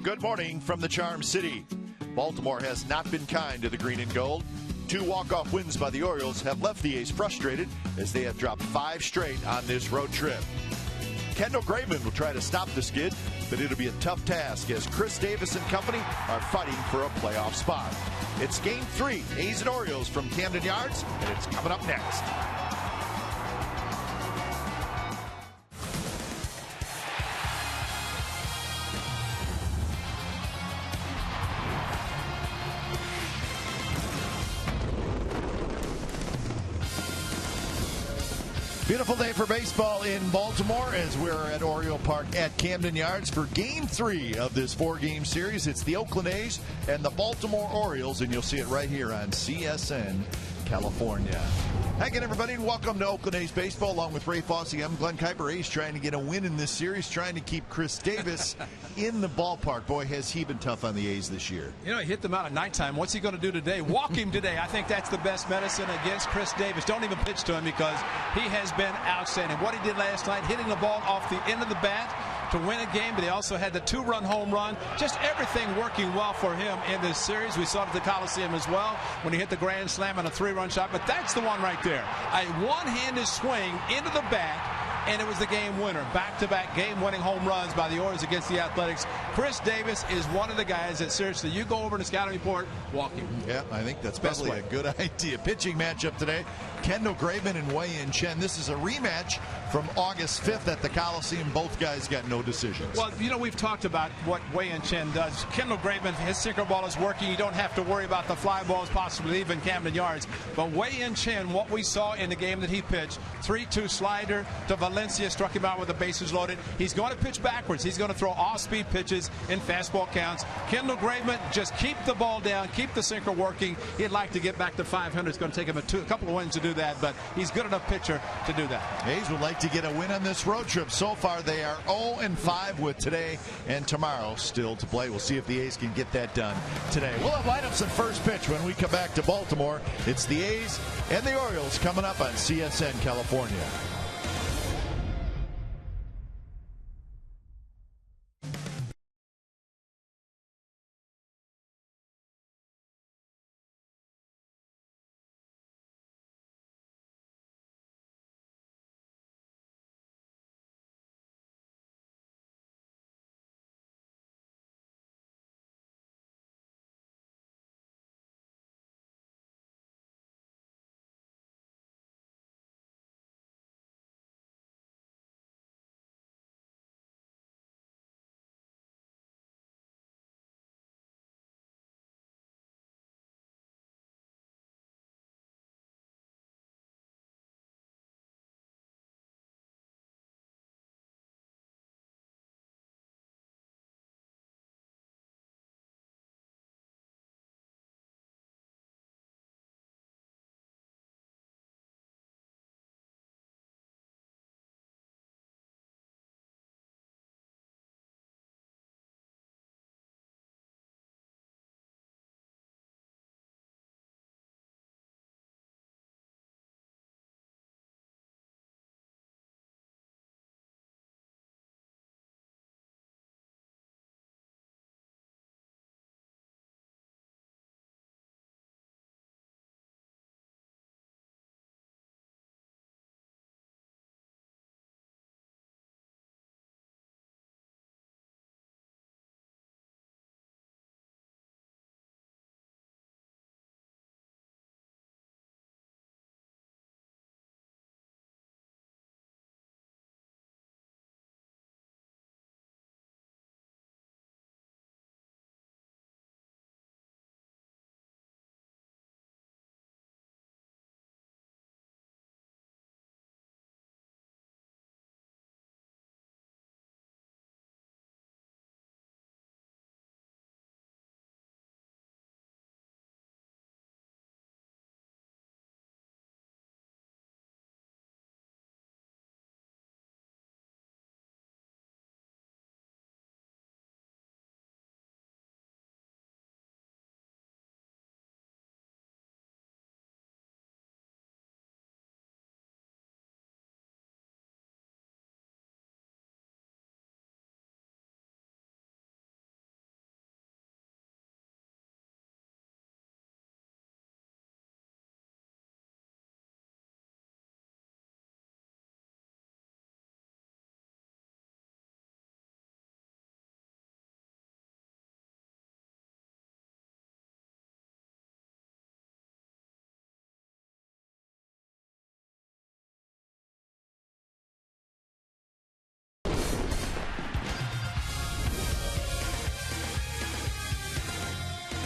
Good morning from the Charm City. Baltimore has not been kind to the green and gold. 2 walk-off wins by the Orioles have left the A's frustrated as they have dropped 5 straight on this road trip. Kendall Graveman will try to stop the skid, but it'll be a tough task as Chris Davis and company are fighting for a playoff spot. It's Game 3, A's and Orioles from Camden Yards, and it's coming up next. Beautiful day for baseball in Baltimore as we're at Oriole Park at Camden Yards for Game 3 of this 4-game series. It's the Oakland A's and the Baltimore Orioles, and you'll see it right here on CSN California. Hi again, everybody, and welcome to Oakland A's baseball. Along with Ray Fosse, I'm Glenn Kuiper. A's trying to get a win in this series, trying to keep Chris Davis in the ballpark. Boy, has he been tough on the A's this year. You know, he hit them out at nighttime. What's he going to do today? Walk him today. I think that's the best medicine against Chris Davis. Don't even pitch to him because he has been outstanding. What he did last night, hitting the ball off the end of the bat to win a game, but he also had the 2-run home run. Just everything working well for him in this series. We saw it at the Coliseum as well when he hit the grand slam on a 3-run shot, but that's the one right there. A one-handed swing into the bat, and it was the game winner. Back-to-back game-winning home runs by the Orioles against the Athletics. Chris Davis is one of the guys that seriously, you go over to the scouting report, walk him. Yeah, I think that's probably a good idea. Pitching matchup today, Kendall Graveman and Wei-Yin Chen. This is a rematch from August 5th at the Coliseum. Both guys got no decisions. Well, you know, we've talked about what Wei-Yin Chen does. Kendall Graveman, his sinker ball is working. You don't have to worry about the fly balls possibly even Camden Yards. But Wei-Yin Chen, what we saw in the game that he pitched, 3-2 slider to Valencia, struck him out with the bases loaded. He's going to pitch backwards. He's going to throw off-speed pitches in fastball counts. Kendall Graveman, just keep the ball down, keep the sinker working. He'd like to get back to 500. It's going to take him a couple of wins to do that, but he's good enough pitcher to do that. A's would like to get a win on this road trip. So far, they are 0-5 with today and tomorrow still to play. We'll see if the A's can get that done today. We'll have lineups at first pitch when we come back to Baltimore. It's the A's and the Orioles coming up on CSN California.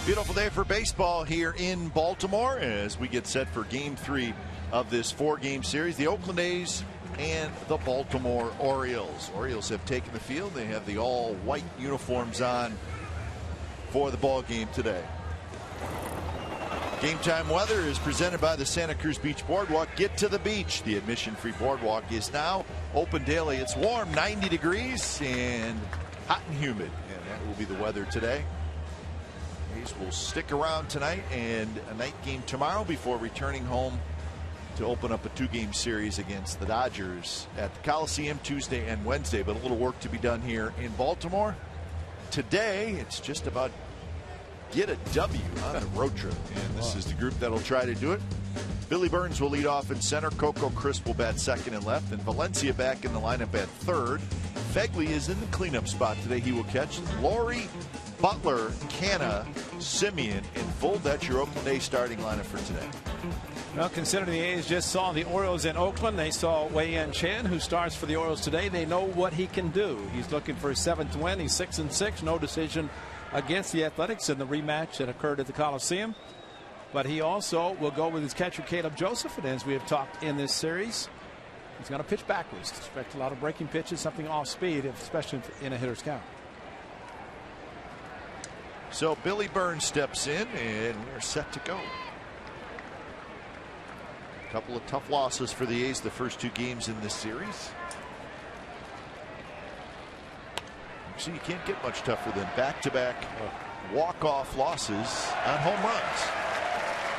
Beautiful day for baseball here in Baltimore as we get set for Game 3 of this 4-game series. The Oakland A's and the Baltimore Orioles. Orioles have taken the field. They have the all-white uniforms on for the ball game today. Game time weather is presented by the Santa Cruz Beach Boardwalk. Get to the beach. The admission-free boardwalk is now open daily. It's warm, 90 degrees, and hot and humid. And that will be the weather today. A's will stick around tonight and a night game tomorrow before returning home to open up a 2-game series against the Dodgers at the Coliseum Tuesday and Wednesday. But a little work to be done here in Baltimore. Today, it's just about get a W on a road trip. And this is the group that'll try to do it. Billy Burns will lead off in center. Coco Crisp will bat second and left. And Valencia back in the lineup at third. Fegley is in the cleanup spot today. He will catch. Laurie, Butler, Canna, Simeon in full. That's your Oakland A's starting lineup for today. Well, considering the A's just saw the Orioles in Oakland, they saw Wei-Yin Chen, who starts for the Orioles today. They know what he can do. He's looking for his 7th win. He's 6-6. No decision against the Athletics in the rematch that occurred at the Coliseum. But he also will go with his catcher Caleb Joseph, and as we have talked in this series, he's going to pitch backwards. Expect a lot of breaking pitches, something off speed, especially in a hitter's count. So Billy Burns steps in, and we're set to go. A couple of tough losses for the A's the first 2 games in this series. See, you can't get much tougher than back-to-back walk-off losses on home runs.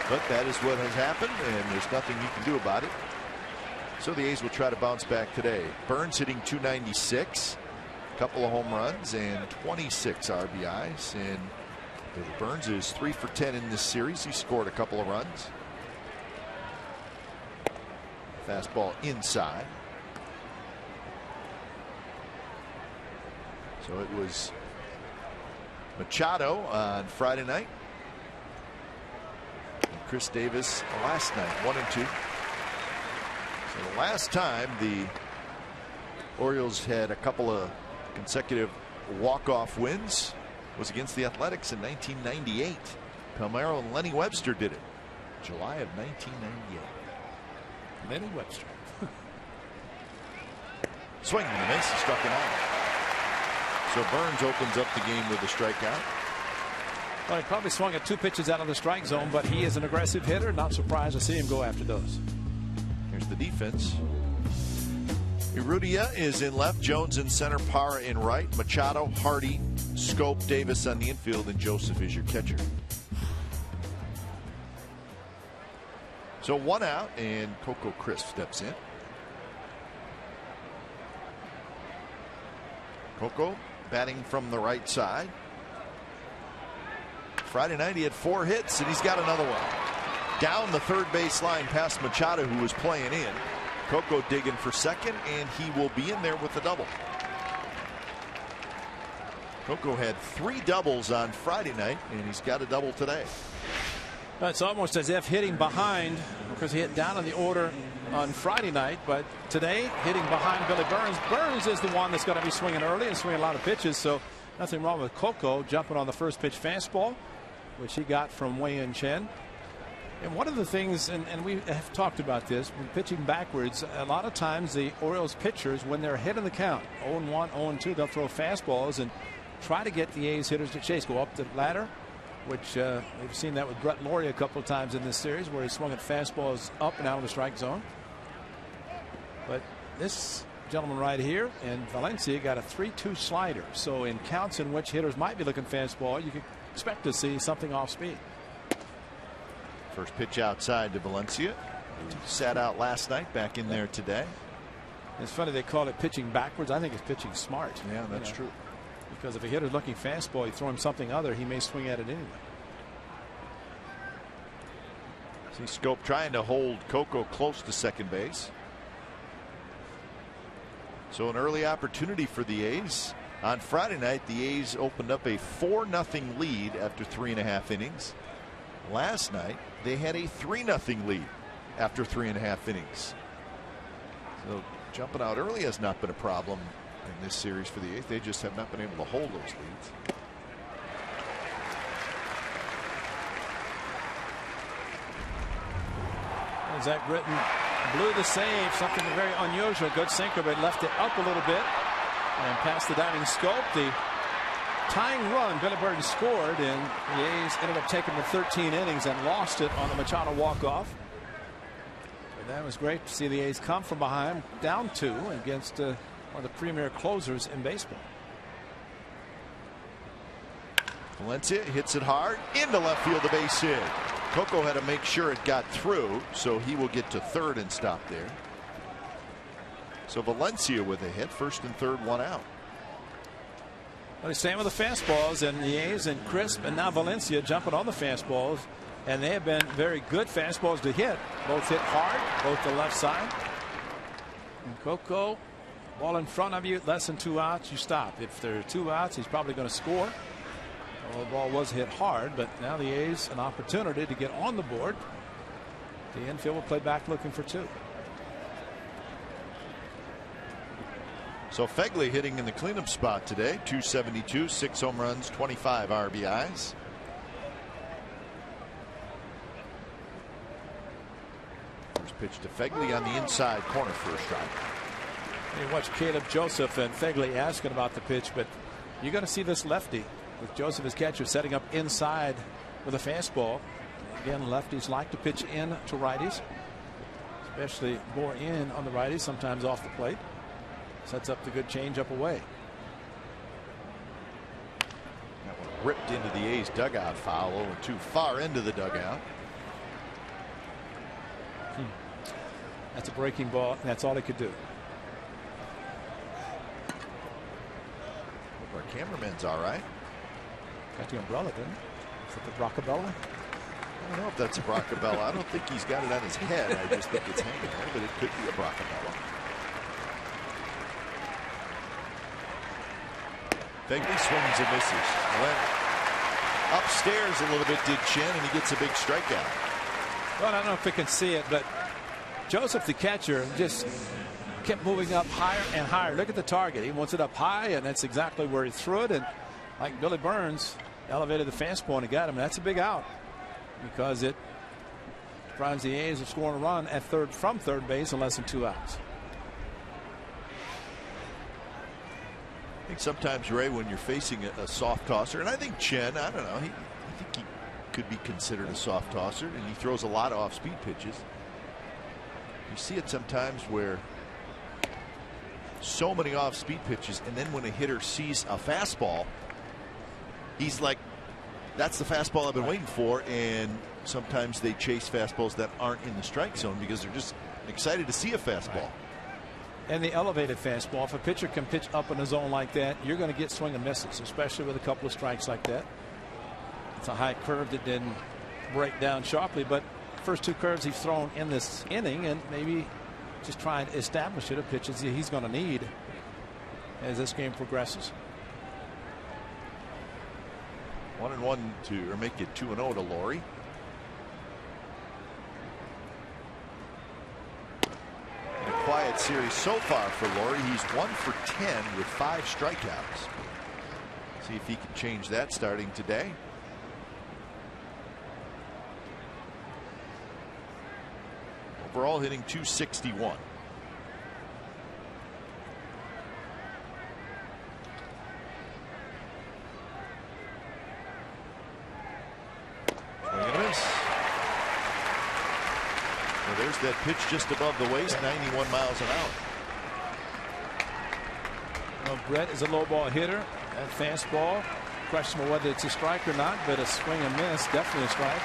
But that is what has happened, and there's nothing you can do about it. So the A's will try to bounce back today. Burns hitting .296, a couple of home runs, and 26 RBIs. And Billy Burns is 3 for 10 in this series. He scored a couple of runs. Fastball inside. So it was Machado on Friday night. And Chris Davis last night, 1-2. So the last time the Orioles had a couple of consecutive walk-off wins was against the Athletics in 1998. Palmeiro and Lenny Webster did it. July of 1998. Lenny Webster. Swing and a miss, struck him out. So Burns opens up the game with a strikeout. Well, he probably swung at 2 pitches out of the strike zone, but he is an aggressive hitter. Not surprised to see him go after those. Here's the defense. Urrutia is in left, Jones in center, Parra in right, Machado, Hardy, Scope, Davis on the infield, and Joseph is your catcher. So 1 out, and Coco Crisp steps in. Coco batting from the right side. Friday night he had 4 hits, and he's got another one. Down the third base line past Machado, who was playing in. Coco digging for second, and he will be in there with the double. Coco had 3 doubles on Friday night, and he's got a double today. It's almost as if hitting behind, because he hit down in the order on Friday night, but today hitting behind Billy Burns. Burns is the one that's going to be swinging early and swinging a lot of pitches, so nothing wrong with Coco jumping on the first pitch fastball, which he got from Wei-Yin Chen. And one of the things, and we have talked about this, when pitching backwards, a lot of times the Orioles pitchers, when they're ahead in the count, 0-1, 0-2, they'll throw fastballs and try to get the A's hitters to chase, go up the ladder, which we've seen that with Brett Laurie a couple of times in this series, where he swung at fastballs up and out of the strike zone. But this gentleman right here in Valencia got a 3-2 slider. So in counts in which hitters might be looking fastball, you can expect to see something off speed. First pitch outside to Valencia. Sat out last night, back in there today. It's funny they call it pitching backwards. I think it's pitching smart. Yeah, that's true. Because if a hitter's looking fastball, you throw him something other, he may swing at it anyway. See Scope trying to hold Coco close to second base. So an early opportunity for the A's. On Friday night, the A's opened up a 4-0 lead after 3.5 innings. Last night, they had a 3-0 lead after 3.5 innings. So jumping out early has not been a problem in this series for the A's. They just have not been able to hold those leads. Zach Britton blew the save, something very unusual. Good sinker, but left it up a little bit and past the diving scope. The tying run, Billy Burton scored, and the A's ended up taking the 13 innings and lost it on the Machado walk-off. But that was great to see the A's come from behind, down 2 against one of the premier closers in baseball. Valencia hits it hard into left field, the base hit. Coco had to make sure it got through, so he will get to third and stop there. So Valencia with a hit, first and third, one out. Well, he's staying with the fastballs, and the A's and Crisp and now Valencia jumping on the fastballs, and they have been very good fastballs to hit. Both hit hard, both the left side. And Coco, ball in front of you, less than 2 outs, you stop. If there are 2 outs, he's probably going to score. Well, the ball was hit hard, but now the A's an opportunity to get on the board. The infield will play back looking for 2. So Fegley hitting in the cleanup spot today. 272, 6 home runs, 25 RBIs. First pitch to Fegley on the inside corner for a strike. You watch Caleb Joseph and Fegley asking about the pitch, but you're going to see this lefty with Joseph as catcher setting up inside with a fastball. Again, lefties like to pitch in to righties, especially more in on the righties, sometimes off the plate. Sets up the good changeup away. That one ripped into the A's dugout foul, over too far into the dugout. That's a breaking ball. That's all he could do. Our cameraman's all right. Got the umbrella, didn't he? Is that the Broccabella? I don't know if that's a Broccabella. I don't think he's got it on his head. I just think it's hanging there, but it could be a Broccabella. Fegley swings and misses. Went upstairs a little bit, did Chen, and he gets a big strikeout. Well, I don't know if we can see it, but Joseph, the catcher, just kept moving up higher and higher. Look at the target. He wants it up high, and that's exactly where he threw it. And like Billy Burns elevated the fastball and he got him. That's a big out because it deprives the A's of scoring a run at third from third base in less than 2 outs. I think sometimes, Ray, when you're facing a soft tosser, and I think Chen, I don't know, I think he could be considered a soft tosser, and he throws a lot of off-speed pitches. You see it sometimes where so many off-speed pitches, and then when a hitter sees a fastball, he's like, that's the fastball I've been waiting for, and sometimes they chase fastballs that aren't in the strike zone because they're just excited to see a fastball. Right. And the elevated fastball, if a pitcher can pitch up in a zone like that, you're going to get swing and misses, especially with a couple of strikes like that. It's a high curve that didn't break down sharply, but first 2 curves he's thrown in this inning, and maybe just try and establish it, a pitch that he's going to need as this game progresses. 1-1 to, or make it 2-0 to Laurie. In a quiet series so far for Laurie. He's 1 for 10 with 5 strikeouts. See if he can change that starting today. Overall hitting .261. Swing and a miss. Well, there's that pitch just above the waist, 91 miles an hour. Well, Brett is a low ball hitter. That fastball, questionable whether it's a strike or not, but a swing and miss, definitely a strike.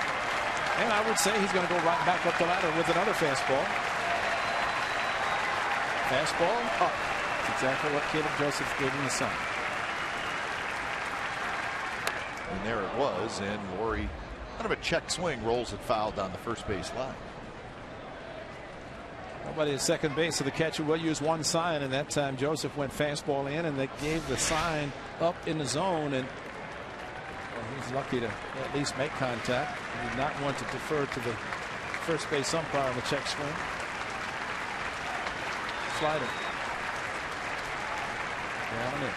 And I would say he's going to go right back up the ladder with another fastball. Fastball up. That's exactly what Caleb Joseph gave him the sign. And there it was, and Laurie, kind of a check swing, rolls it foul down the first base line. Nobody at second base, so the catcher will use one sign, and that time Joseph went fastball in, and they gave the sign up in the zone, and he's lucky to at least make contact. He did not want to defer to the first base umpire on the check swing. Slider. Down and in.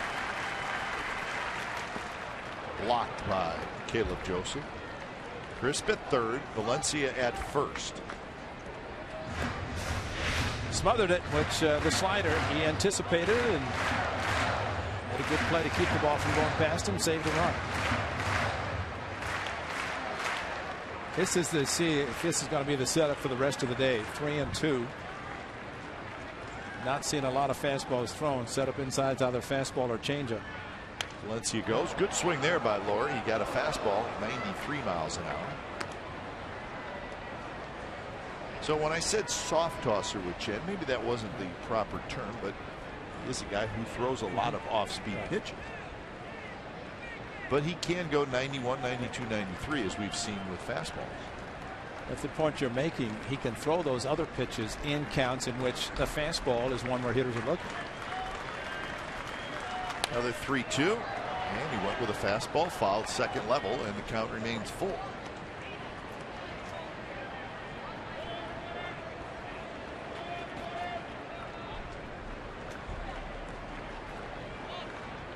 Blocked by Caleb Joseph. Crisp at third, Valencia at first. Smothered it, which the slider he anticipated and made a good play to keep the ball from going past him, saved a run. This is the see if this is going to be the setup for the rest of the day. 3-2. Not seeing a lot of fastballs thrown. Set up inside either fastball or changeup. Valencia goes. Good swing there by Laurie. He got a fastball, 93 miles an hour. So when I said soft tosser with Chen, maybe that wasn't the proper term, but he is a guy who throws a lot of off-speed pitches. But he can go 91, 92, 93 as we've seen with fastballs. That's the point you're making. He can throw those other pitches in counts in which the fastball is one where hitters are looking. Another 3-2, and he went with a fastball, fouled second level, and the count remains full.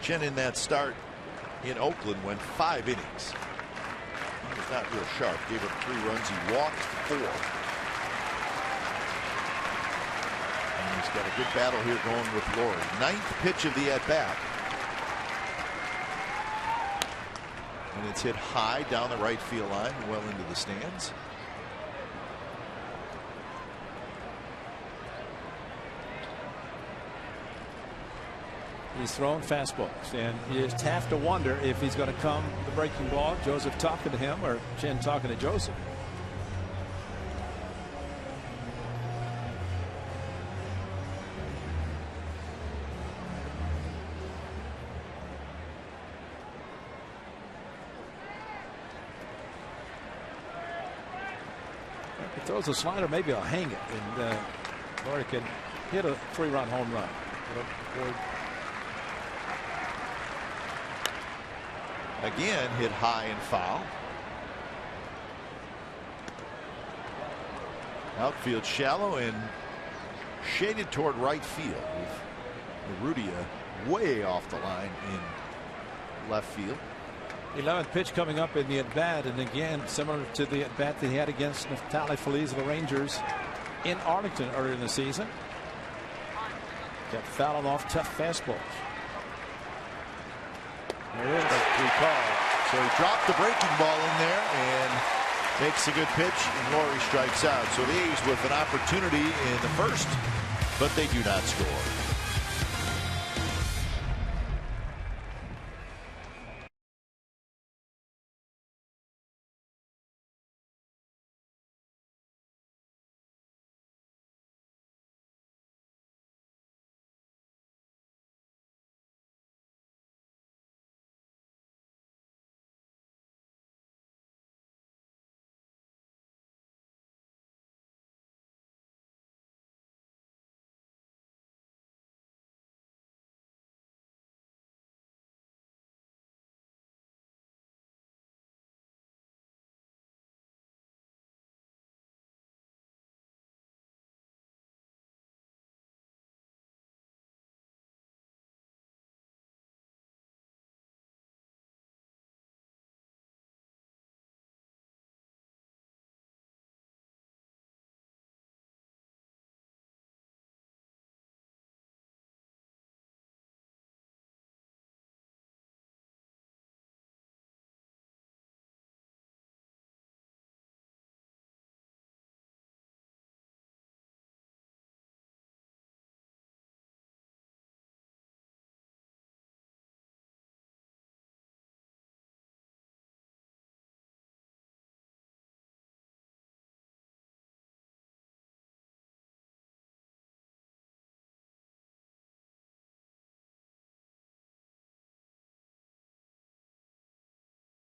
Chen in that start in Oakland went 5 innings. He was not real sharp. Gave up 3 runs. He walked 4. And he's got a good battle here going with Laurie. 9th pitch of the at-bat. And it's hit high down the right field line, well into the stands. He's throwing fastballs, and you just have to wonder if he's going to come the breaking ball. Joseph talking to him or Chen talking to Joseph. If he throws a slider, maybe I'll hang it, and Laurie can hit a 3-run home run. Again, hit high and foul. Outfield shallow and shaded toward right field with Urrutia way off the line in left field. 11th pitch coming up in the at bat, and again similar to the at bat that he had against Neftali Feliz of the Rangers in Arlington earlier in the season. Kept fouling off tough fastballs. There it is. Good call. So he dropped the breaking ball in there and makes a good pitch, and Laurie strikes out. So the A's with an opportunity in the first, but they do not score.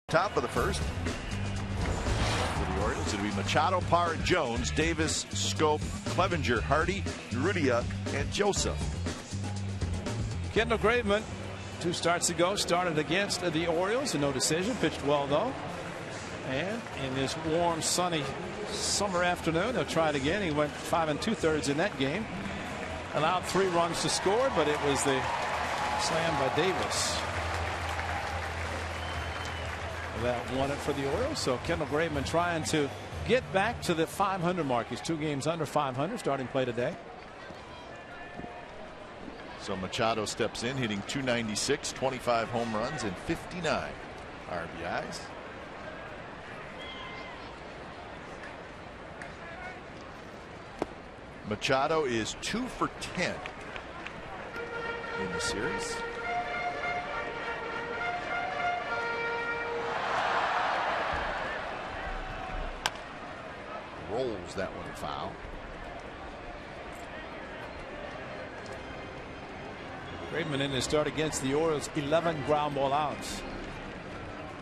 Top of the first for the Orioles. It'll be Machado, Parr, Jones, Davis, Scope, Clevenger, Hardy, Urrutia, and Joseph. Kendall Graveman, 2 starts ago, started against the Orioles, no decision. Pitched well though, and in this warm, sunny summer afternoon, they'll try it again. He went 5 2/3 in that game. Allowed 3 runs to score, but it was the slam by Davis that won it for the Orioles. So Kendall Graveman trying to get back to the 500 mark. He's 2 games under 500 starting play today. So Machado steps in, hitting .296, 25 home runs, and 59 RBIs. Machado is 2 for 10 in the series. Rolls that one foul. Graveman in his start against the Orioles, 11 ground ball outs.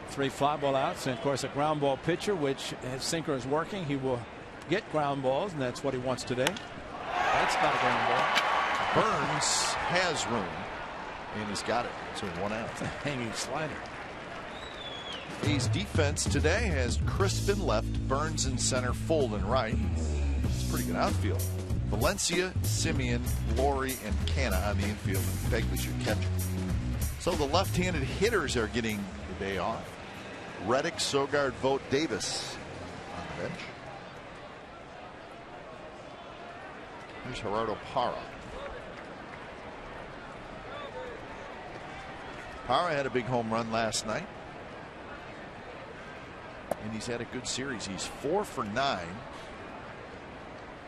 3 fly ball outs, and of course a ground ball pitcher, which his sinker is working. He will get ground balls, and that's what he wants today. That's not a ground ball. Burns has room, and he's got it. So 1 out. It's a hanging slider. A's defense today has Crispin left, Burns in center, Fold in right. It's a pretty good outfield. Valencia, Simeon, Laurie, and Canna on the infield, and Begley should catch it. So the left-handed hitters are getting the day off. Reddick, Sogard, Vogt, Davis on the bench. Here's Gerardo Parra. Parra had a big home run last night, and he's had a good series. He's 4 for 9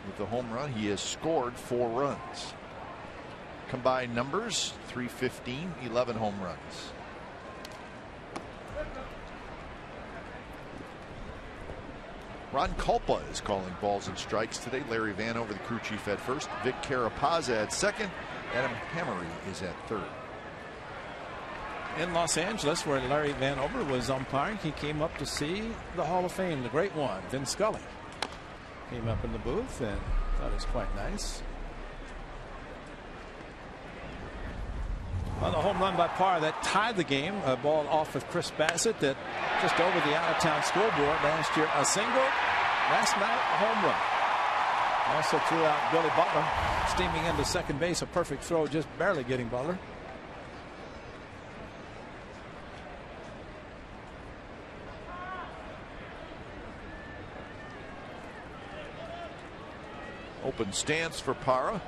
with the home run. He has scored 4 runs. Combined numbers 315, 11 home runs. Ron Culpa is calling balls and strikes today. Larry Vanover, the crew chief, at first. Vic Carapazza at second. Adam Hammery is at third. In Los Angeles, where Larry Vanover was umpiring, he came up to see the Hall of Fame, the great one, Vin Scully. Came up in the booth and thought it was quite nice. Well, the home run by Parra that tied the game, a ball off of Chris Bassett that just over the out-of-town scoreboard last year. A single, last night a home run. Also threw out Billy Butler, steaming into second base, a perfect throw, just barely getting Butler. Open stance for Parra.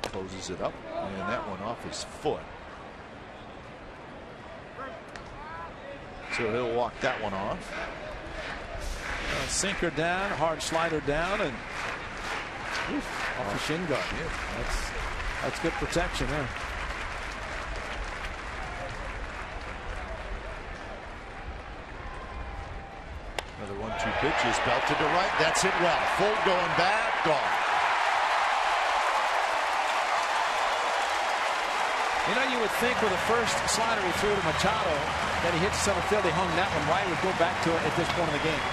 He closes it up, and that one off his foot. So he'll walk that one off. Sinker down, hard slider down, and off the shin guard. Yeah, that's good protection there. Another 1-2 pitch is belted to right. That's hit well. Full going back, gone. You know, you would think with the first slider he threw to Machado that he hit center field, he hung that one right, would go back to it at this point in the game.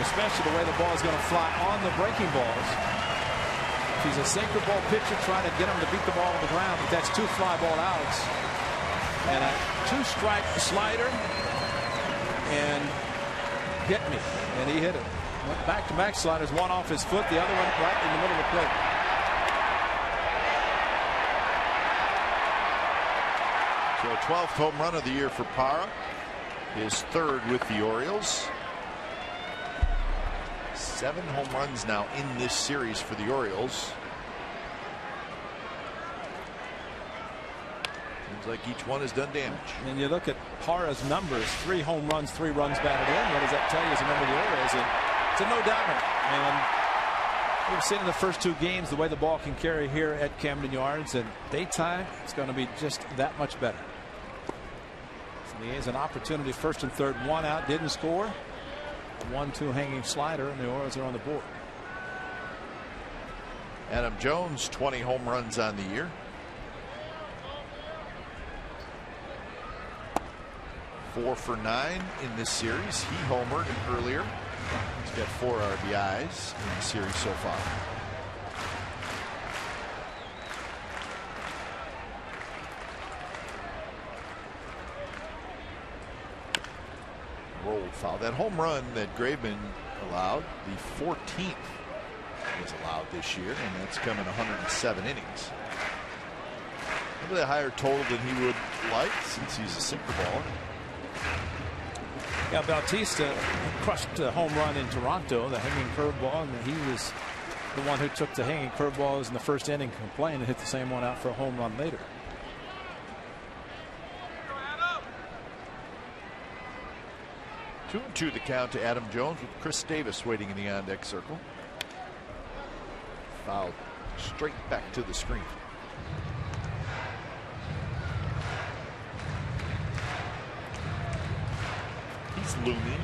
Especially the way the ball is going to fly on the breaking balls. If he's a sinker ball pitcher trying to get him to beat the ball on the ground, but that's 2 fly ball outs. And a 2-strike slider, and hit me, and he hit it. Back-to-back sliders, one off his foot, the other one right in the middle of the plate. So 12th home run of the year for Parra, his 3rd with the Orioles. 7 home runs now in this series for the Orioles. Seems like each one has done damage. And you look at Parra's numbers, 3 home runs, 3 runs batted in. What does that tell you as a member of the Orioles? And it's a no-doubter. And we've seen in the first 2 games the way the ball can carry here at Camden Yards, and daytime it's going to be just that much better. So he has an opportunity, 1st and 3rd, 1 out, didn't score. 1-2 hanging slider, and the Orioles are on the board. Adam Jones, 20 home runs on the year. Four for 9 in this series. He homered earlier. He's got 4 RBIs in the series so far. Rolled foul. That home run that Graveman allowed, the 14th was allowed this year, and that's come in 107 innings. Maybe a higher total than he would like since he's a sinker baller. Yeah, Bautista crushed a home run in Toronto, the hanging curveball, and he was the one who took the hanging curveballs in the first inning, complained, and hit the same one out for a home run later. 2-2 the count to Adam Jones, with Chris Davis waiting in the on-deck circle. Fouled straight back to the screen. He's looming.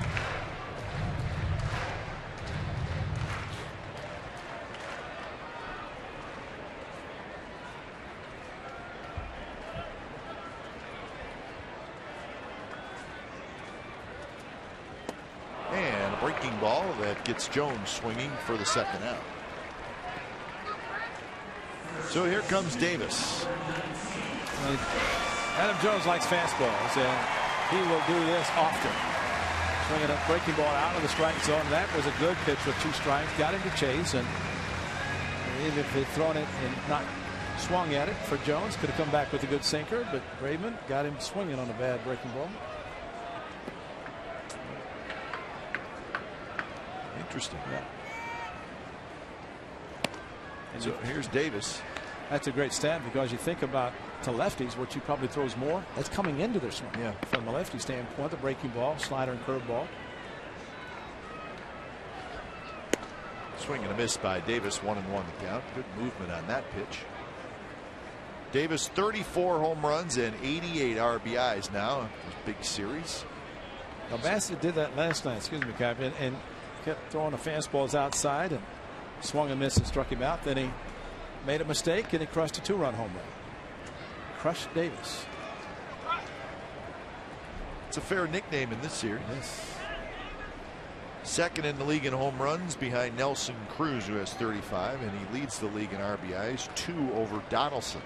And a breaking ball that gets Jones swinging for the second out. So here comes Davis. Adam Jones likes fastballs, and he will do this often. Swinging a breaking ball out of the strike zone. That was a good pitch with 2 strikes. Got him to chase, and even if he'd thrown it and not swung at it for Jones, could have come back with a good sinker, but Raymond got him swinging on a bad breaking ball. Interesting. Yeah. And so here's Davis. That's a great stat, because you think about to lefties, which he probably throws more. That's coming into their swing. Yeah. From a lefty standpoint, the breaking ball, slider, and curveball. Swing and a miss by Davis. 1-1 the count. Good movement on that pitch. Davis 34 home runs and 88 RBIs now. Big series. Now Bassett did that last night. Excuse me, Captain, and kept throwing the fastballs outside and swung and missed and struck him out. Then he made a mistake and he crushed a 2-run home run. Crushed Davis. It's a fair nickname in this series. Yes. Second in the league in home runs behind Nelson Cruz, who has 35, and he leads the league in RBIs, 2 over Donaldson.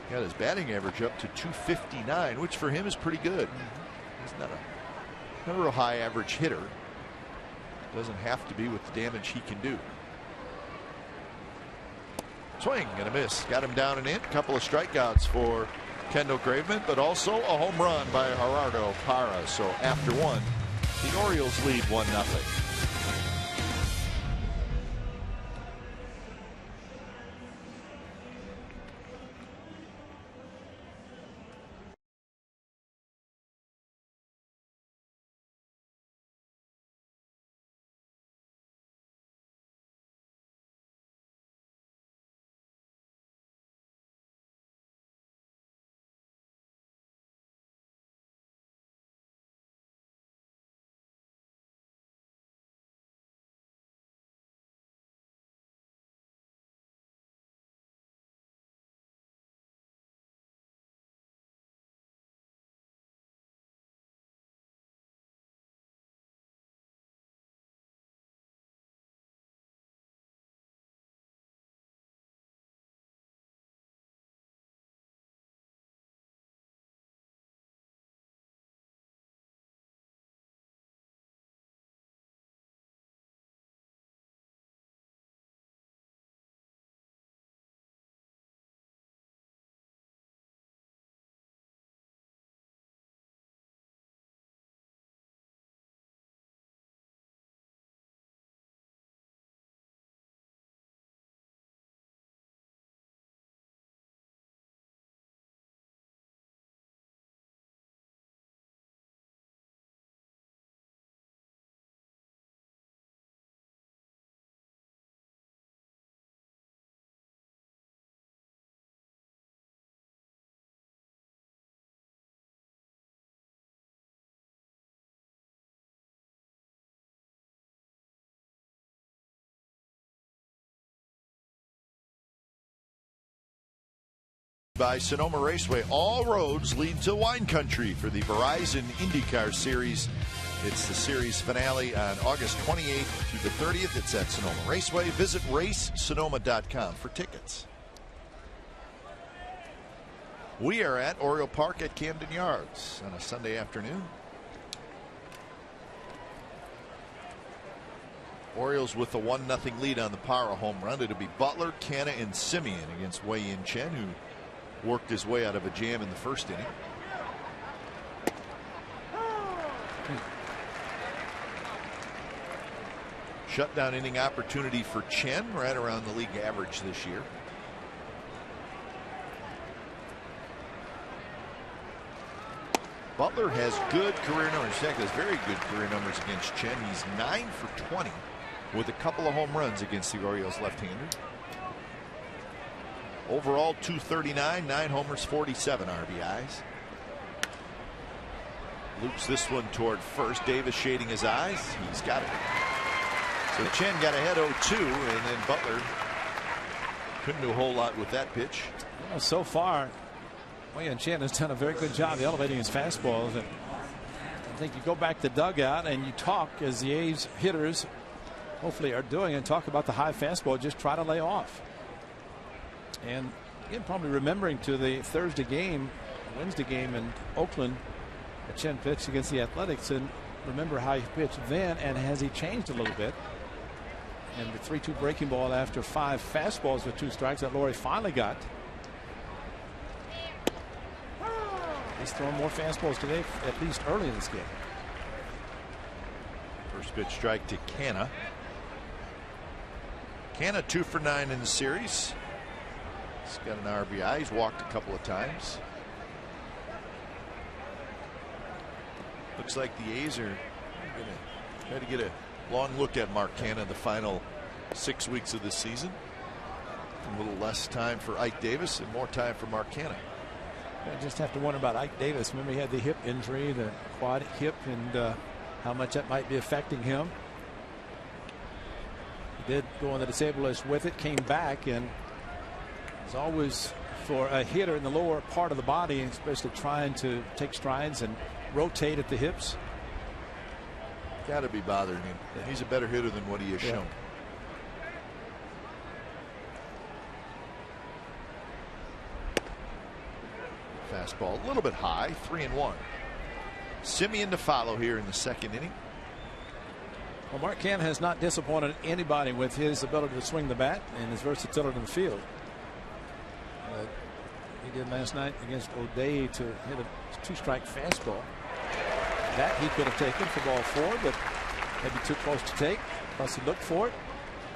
Got his batting average up to 259, which for him is pretty good. He's not a real high average hitter. Doesn't have to be with the damage he can do. Swing and a miss. Got him down and in. Couple of strikeouts for Kendall Graveman, but also a home run by Gerardo Parra. So after one, the Orioles lead 1-0. By Sonoma Raceway, all roads lead to wine country for the Verizon IndyCar Series. It's the series finale on August 28th through the 30th. It's at Sonoma Raceway. Visit racesonoma.com for tickets. We are at Oriole Park at Camden Yards on a Sunday afternoon. Orioles with a 1-0 lead on the power home run. It'll be Butler, Canna, and Simeon against Wei-Yin Chen, who worked his way out of a jam in the first inning. Shutdown inning opportunity for Chen, right around the league average this year. Butler has good career numbers. In fact, has very good career numbers against Chen. He's 9 for 20 with a couple of home runs against the Orioles left-hander. Overall 239, 9 homers, 47 RBIs. Loops this one toward first. Davis shading his eyes. He's got it. So Chen got ahead 0-2, and then Butler couldn't do a whole lot with that pitch. Well, so far, Wei-Yin Chen has done a very good job elevating his fastballs. And I think you go back to the dugout and you talk, as the A's hitters hopefully are doing, and talk about the high fastball. Just try to lay off. And again, probably remembering to the Thursday game, Wednesday game in Oakland, that Chen pitched against the Athletics, and remember how he pitched then, and has he changed a little bit? And the 3-2 breaking ball after 5 fastballs with 2 strikes that Laurie finally got. He's throwing more fastballs today, at least early in this game. First pitch strike to Canna. Canna 2 for 9 in the series. He's got an RBI. He's walked a couple of times. Looks like the A's are going to try to get a long look at Mark Canna the final 6 weeks of the season. A little less time for Ike Davis and more time for Mark Canna. I just have to wonder about Ike Davis. Remember, he had the hip injury, the quad hip, and how much that might be affecting him. He did go on the disabled list with it, came back, and it's always for a hitter in the lower part of the body, especially trying to take strides and rotate at the hips. Got to be bothering him. Yeah. He's a better hitter than what he has shown. Fastball a little bit high, 3-1. Simeon to follow here in the second inning. Well, Mark Canna has not disappointed anybody with his ability to swing the bat and his versatility in the field. He did last night against O'Day to hit a 2-strike fastball. That he could have taken for ball 4, but maybe too close to take. Plus he looked for it,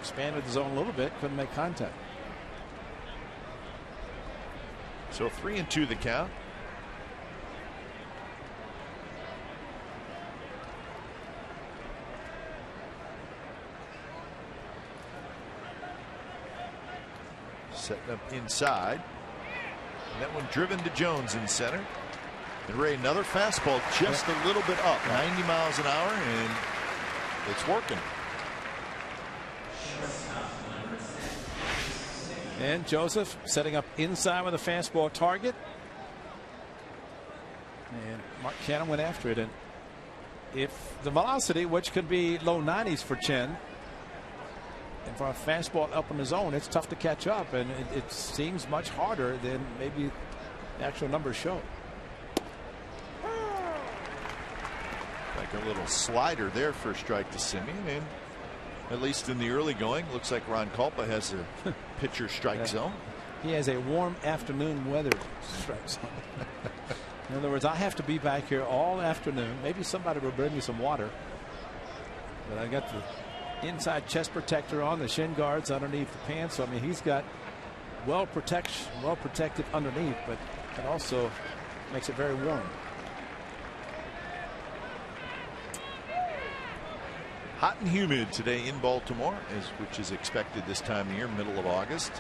expanded the zone a little bit, couldn't make contact. So 3-2 the count. Setting up inside. And that one driven to Jones in center. And Ray, another fastball just a little bit up, 90 miles an hour, and it's working. And Joseph setting up inside with a fastball target. And Mark Canna went after it. And if the velocity, which could be low 90s for Chen, and for a fastball up in the zone, it's tough to catch up. And it seems much harder than maybe the actual numbers show. Like a little slider there for a strike to Simeon, and at least in the early going, looks like Ron Kulpa has a pitcher strike zone. He has a warm afternoon weather strike zone. In other words, I have to be back here all afternoon. Maybe somebody will bring me some water, but I got the inside chest protector on, the shin guards underneath the pants. So I mean, he's got well protected underneath, but it also makes it very warm. Hot and humid today in Baltimore, which is expected this time of year, middle of August.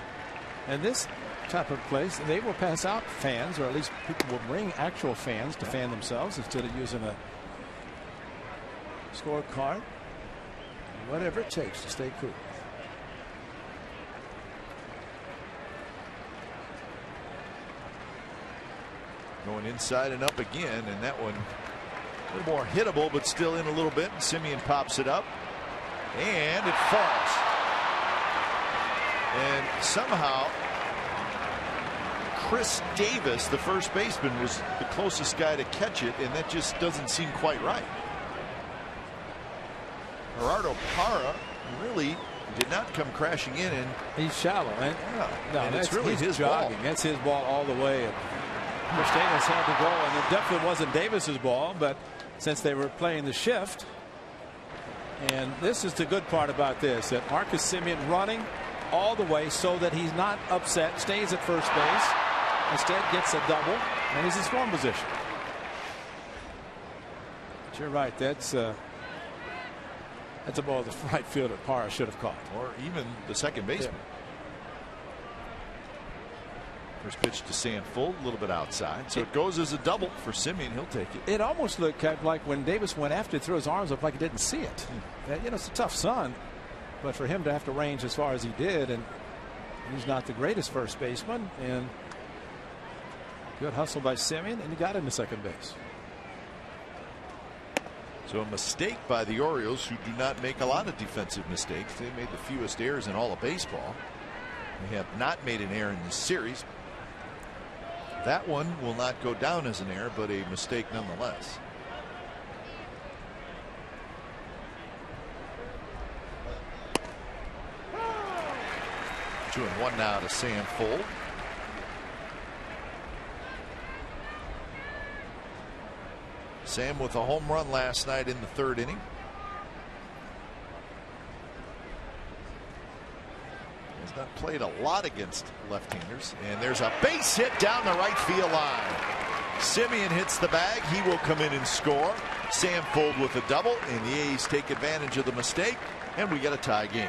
And this type of place, they will pass out fans, or at least people will bring actual fans to fan themselves instead of using a scorecard. Whatever it takes to stay cool. Going inside and up again, and that one a little more hittable, but still in a little bit. Simeon pops it up, and it falls. And somehow Chris Davis, the first baseman, was the closest guy to catch it, and that just doesn't seem quite right. Gerardo Parra really did not come crashing in, and he's shallow. And, no, and that's it's really his jogging. ball. That's his ball all the way. And Davis had to go, and it definitely wasn't Davis's ball, but since they were playing the shift. And this is the good part about this, that Marcus Semien running all the way so that he's not upset, stays at first base, instead gets a double, and he's in scoring position. But you're right, that's a ball the right fielder Parra should have caught, or even the second baseman. Yeah. First pitch to Sanford, a little bit outside, so it goes as a double for Semien. He'll take it. It almost looked kind of like when Davis went after it, threw his arms up like he didn't see it. You know, it's a tough sun, but for him to have to range as far as he did, and he's not the greatest first baseman, and good hustle by Semien, and he got into second base. So a mistake by the Orioles, who do not make a lot of defensive mistakes. They made the fewest errors in all of baseball. They have not made an error in this series. That one will not go down as an error, but a mistake nonetheless. Two and one now to Sanford. Sam with a home run last night in the third inning. Has not played a lot against left-handers, and there's a base hit down the right field line. Semien hits the bag. He will come in and score. Sanford with a double, and the A's take advantage of the mistake, and we get a tie game.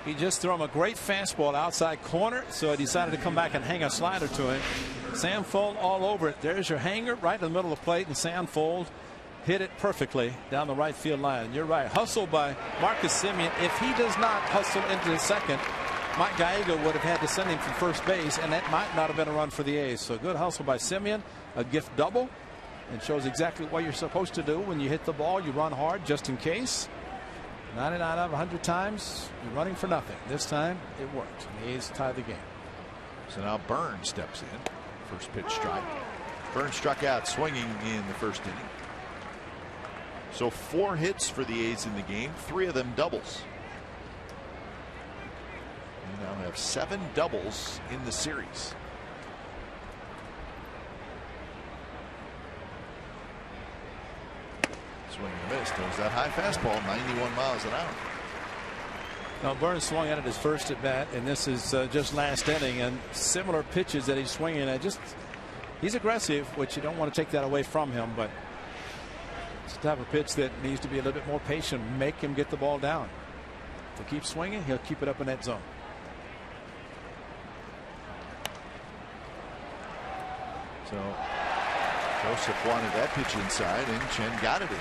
He just threw him a great fastball outside corner, so he decided to come back and hang a slider to him. Sanford all over it. There's your hanger right in the middle of the plate, and Sanford hit it perfectly down the right field line. You're right. Hustle by Marcus Semien. If he does not hustle into the second, Mike Gallego would have had to send him from first base, and that might not have been a run for the A's. So good hustle by Semien, a gift double, and shows exactly what you're supposed to do when you hit the ball. You run hard just in case. 99 out of 100 times you're running for nothing. This time it worked. The A's tie the game. So now Burns steps in. First pitch strike. Burns struck out swinging in the first inning. So 4 hits for the A's in the game, 3 of them doubles. We now have 7 doubles in the series. Swing and miss. There's that high fastball, 91 miles an hour. Now Burns swung at it his first at bat, and this is just last inning, and similar pitches that he's swinging at. Just he's aggressive, which you don't want to take that away from him, but it's the type of pitch that needs to be a little bit more patient. Make him get the ball down. If he keeps swinging, he'll keep it up in that zone. So Joseph wanted that pitch inside, and Chen got it in.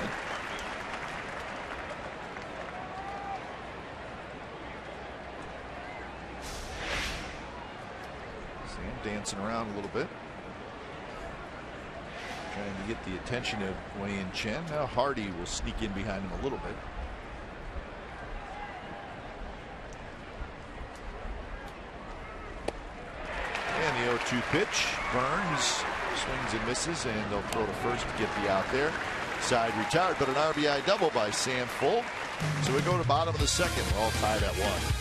Sam dancing around a little bit, trying to get the attention of Wei-Yin Chen. Now Hardy will sneak in behind him a little bit. And the 0-2 pitch. Burns swings and misses, and they'll throw to first to get the out there. Side retired, but an RBI double by Sanford. So we go to bottom of the second. We're all tied at 1.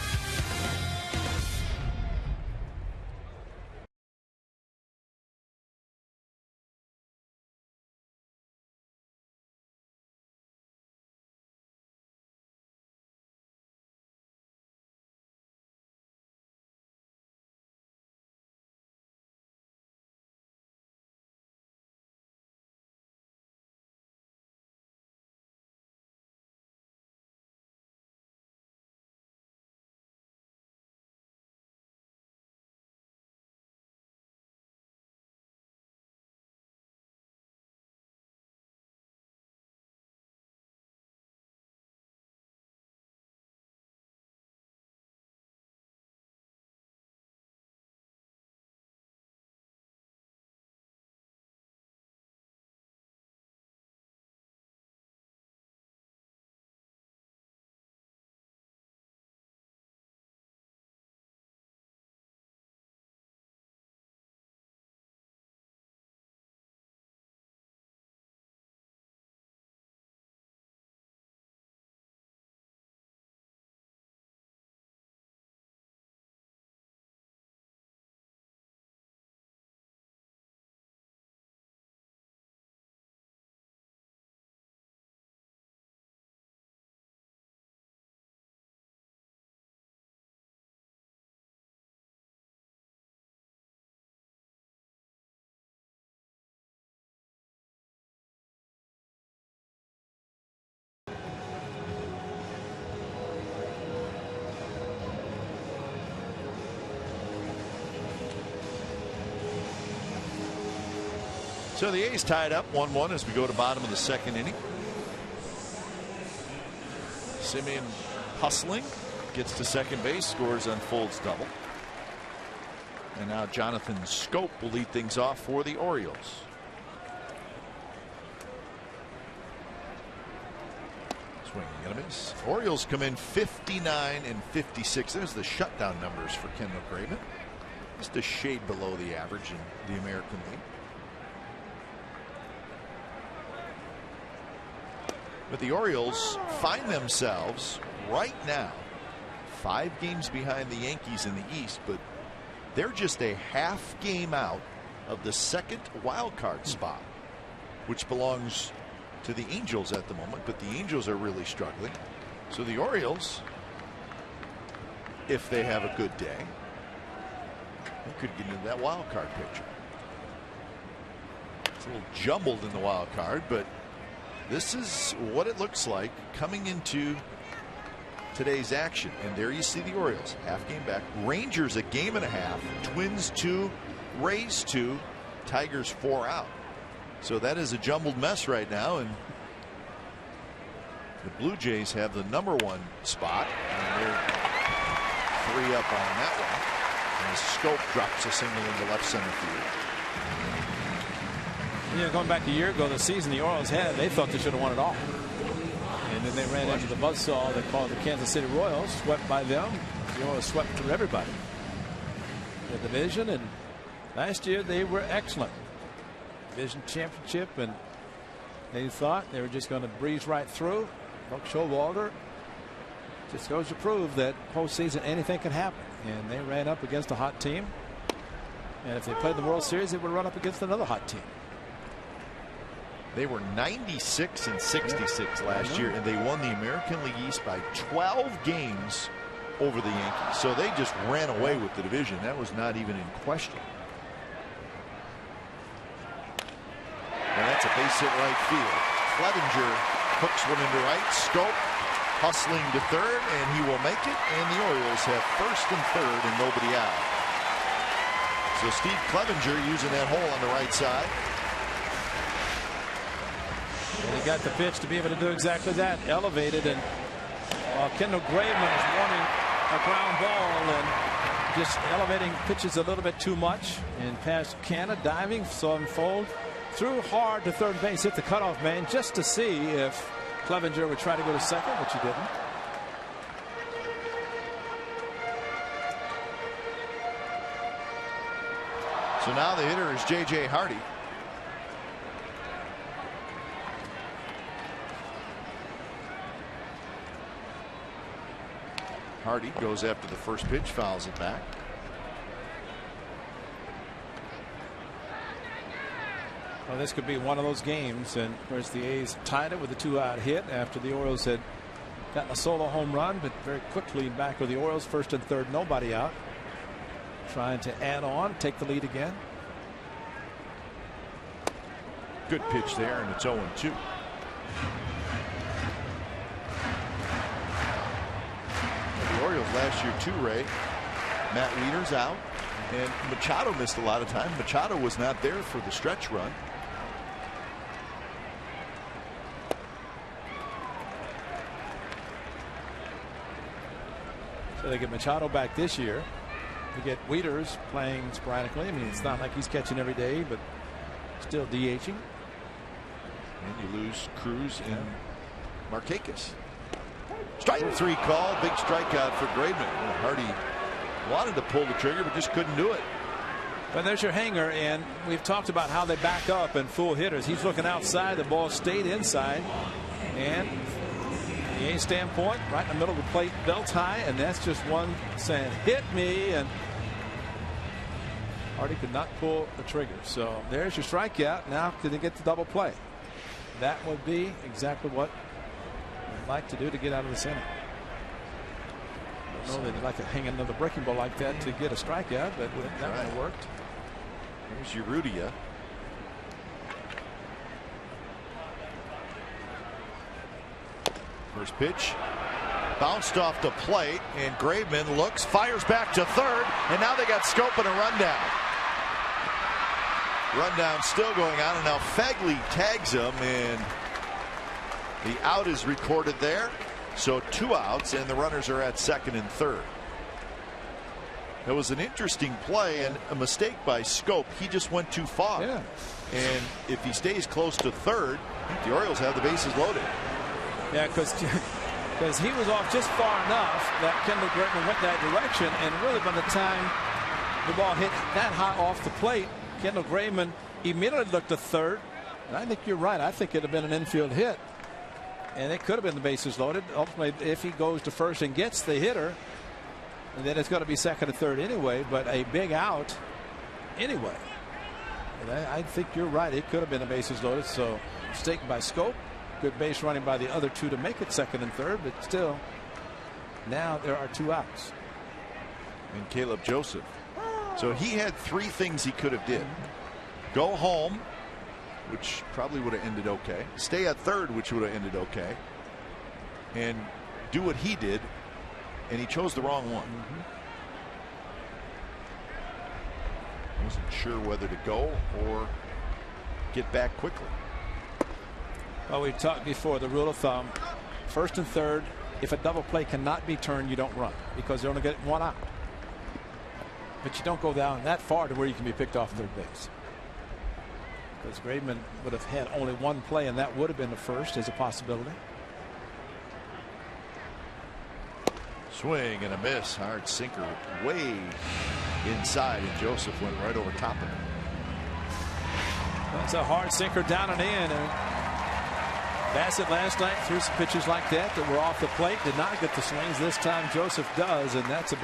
So the A's tied up 1-1 as we go to bottom of the second inning. Simeon hustling, gets to second base, scores on Fold's double. And now Jonathan Schoop will lead things off for the Orioles. Swing and a miss. Orioles come in 59 and 56. There's the shutdown numbers for Kendall Graveman. Just a shade below the average in the American League. But the Orioles find themselves right now 5 games behind the Yankees in the East, but they're just a half game out of the second wild card spot, which belongs to the Angels at the moment. But the Angels are really struggling. So the Orioles, if they have a good day, they could get into that wild card picture. It's a little jumbled in the wild card, but this is what it looks like coming into today's action. And there you see the Orioles, half game back. Rangers a game and a half. Twins 2, Rays 2, Tigers 4 out. So that is a jumbled mess right now. And the Blue Jays have the #1 spot. And they're 3 up on that one. And Schoop drops a single into left center field. You know, going back a year ago, the season the Orioles had, they thought they should have won it all. And then they ran into the buzzsaw they called the Kansas City Royals, swept by them. The Orioles swept through everybody. The division, and last year they were excellent. Division championship, and they thought they were just going to breeze right through. Buck Showalter just goes to prove that postseason anything can happen. And they ran up against a hot team. And if they played the World Series, they would run up against another hot team. They were 96 and 66 last year, and they won the American League East by 12 games over the Yankees. So they just ran away with the division. That was not even in question. And that's a base hit right field. Clevenger hooks one into right. Schoop hustling to third, and he will make it. And the Orioles have first and third and nobody out. So Steve Clevenger using that hole on the right side. And he got the pitch to be able to do exactly that. Elevated, and Kendall Graveman is wanting a ground ball and just elevating pitches a little bit too much. And past Canna, diving, saw him fold. Threw hard to third base, hit the cutoff man just to see if Clevenger would try to go to second, which he didn't. So now the hitter is J.J. Hardy. Hardy goes after the first pitch, fouls it back. Well, this could be one of those games, and of course the A's tied it with a 2-out hit after the Orioles had gotten a solo home run, but very quickly back with the Orioles, first and third, nobody out. Trying to add on, take the lead again. Good pitch there, and it's 0-2. The Orioles last year too, Ray. Matt Wieters out, and Machado missed a lot of time. Machado was not there for the stretch run. So they get Machado back this year. They get Wieters playing sporadically. I mean, it's not like he's catching every day, but still DHing. And you lose Cruz and Markakis. Strike 3 call, big strikeout for Graveman. Hardy wanted to pull the trigger, but just couldn't do it. But there's your hanger, and we've talked about how they back up and fool hitters. He's looking outside, the ball stayed inside, and the A's standpoint, right in the middle of the plate, belt high, and that's just one saying, hit me, and Hardy could not pull the trigger. So there's your strikeout. Now can they get the double play? That would be exactly what they'd like to do to get out of the center. I don't know they'd like to hang another breaking ball like that to get a strikeout, but that would have worked. Here's Urrutia. First pitch bounced off the plate, and Graveman looks, fires back to third, and now they got Schoop and a rundown. Rundown still going on, and now Fegley tags him, and the out is recorded there. So 2 outs, and the runners are at second and third. It was an interesting play and a mistake by Scope. He just went too far. Yeah. And if he stays close to third, the Orioles have the bases loaded. Yeah, because he was off just far enough that Kendall Graveman went that direction, and really by the time the ball hit that high off the plate, Kendall Graveman immediately looked to third. And I think you're right. I think it'd have been an infield hit, and it could have been the bases loaded. Ultimately, if he goes to first and gets the hitter, and then it's going to be second and third anyway, but a big out anyway. And I think you're right. It could have been a bases loaded. So mistake by Scope. Good base running by the other two to make it second and third, but still, now there are 2 outs. And Caleb Joseph. So he had 3 things he could have did. Go home, which probably would have ended okay. Stay at third, which would have ended okay. And do what he did, and he chose the wrong one. Wasn't sure whether to go or get back quickly. Well, we talked before, the rule of thumb, first and third, if a double play cannot be turned, you don't run because you only get 1 out. But you don't go down that far to where you can be picked off third base. Because Graveman would have had only 1 play, and that would have been the first as a possibility. Swing and a miss. Hard sinker way inside, and Joseph went right over top of it. That's a hard sinker down and in. And Bassett last night threw some pitches like that were off the plate. Did not get the swings. This time Joseph does, and that's a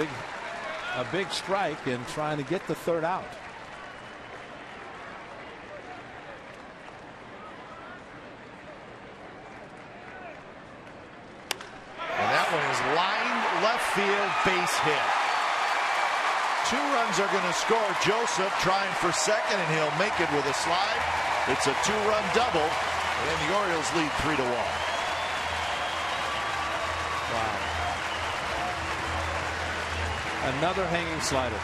big strike in trying to get the third out. And that one is lined left field, base hit. 2 runs are going to score. Joseph trying for second, and he'll make it with a slide. It's a 2-run double, and the Orioles lead 3-1. Wow. Another hanging slider.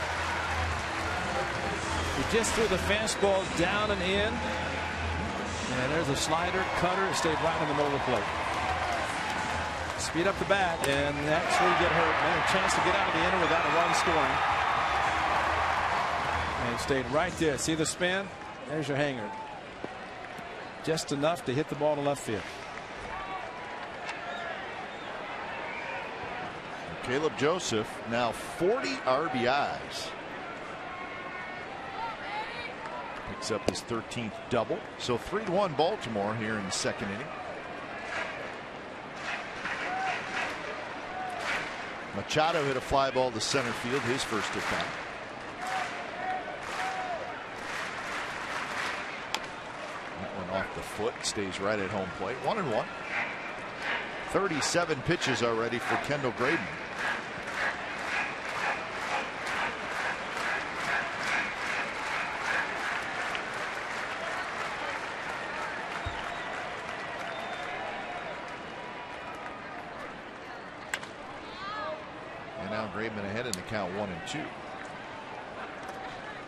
He just threw the fastball down and in, and there's a slider, cutter. It stayed right in the middle of the plate. Speed up the bat, and that's where you get hurt. Man, a chance to get out of the inning without a run scoring. And stayed right there. See the spin? There's your hanger. Just enough to hit the ball to left field. Caleb Joseph now 40 RBIs. Picks up his 13th double. So 3-1 Baltimore here in the second inning. Machado hit a fly ball to center field, his first at bat. That one off the foot, stays right at home plate. 1-1. 37 pitches already for Kendall Graveman. Graveman ahead in the count 1-2.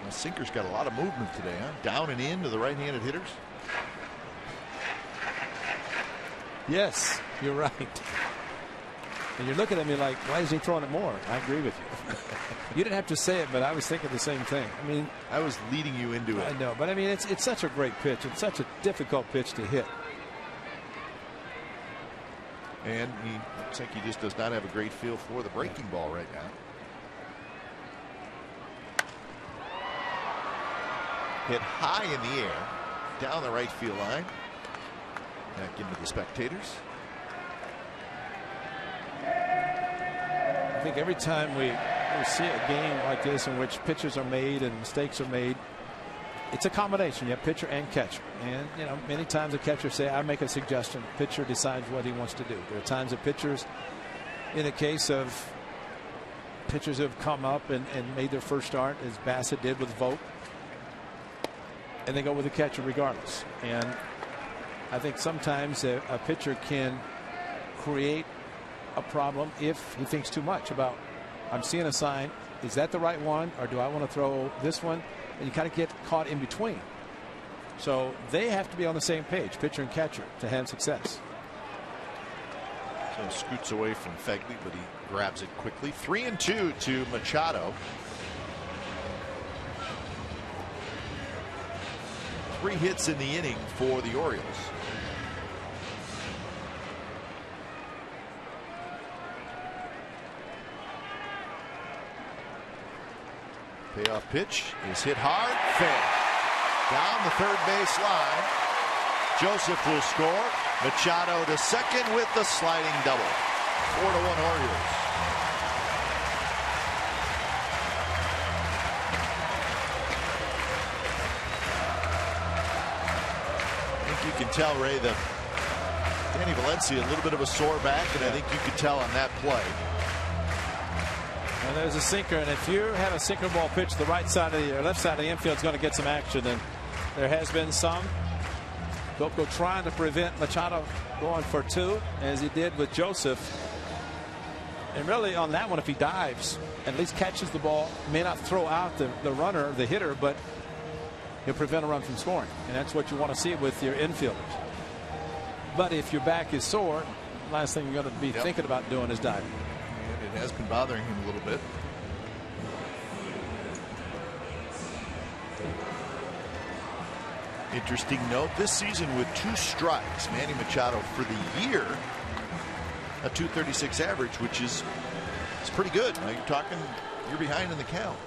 Well, sinker's got a lot of movement today, huh? Down and in to the right-handed hitters. Yes, you're right. And you're looking at me like, why is he throwing it more? I agree with you. You didn't have to say it, but I was thinking the same thing. I mean, I was leading you into it. I know, but I mean, it's such a great pitch. It's such a difficult pitch to hit. And he looks like he just does not have a great feel for the breaking ball right now. Hit high in the air, down the right field line. Back into the spectators. I think every time we see a game like this in which pitches are made and mistakes are made, it's a combination. You have pitcher and catcher. And, you know, many times the catcher say, I make a suggestion. Pitcher decides what he wants to do. There are times that pitchers, in the case of pitchers who have come up and made their first start, as Bassett did with Vogt, and they go with the catcher regardless. And I think sometimes a pitcher can create a problem if he thinks too much about, I'm seeing a sign. Is that the right one? Or do I want to throw this one? And you kind of get caught in between. So they have to be on the same page, pitcher and catcher, to have success. So scoots away from Fegley, but he grabs it quickly. 3-2 to Machado. 3 hits in the inning for the Orioles. Payoff pitch is hit hard, fair. Down the third base line. Joseph will score. Machado to second with the sliding double. 4-1 Orioles. I think you can tell, Ray, that Danny Valencia a little bit of a sore back, and I think you could tell on that play. And there's a sinker, and if you have a sinker ball pitch, the right side of the or left side of the infield is going to get some action, and there has been some. Coco trying to prevent Machado going for 2, as he did with Joseph. And really on that one, if he dives, at least catches the ball, may not throw out the runner, the hitter, but he'll prevent a run from scoring. And that's what you want to see with your infielders. But if your back is sore, last thing you're going to be thinking about doing is diving. It has been bothering him a little bit. Interesting note, this season with 2 strikes, Manny Machado for the year, a .236 average, which is pretty good. Now you're behind in the count.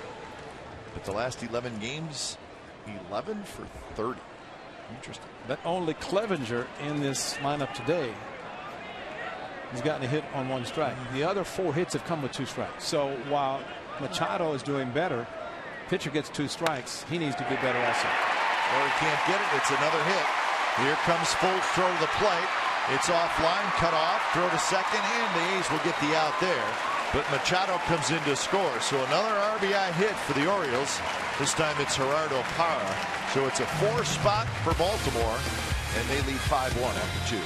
But the last 11 games, 11 for 30. Interesting. But only Clevenger in this lineup today has gotten a hit on 1 strike. The other 4 hits have come with 2 strikes. So while Machado is doing better, pitcher gets 2 strikes, he needs to get better also. Or he can't get it. It's another hit. Here comes Fultz, throw to the plate. It's offline, cut off, throw to second, and the A's will get the out there. But Machado comes in to score. So another RBI hit for the Orioles. This time it's Gerardo Parra. So it's a 4 spot for Baltimore, and they lead 5-1 after 2.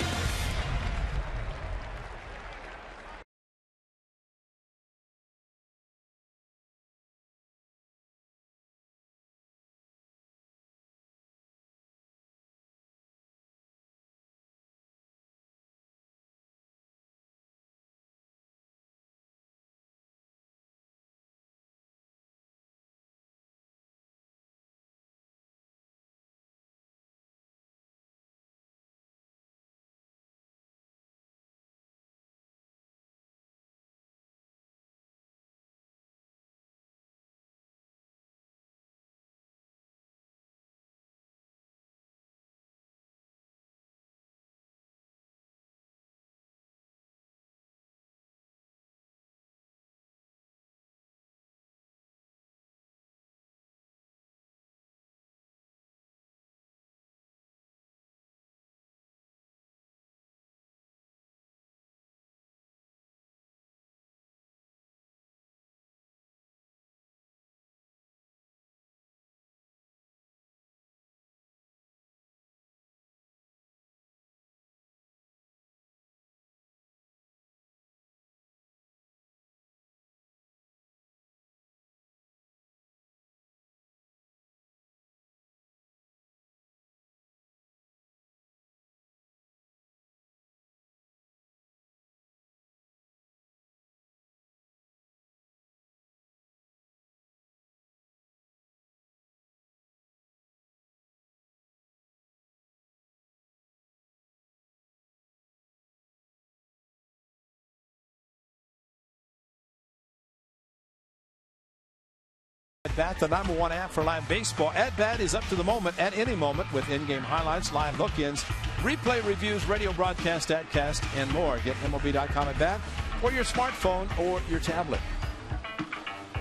Bat, the #1 app for live baseball. At Bat is up to the moment at any moment with in-game highlights, live look-ins, replay reviews, radio broadcast, statcast, and more. Get MLB.com at Bat for your smartphone or your tablet.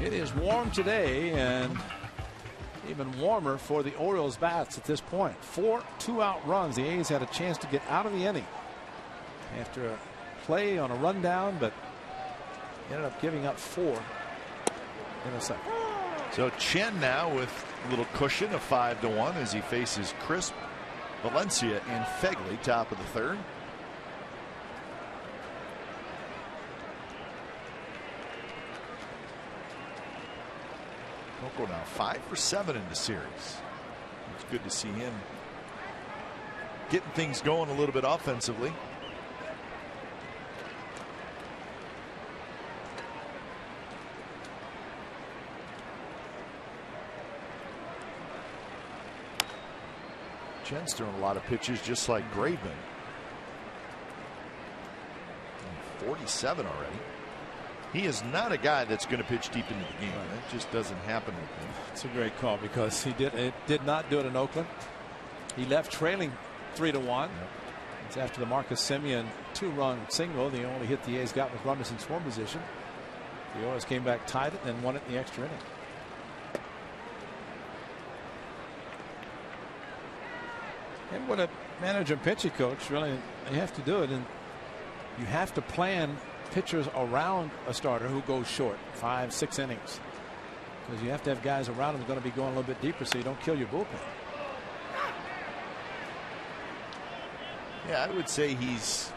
It is warm today and even warmer for the Orioles bats at this point. 4 2-out runs. The A's had a chance to get out of the inning after a play on a rundown, but ended up giving up 4 in a second. So Chen now with a little cushion of 5-1 as he faces Crisp, Valencia, and Fegley, top of the third. Coco now 5 for 7 in the series. It's good to see him getting things going a little bit offensively. Chen's throwing a lot of pitches just like Graveman. 47 already. He is not a guy that's going to pitch deep into the game. That just doesn't happen with him. It's a great call because he did not do it in Oakland. He left trailing 3-1. Yep. It's after the Marcus Semien 2-run single. The only hit the A's got with runners in scoring position. The Orioles came back, tied it, and won it in the extra inning. And what a manager and pitching coach, really, you have to do it. And you have to plan pitchers around a starter who goes short 5-6 innings, because you have to have guys around him who are going to be going a little bit deeper so you don't kill your bullpen. Yeah, I would say he's,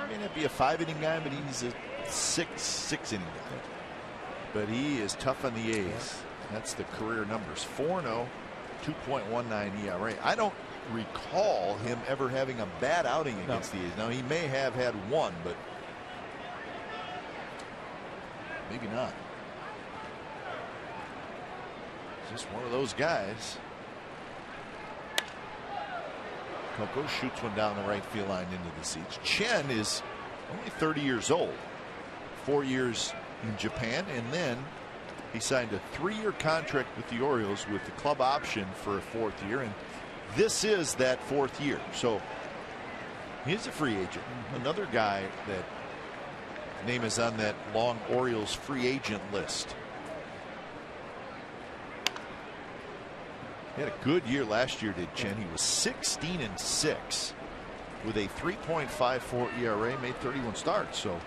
may not be a 5-inning guy, but he's a six-inning guy. But he is tough on the A's. That's the career numbers. 4-0, 2.19 ERA. I don't recall him ever having a bad outing against the A's. Now, he may have had one, but maybe not. Just one of those guys. Coco shoots one down the right field line into the seats. Chen is only 30 years old. 4 years in Japan, and then he signed a 3-year contract with the Orioles with the club option for a 4th year, and this is that 4th year. So he's a free agent. Another guy that name is on that long Orioles free agent list. He had a good year last year, did Chen. He was 16-6 with a 3.54 ERA, made 31 starts. So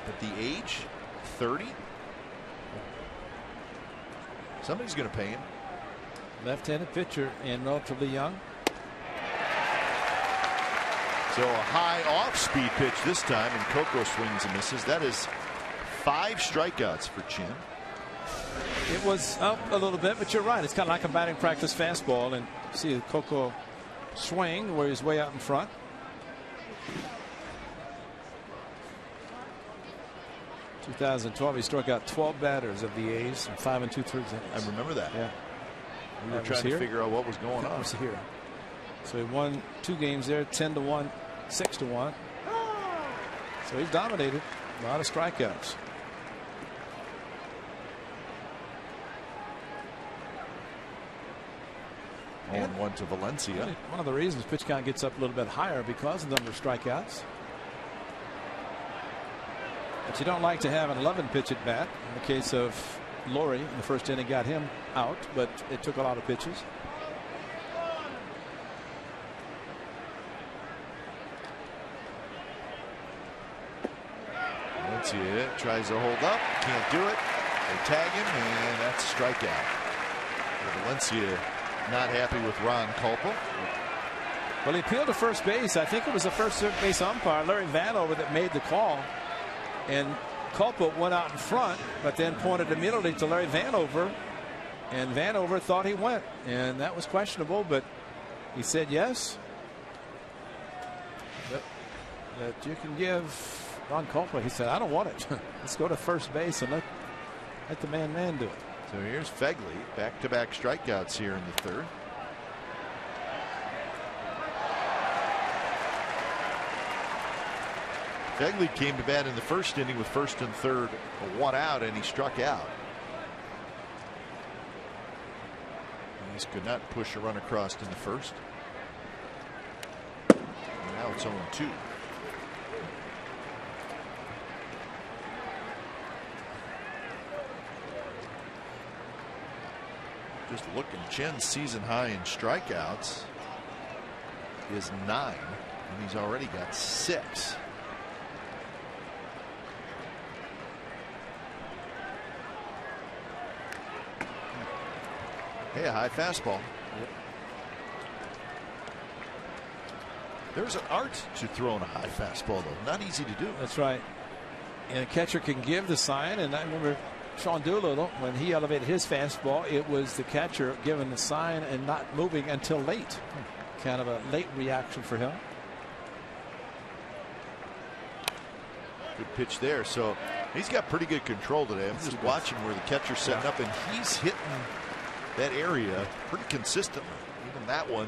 at the age 30, somebody's going to pay him. Left-handed pitcher and relatively young. So a high off-speed pitch this time, and Coco swings and misses. That is 5 strikeouts for Chen. It was up a little bit, but you're right. It's kind of like a batting practice fastball, and see Coco swing where he's way out in front. In 2012, he struck out 12 batters of the A's in 5 2/3 innings. I remember that. Yeah. We were trying to figure out what was going on. Was here. So he won 2 games there, 10-1, 6-1. So he's dominated. A lot of strikeouts. And 1 to Valencia. One of the reasons pitch count gets up a little bit higher because of the number of strikeouts. But you don't like to have an 11 pitch at bat. In the case of Laurie, in the first inning, got him out, but it took a lot of pitches. Valencia tries to hold up, can't do it. They tag him, and that's a strikeout. Valencia not happy with Ron Culpa. Well, he appealed to first base. I think it was the first base umpire, Larry Vanover, that made the call. And Culpa went out in front, but then pointed immediately to Larry Vanover. And Vanover thought he went. And that was questionable, but he said yes. That you can give Ron Culpa. He said, I don't want it. Let's go to first base and let the man do it. So here's Fegley, back-to-back strikeouts here in the 3rd. Fegley came to bat in the 1st inning with 1st and 3rd, 1 out, and he struck out. He could not push a run across in the 1st. And now it's 0-2. Just looking, Chen's season high in strikeouts is 9, and he's already got 6. Hey, a high fastball. Yep. There's an art to throwing a high fastball, though. Not easy to do. That's right. And a catcher can give the sign, and I remember Sean Doolittle, when he elevated his fastball, it was the catcher giving the sign and not moving until late. Kind of a late reaction for him. Good pitch there. So he's got pretty good control today. I'm just watching where the catcher's setting up, and he's hitting that area pretty consistently. Even that one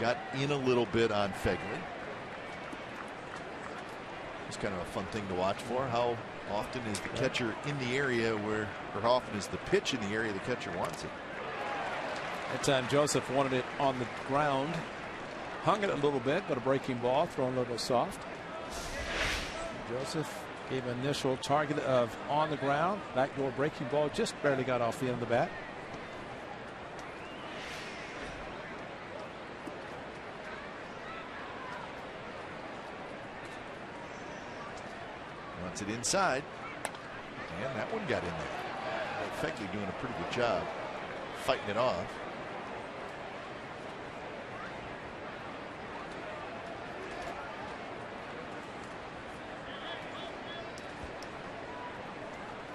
got in a little bit on Fegley. It's kind of a fun thing to watch for. How often is the catcher in the area where, or how often is the pitch in the area the catcher wants it? That time Joseph wanted it on the ground. Hung it a little bit, but a breaking ball, thrown a little soft. Joseph gave an initial target of on the ground. Backdoor breaking ball, just barely got off the end of the bat. Wants it inside. And that one got in there. Fegley doing a pretty good job fighting it off.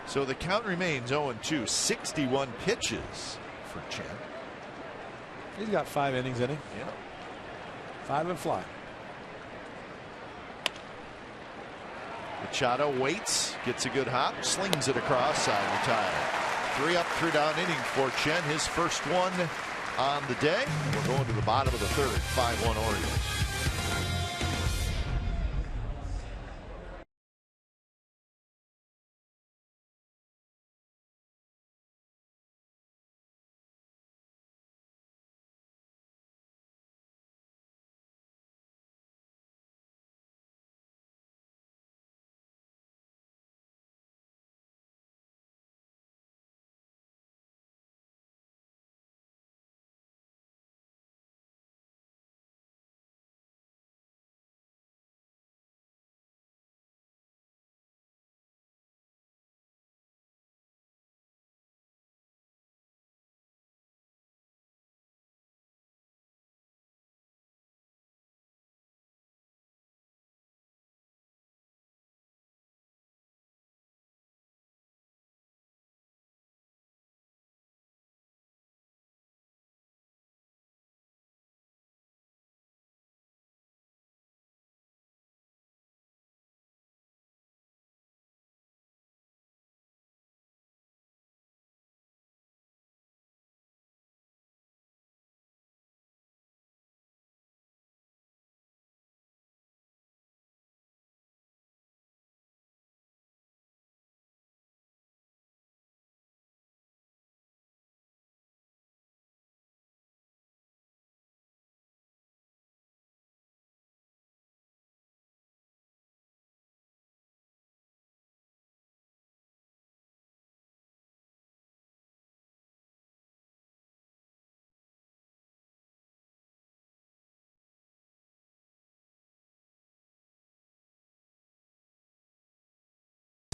So the count remains 0-2. 61 pitches for Chen. He's got 5 innings in him. Yeah. 5 and fly. Machado waits, gets a good hop, slings it across, side retired. 3 up, 3 down inning for Chen. His first one on the day. We're going to the bottom of the third. 5-1 Orioles.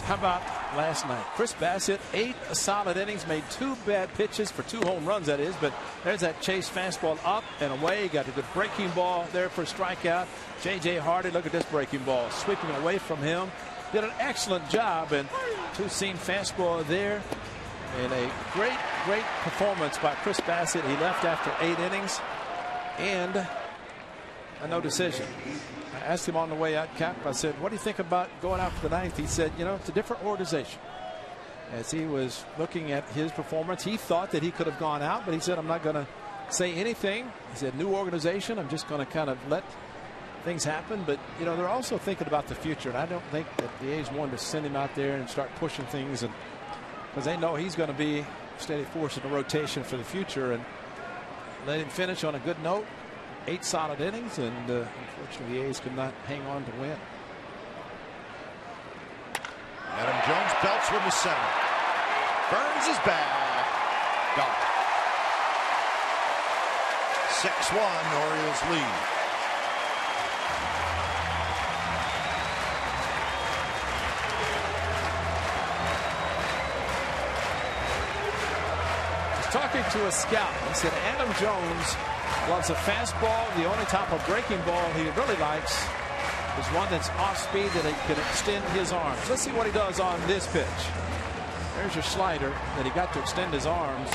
How about last night? Chris Bassett, 8 solid innings, made 2 bad pitches for 2 home runs, that is. But there's that chase fastball up and away. Got a good breaking ball there for a strikeout. J.J. Hardy, look at this breaking ball, sweeping away from him. Did an excellent job, and 2-seam fastball there. And a great performance by Chris Bassett. He left after 8 innings and a no decision. I asked him on the way out, Cap, I said, what do you think about going out for the 9th? He said, you know, it's a different organization. As he was looking at his performance, he thought that he could have gone out, but he said, I'm not going to say anything. He said, new organization, I'm just going to kind of let things happen. But, you know, they're also thinking about the future, and I don't think that the A's wanted to send him out there and start pushing things, and because they know he's going to be a steady force in the rotation for the future, and let him finish on a good note. 8 solid innings, and unfortunately the A's could not hang on to win. Adam Jones belts from the center. Burns is back. Gone. 6-1 Orioles lead. Talking to a scout, he said Adam Jones loves a fastball. The only type of breaking ball he really likes is one that's off speed that can extend his arms. Let's see what he does on this pitch. There's your slider that he got to extend his arms,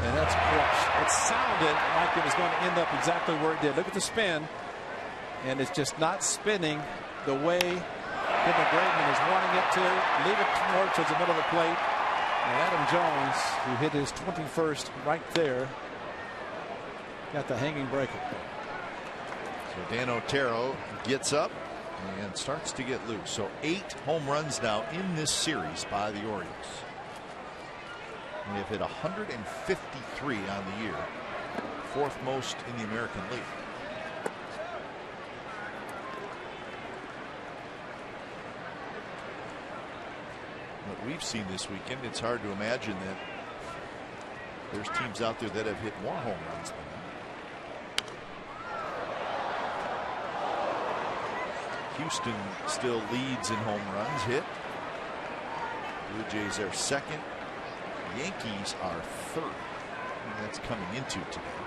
and that's crushed. It sounded like it was going to end up exactly where it did. Look at the spin, and it's just not spinning the way Kevin Graveman is wanting it to. Leave it more towards the middle of the plate. And Adam Jones, who hit his 21st right there, got the hanging breaker. So Dan Otero gets up and starts to get loose. So 8 home runs now in this series by the Orioles. And they've hit 153 on the year, 4th most in the American League. What we've seen this weekend, it's hard to imagine that there's teams out there that have hit more home runs than them. Houston still leads in home runs hit. Blue Jays are 2nd. Yankees are 3rd. And that's coming into today.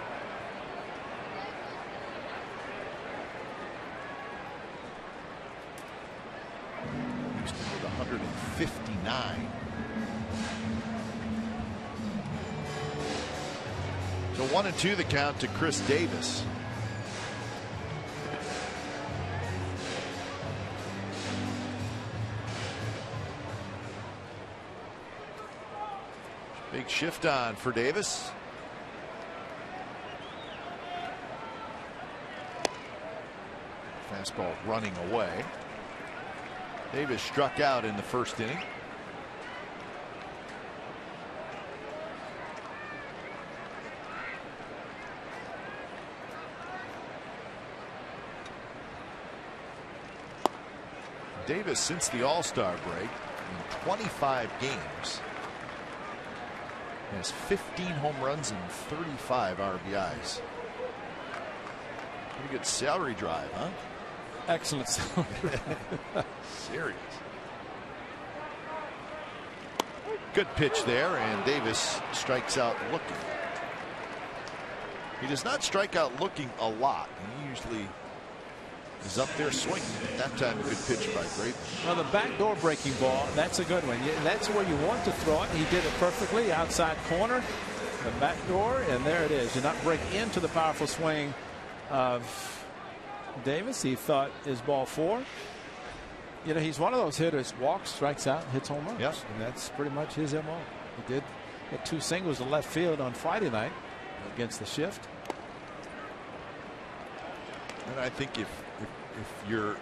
Houston with 159. So 1-2 the count to Chris Davis. Big shift on for Davis. Fastball running away. Davis struck out in the 1st inning. Davis, since the All-Star break, in 25 games, has 15 home runs and 35 RBIs. Pretty good salary drive, huh? Excellent salary. Serious. Good pitch there, and Davis strikes out looking. He does not strike out looking a lot. He usually is up there swinging. At that time, a good pitch by Graveman. Well, the backdoor breaking ball, that's a good one. That's where you want to throw it. He did it perfectly. Outside corner, the backdoor, and there it is. Did not break into the powerful swing of Davis. He thought his ball 4. You know, he's one of those hitters, walks, strikes out, hits home runs. Yes. And that's pretty much his MO. He did hit 2 singles to left field on Friday night against the Shift. And I think if you're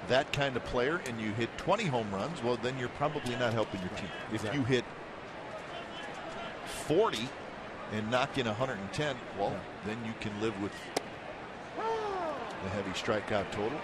that kind of player and you hit 20 home runs, well, then you're probably not helping your team. Exactly. If you hit 40 and knock in 110, well, then you can live with the heavy strikeout total.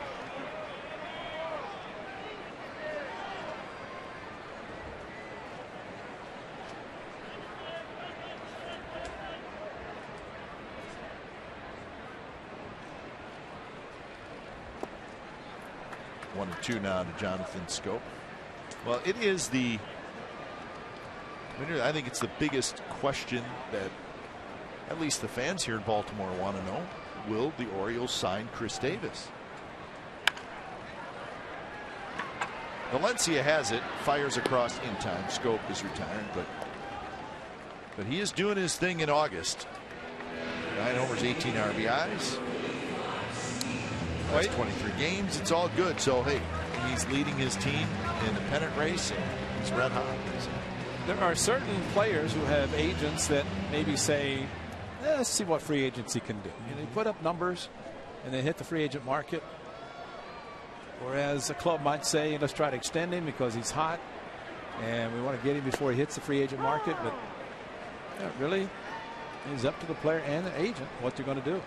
One and 2 now to Jonathan Scope. Well, it is I think it's the biggest question that at least the fans here in Baltimore want to know. Will the Orioles sign Chris Davis? Valencia has it, fires across in time. Scope is retiring, but he is doing his thing in August. 9 homers, 18 RBIs. Last 23 games. It's all good. So hey, he's leading his team in the pennant race, and he's red hot. There are certain players who have agents that maybe say, let's see what free agency can do. You know, they put up numbers and they hit the free agent market. Whereas a club might say, let's try to extend him because he's hot and we want to get him before he hits the free agent market. But really, it's up to the player and the agent what they're going to do.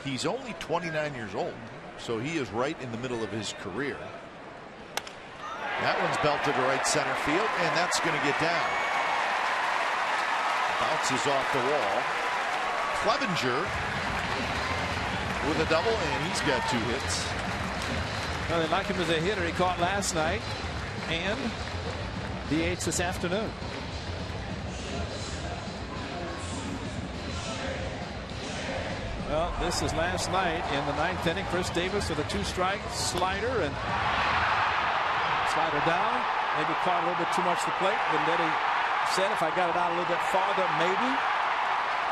He's only 29 years old, so he is right in the middle of his career. That one's belted to right center field, and that's going to get down. Bounces off the wall. Clevenger with a double, and he's got 2 hits. Well, they like him as a hitter. He caught last night and DH this afternoon. Well, this is last night in the 9th inning. Chris Davis with a 2-strike slider and slider down Maybe caught a little bit too much to the plate. Venditti said if I got it out a little bit farther, maybe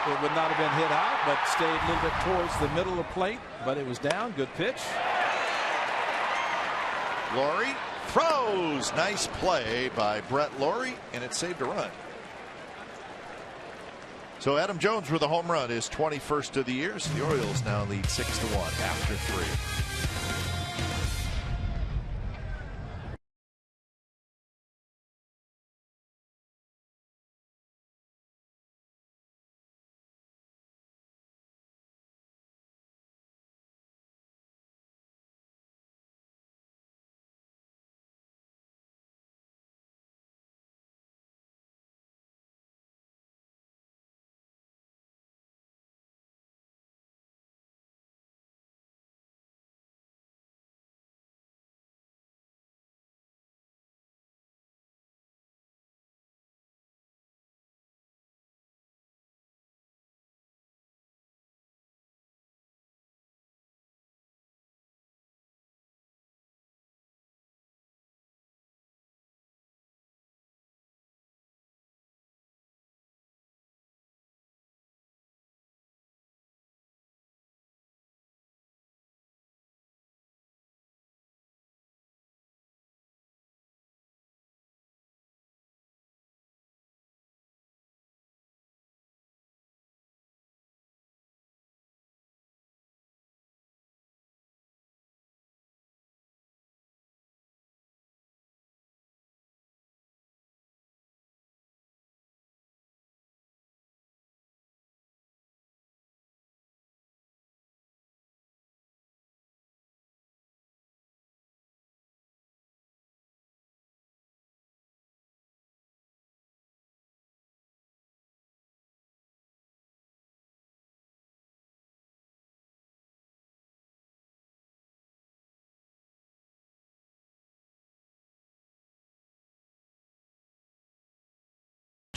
it would not have been hit out, but stayed a little bit towards the middle of the plate. But it was down. Good pitch. Laurie throws. Nice play by Brett Laurie, and it saved a run. So Adam Jones with a home run, his 21st of the year. So the Orioles now lead 6-1 after 3.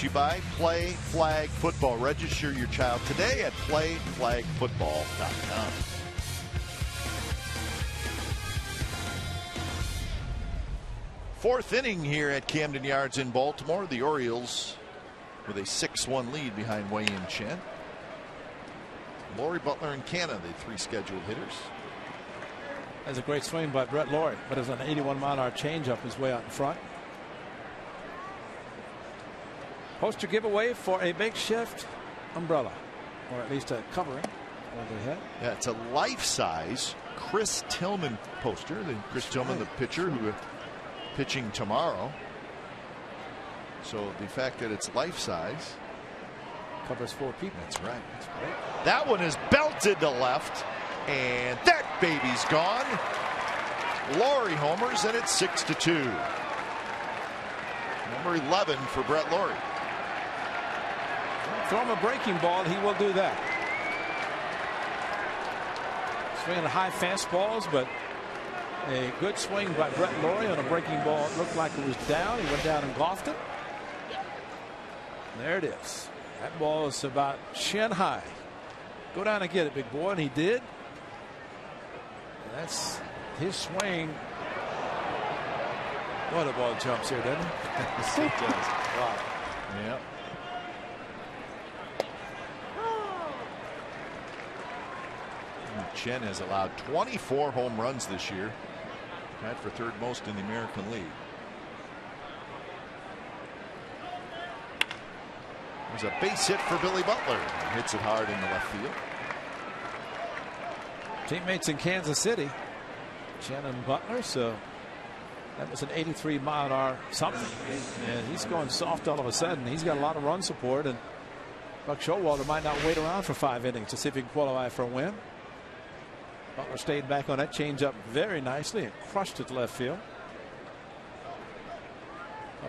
You buy Play Flag Football. Register your child today at playflagfootball.com. Fourth inning here at Camden Yards in Baltimore. The Orioles with a 6-1 lead behind Wei-Yin Chen. Laurie, Butler, and Canna, the 3 scheduled hitters. That's a great swing by Brett Laurie, but it's an 81-mile-an-hour changeup is way out in front. Poster giveaway for a makeshift umbrella, or at least a covering over the head. Yeah, it's a life-size Chris Tillman poster. Chris Tillman, the pitcher, who pitching tomorrow. So the fact that it's life-size covers 4 people. That's right. That's great. That one is belted to left, and that baby's gone. Laurie homers, and it's 6-2. Number 11 for Brett Laurie. Throw him a breaking ball, he will do that. Swinging at high fastballs, but a good swing by Brett Laurie on a breaking ball. It looked like it was down. He went down and golfed it. There it is. That ball is about shin high. Go down and get it, big boy, and he did. And that's his swing. What a ball jumps here, doesn't it? It does. Wow. Yep. Chen has allowed 24 home runs this year, tied for 3rd most in the American League. There's a base hit for Billy Butler. He hits it hard in the left field. Teammates in Kansas City, Chen and Butler, so that was an 83-mile-an-hour something. And he's going soft all of a sudden. He's got a lot of run support, and Buck Showalter might not wait around for 5 innings to see if he can qualify for a win. Butler stayed back on that changeup very nicely and crushed it to left field.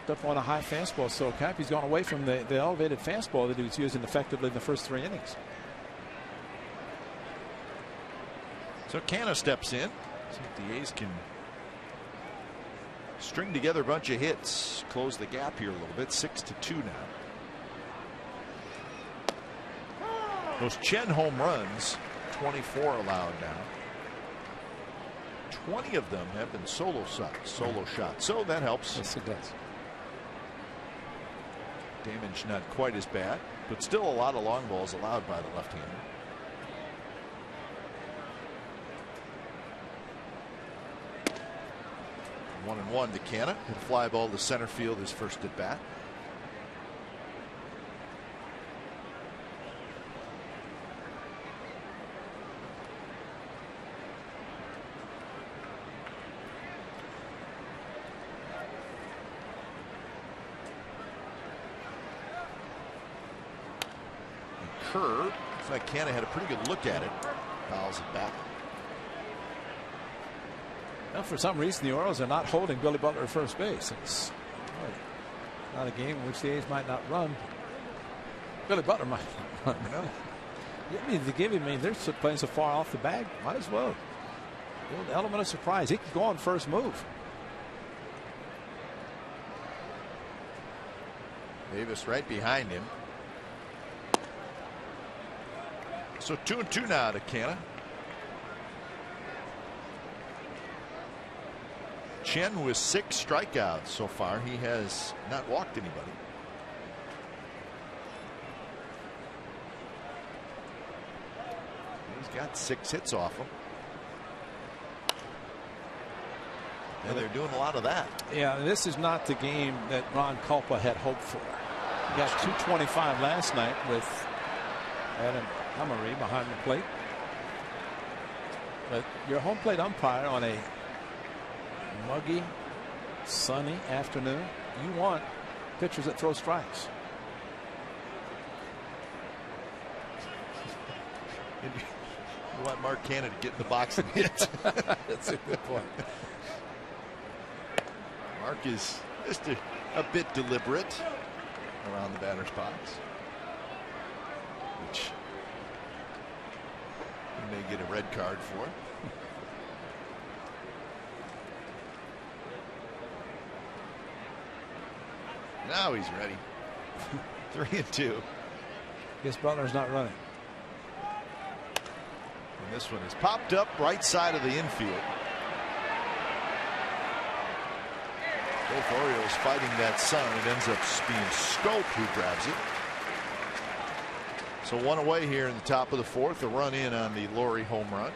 Up on a high fastball, so Cappy's gone away from the elevated fastball that he was using effectively in the first 3 innings. So Canna steps in. See if the A's can string together a bunch of hits, close the gap here a little bit. 6-2 now. Those Chen home runs, 24 allowed now. 20 of them have been solo shots. So that helps. Yes, it does. Damage not quite as bad, but still a lot of long balls allowed by the left-hander. One and one to Canna. Hit a fly ball to center field his first at bat. Curve. Looks like Canna had a pretty good look at it. Fouls it back. Now, for some reason, the Orioles are not holding Billy Butler at first base. It's not a game in which the A's might not run. Billy Butler might not run. No. I mean, they're playing so far off the bag. Might as well. The element of surprise. He could go on first move. Davis right behind him. So 2-2 now to Canna. Chen with 6 strikeouts so far. He has not walked anybody. He's got 6 hits off him. And they're doing a lot of that. Yeah, this is not the game that Ron Culpa had hoped for. He got 225 last night with Adam Emery behind the plate. But your home plate umpire on a muggy, sunny afternoon, you want pitchers that throw strikes. You want Mark Canna to get in the box and hit. That's a good point. Mark is just a bit deliberate around the batter's box, which he may get a red card for. Now he's ready. 3-2. Guess Butler's not running. And this one is popped up right side of the infield. Both Orioles fighting that sun. It ends up being Scope who grabs it. So one away here in the top of the 4th. A run in on the Laurie home run.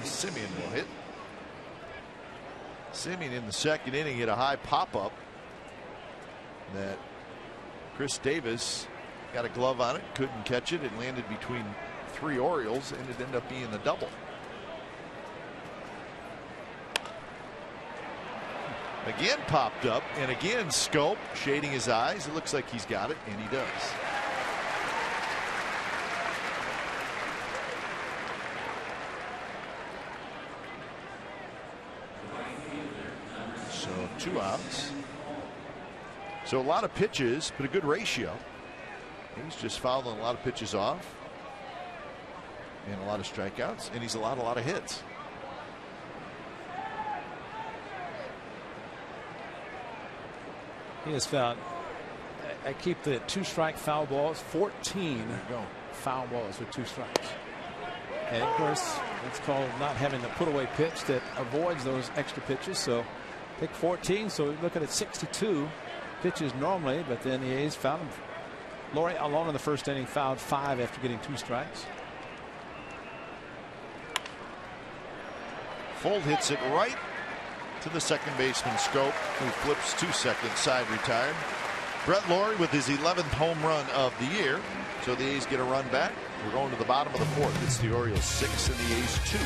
Simeon will hit. Simeon in the second inning hit a high pop-up that Chris Davis got a glove on it, couldn't catch it. It landed between 3 Orioles, and it ended up being a double. Again popped up, and again Scope shading his eyes. It looks like he's got it, and he does. So 2 outs. So a lot of pitches, but a good ratio. He's just fouling a lot of pitches off, and a lot of strikeouts, and he's allowed a lot of hits. He has found. I keep the 2-strike foul balls, 14 foul balls with 2 strikes. And of course, it's called not having the put away pitch that avoids those extra pitches. So pick 14. So we're looking at 62 pitches normally, but then the A's found him. Laurie alone in the first inning fouled 5 after getting 2 strikes. Fold hits it right to the second baseman Scope, who flips to second, side retired. Brett Laurie with his 11th home run of the year. So the A's get a run back. We're going to the bottom of the 4th. It's the Orioles 6 and the A's 2.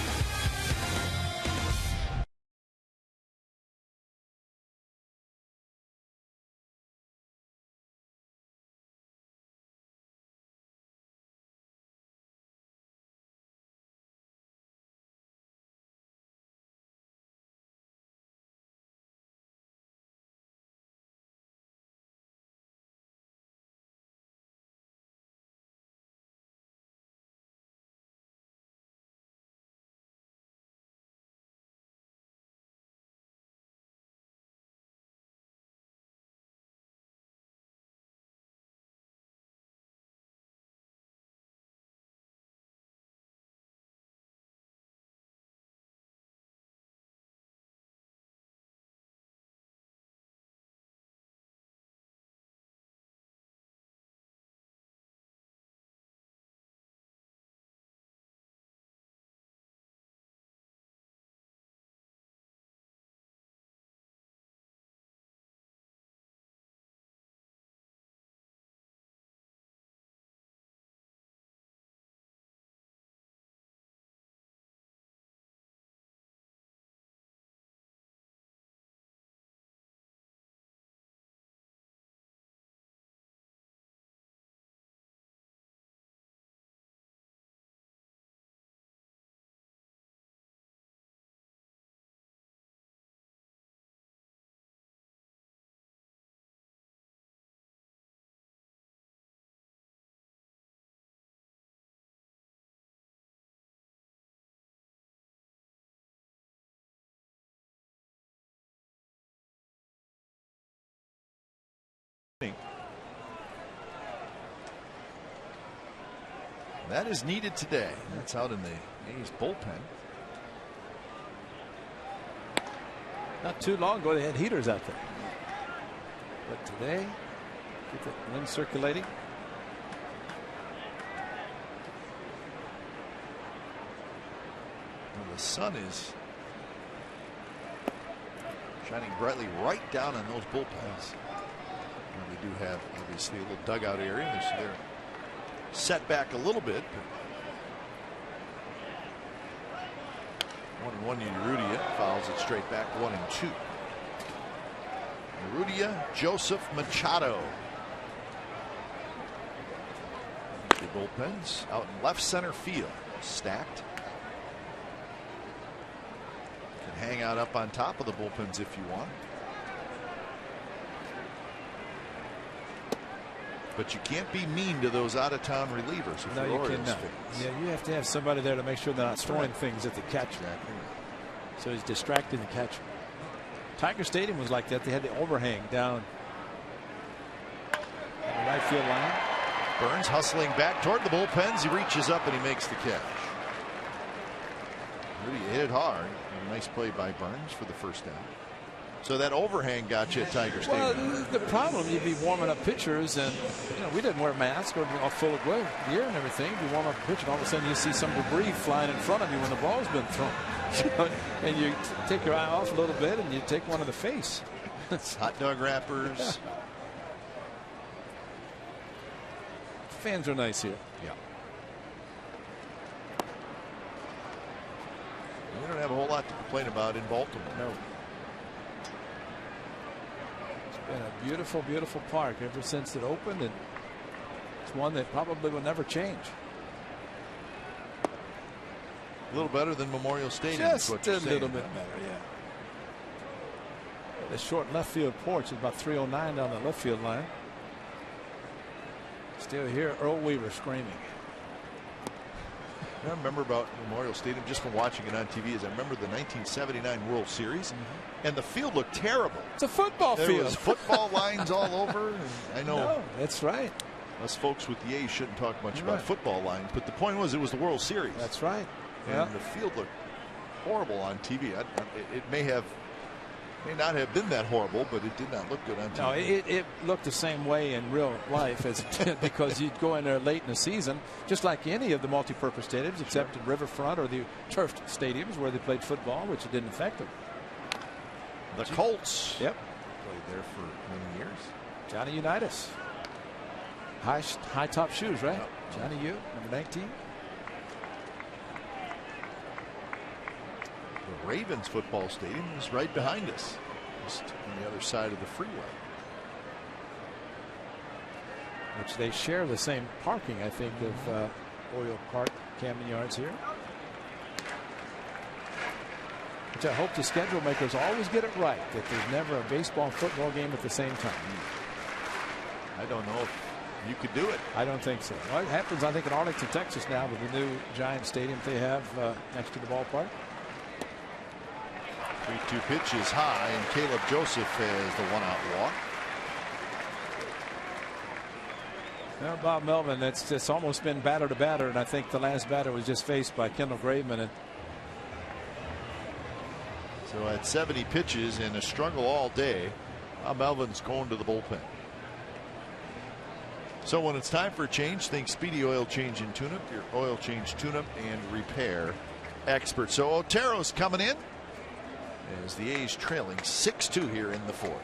That is needed today. That's out in the A's bullpen. Not too long ago, they had heaters out there. But today, get the wind circulating. Well, the sun is shining brightly right down on those bullpens. And we do have obviously a little dugout area. They're set back a little bit. 1-1 Urrutia fouls it straight back. 1-2. Urrutia, Joseph Machado. The bullpens out in left center field, stacked. Can hang out up on top of the bullpens if you want. But you can't be mean to those out-of-town relievers. If No, you're you Orioles cannot. fans. Yeah, you have to have somebody there to make sure they're not throwing things at the catcher. Exactly. So he's distracting the catcher. Tiger Stadium was like that. They had the overhang down the right field line. Burns hustling back toward the bullpens. He reaches up and he makes the catch. Really hit it hard. A nice play by Burns for the first down. So that overhang got you at Tiger Stadium. Well, the problem, you'd be warming up pitchers, and we didn't wear masks or all full of gear and everything. You warm up a pitcher, and all of a sudden you see some debris flying in front of you when the ball's been thrown. And you take your eye off a little bit, and you take one in the face. Hot dog wrappers. Fans are nice here. Yeah. We don't have a whole lot to complain about in Baltimore. No. Been a beautiful, beautiful park ever since it opened, and it's one that probably will never change. A little better than Memorial Stadium. Just a little bit better, yeah. The short left field porch is about 309 down the left field line. Still hear Earl Weaver screaming. I remember about Memorial Stadium just from watching it on TV is I remember the 1979 World Series, and the field looked terrible. It's a football There field. was football lines all over. And I know No, that's right. us folks with the A's shouldn't talk much You're about right. football lines, but the point was it was the World Series. That's right. And Yeah. the field looked horrible on TV. It may not have been that horrible, but it did not look good on TV. No, it looked the same way in real life as it did because you'd go in there late in the season, just like any of the multi-purpose stadiums, except the Riverfront or the turfed stadiums where they played football, which it didn't affect them. The Colts. Yep. Played there for many years. Johnny Unitas. High top shoes, right? Yep. Johnny U, number 19. The Ravens football stadium is right behind us, just on the other side of the freeway. Which they share the same parking, I think, of Oriole Park, Camden Yards here. Which I hope the schedule makers always get it right, that there's never a baseball and football game at the same time. I don't know if you could do it. I don't think so. Well, it happens, I think, in Arlington, Texas now with the new giant stadium they have next to the ballpark. 3-2 pitch is high, and Caleb Joseph has the one-out walk. Well, Bob Melvin, it's almost been batter to batter, and I think the last batter was just faced by Kendall Graveman. And so at 70 pitches and a struggle all day, Bob Melvin's going to the bullpen. So when it's time for a change, think Speedy Oil Change and Tune-Up, your oil change, tune-up, and repair expert. So Otero's coming in as the A's trailing 6-2 here in the fourth.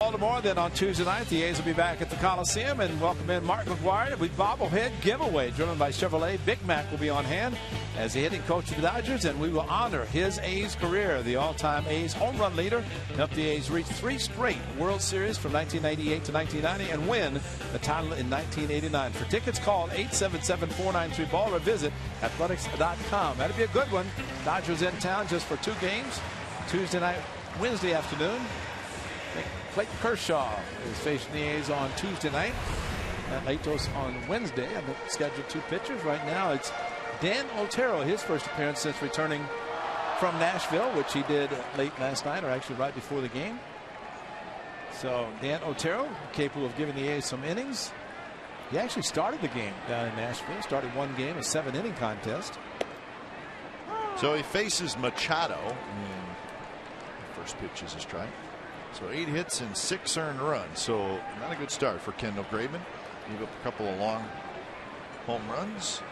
Baltimore. Then on Tuesday night, the A's will be back at the Coliseum and welcome in Mark McGwire with bobblehead giveaway driven by Chevrolet. Big Mac will be on hand as the hitting coach of the Dodgers, and we will honor his A's career. The all-time A's home run leader helped the A's reach 3 straight World Series from 1998 to 1990 and win the title in 1989. For tickets, call 877-493-BALL or visit athletics.com. That'll be a good one. Dodgers in town just for 2 games. Tuesday night, Wednesday afternoon. Clayton Kershaw is facing the A's on Tuesday night. And Latos on Wednesday. I've scheduled 2 pitchers. Right now it's Dan Otero, his first appearance since returning from Nashville, which he did late last night, or actually right before the game. So Dan Otero, capable of giving the A's some innings. He actually started the game down in Nashville. Started 1 game, a 7-inning contest. So he faces Machado. First pitch is a strike. So 8 hits and 6 earned runs. So not a good start for Kendall Graveman. Gave up a couple of long home runs.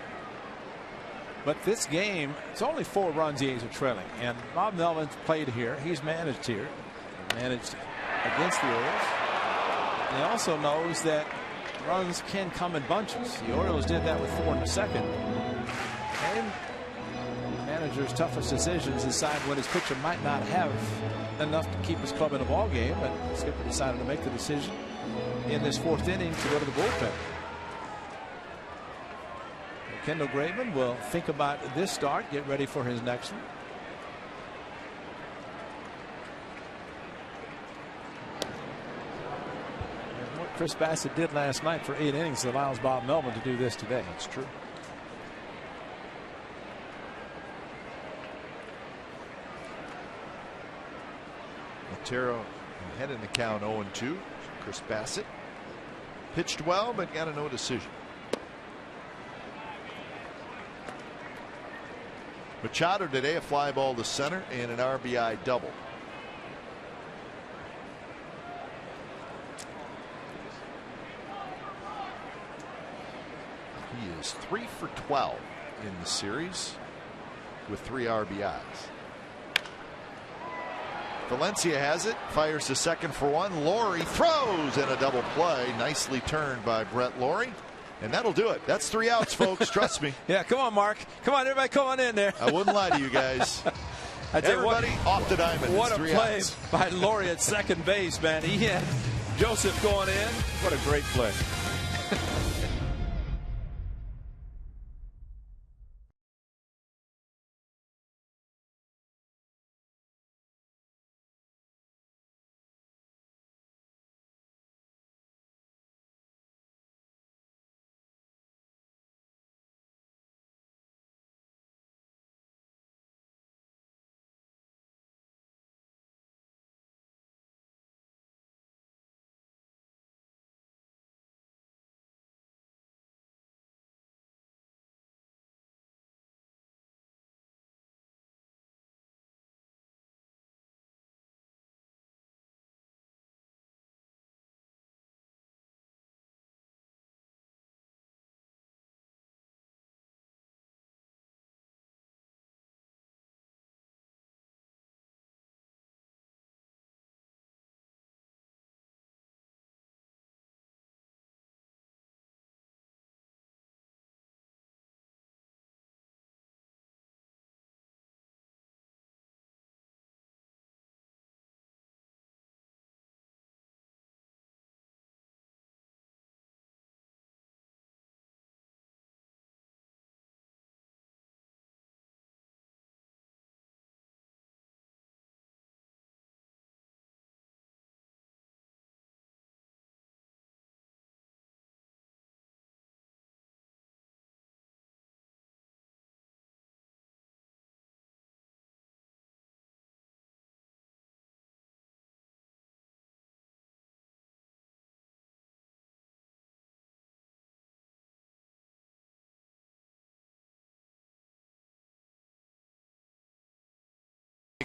But this game, it's only 4 runs the A's are trailing. And Bob Melvin's played here. He's managed here. Managed against the Orioles. And he also knows that runs can come in bunches. The Orioles did that with 4 in the second. And manager's toughest decisions decide when his pitcher might not have enough to keep his club in a ball game, but Skipper decided to make the decision in this 4th inning to go to the bullpen. Kendall Graveman will think about this start, get ready for his next one. And what Chris Bassett did last night for 8 innings allows Bob Melvin to do this today. That's true. Otero head in the count 0-2. Chris Bassett pitched well, but got a no decision. Machado today, a fly ball to center and an RBI double. He is 3 for 12 in the series with 3 RBIs. Valencia has it, fires to second for 1. Laurie throws and a double play. Nicely turned by Brett Laurie. And that'll do it. That's 3 outs, folks. Trust me. Yeah, come on, Mark. Come on, everybody, come on in there. I wouldn't lie to you guys. Everybody off the diamond. What it's a 3 play outs. by Laurie at second base, man. He had Joseph going in. What a great play.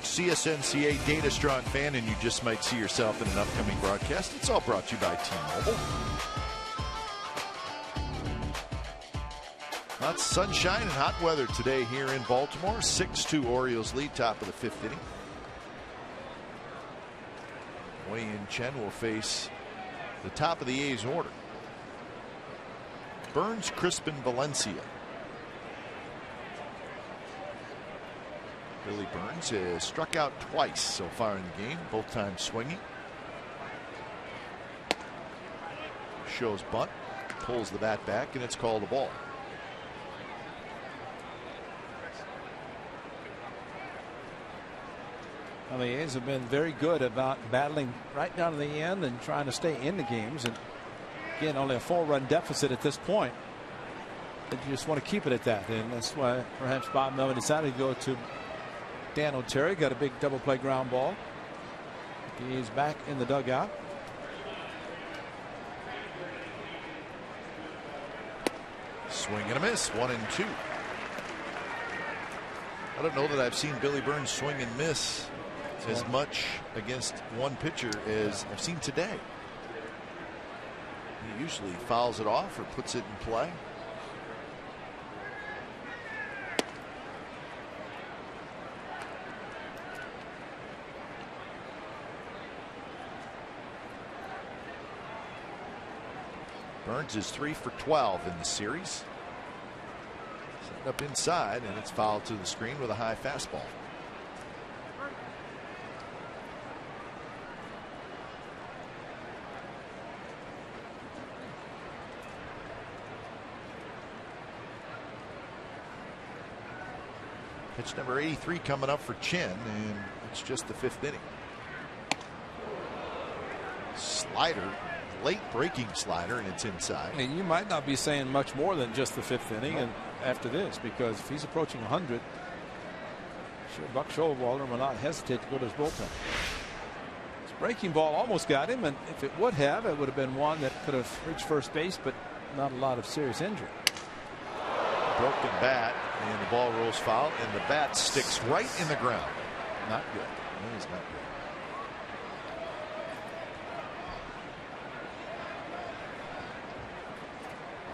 CSNCA data strong fan, and you just might see yourself in an upcoming broadcast. It's all brought to you by T-Mobile. Lots of sunshine and hot weather today here in Baltimore. 6-2 Orioles lead, top of the 5th inning. Wei-Yin Chen will face the top of the A's order. Burns, Crispin, Valencia. Billy Burns has struck out twice so far in the game, both times swinging. Shows bunt, pulls the bat back, and it's called a ball. Well, the A's have been very good about battling right down to the end and trying to stay in the games. And again, only a 4-run deficit at this point. But you just want to keep it at that. And that's why perhaps Bob Melvin decided to go to Dan O'Terry. Got a big double play ground ball. He's back in the dugout. Swing and a miss, 1-2. I don't know that I've seen Billy Burns swing and miss as much against one pitcher as I've seen today. He usually fouls it off or puts it in play. Burns is 3 for 12 in the series. Set up inside, and it's fouled to the screen with a high fastball. Pitch number 83 coming up for Chen, and it's just the 5th inning. Slider, late breaking slider, and it's inside. And you might not be saying much more than just the 5th inning and after this, because if he's approaching 100, sure Buck Showalter will not hesitate to go to his bullpen. His breaking ball almost got him, and if it would have been one that could have reached first base, but not a lot of serious injury. Broken bat, and the ball rolls foul, and the bat sticks right in the ground. Not good. That is not good.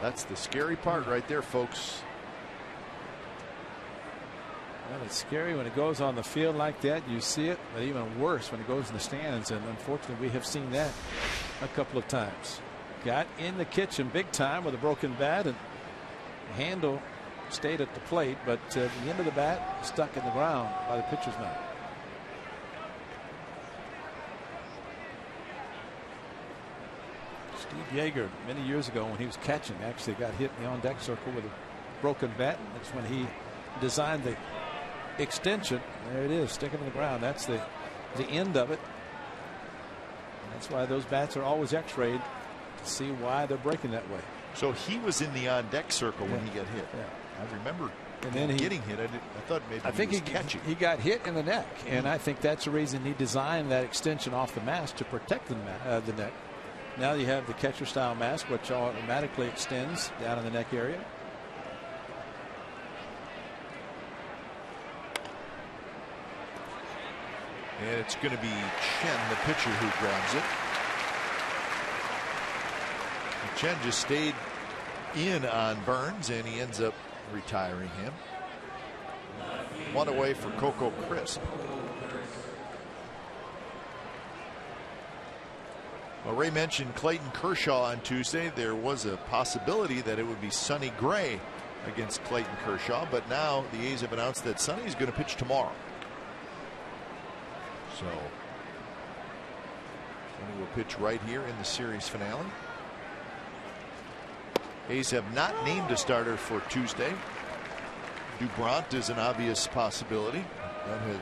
That's the scary part right there, folks. Well, it's scary when it goes on the field like that. You see it, but even worse when it goes in the stands. And unfortunately, we have seen that a couple of times. Got in the kitchen big time with a broken bat, and the handle stayed at the plate, but the end of the bat stuck in the ground by the pitcher's mound. Steve Yeager, many years ago when he was catching, actually got hit in the on-deck circle with a broken bat. That's when he designed the extension. There it is, sticking in the ground. That's the end of it. And that's why those bats are always x-rayed to see why they're breaking that way. So he was in the on-deck circle when he got hit. Yeah. I remember and then getting hit. I thought maybe he was catching. He got hit in the neck, and I think that's the reason he designed that extension off the mask to protect the neck. Now you have the catcher style mask, which automatically extends down in the neck area. And it's going to be Chen, the pitcher, who grabs it. And Chen just stayed in on Burns, and he ends up retiring him. One away for Coco Crisp. Well, Ray mentioned Clayton Kershaw on Tuesday. There was a possibility that it would be Sonny Gray against Clayton Kershaw, but now the A's have announced that Sonny is going to pitch tomorrow. So Sonny will pitch right here in the series finale. A's have not named a starter for Tuesday. Dubront is an obvious possibility.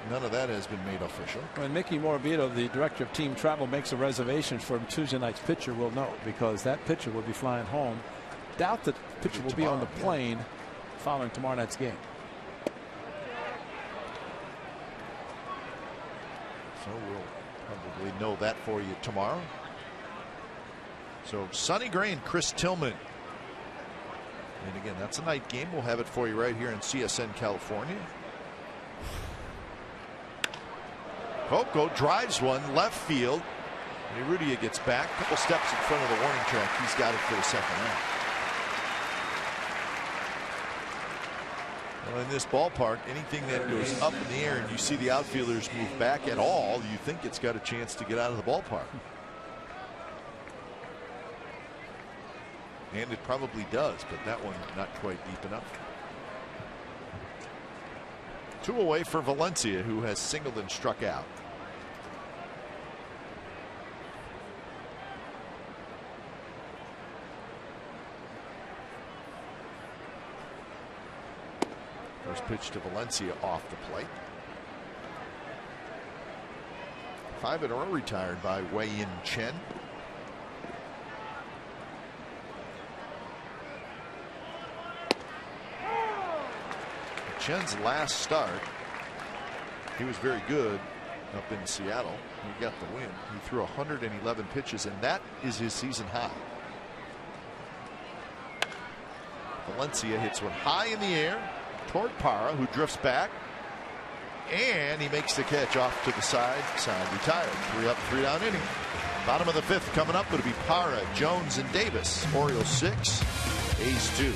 None of that has been made official. When Mickey Morabito, the director of team travel, makes a reservation for Tuesday night's pitcher, we'll know, because that pitcher will be flying home. Doubt that the pitcher will be on the plane following tomorrow night's game. So we'll probably know that for you tomorrow. So Sonny Gray and Chris Tillman. And again, that's a night game. We'll have it for you right here in CSN California. Coco drives one left field. Urrutia gets back a couple steps in front of the warning track. He's got it for the second out. Well, in this ballpark, anything that goes up in the air and you see the outfielders move back at all, you think it's got a chance to get out of the ballpark. And it probably does, but that one not quite deep enough. 2 away for Valencia, who has singled and struck out. First pitch to Valencia off the plate. 5 in a row retired by Wei-Yin Chen. Chen's last start, he was very good up in Seattle. He got the win. He threw 111 pitches, and that is his season high. Valencia hits one high in the air toward Parra, who drifts back, and he makes the catch off to the side. Retired. 3 up, 3 down inning. Bottom of the 5th coming up. It'll be Parra, Jones, and Davis. Orioles 6, A's 2.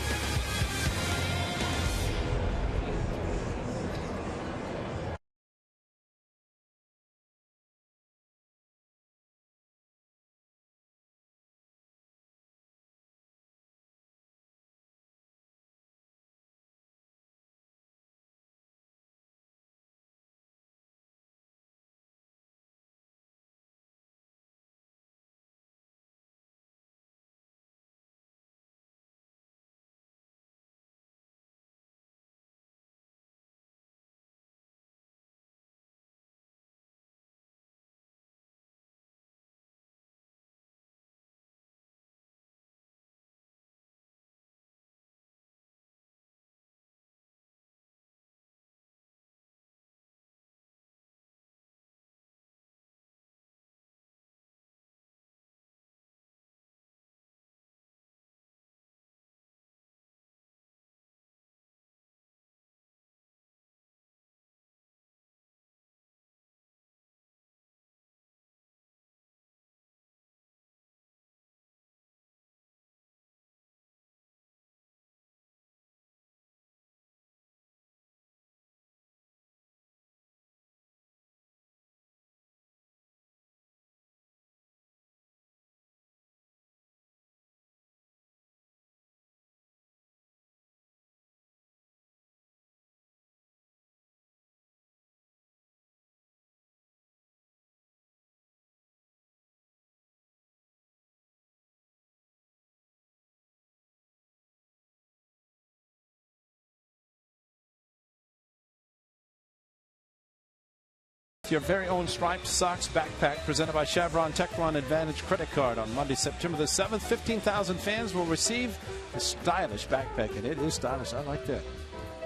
Your very own striped socks backpack presented by Chevron Techron Advantage credit card on Monday, September the 7th. 15,000 fans will receive the stylish backpack, and it is stylish. I like that.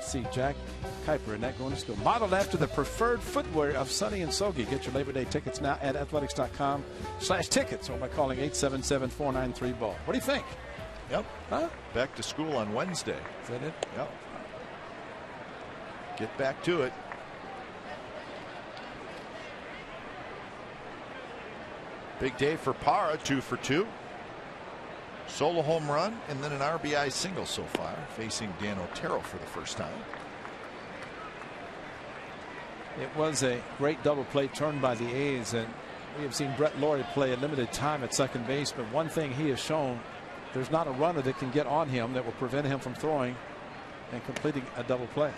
See Jack Kuiper in that going to school. Modeled after the preferred footwear of Sonny and Sogi. Get your Labor Day tickets now at athletics.com/tickets or by calling 877-493-BALL. What do you think? Yep. Huh? Back to school on Wednesday. Is that it? Yep. Get back to it. Big day for Parra, 2 for 2. Solo home run and then an RBI single so far, facing Dan Otero for the first time. It was a great double play turn by the A's, and we have seen Brett Laurie play a limited time at second base, but one thing he has shown, there's not a runner that can get on him that will prevent him from throwing and completing a double play.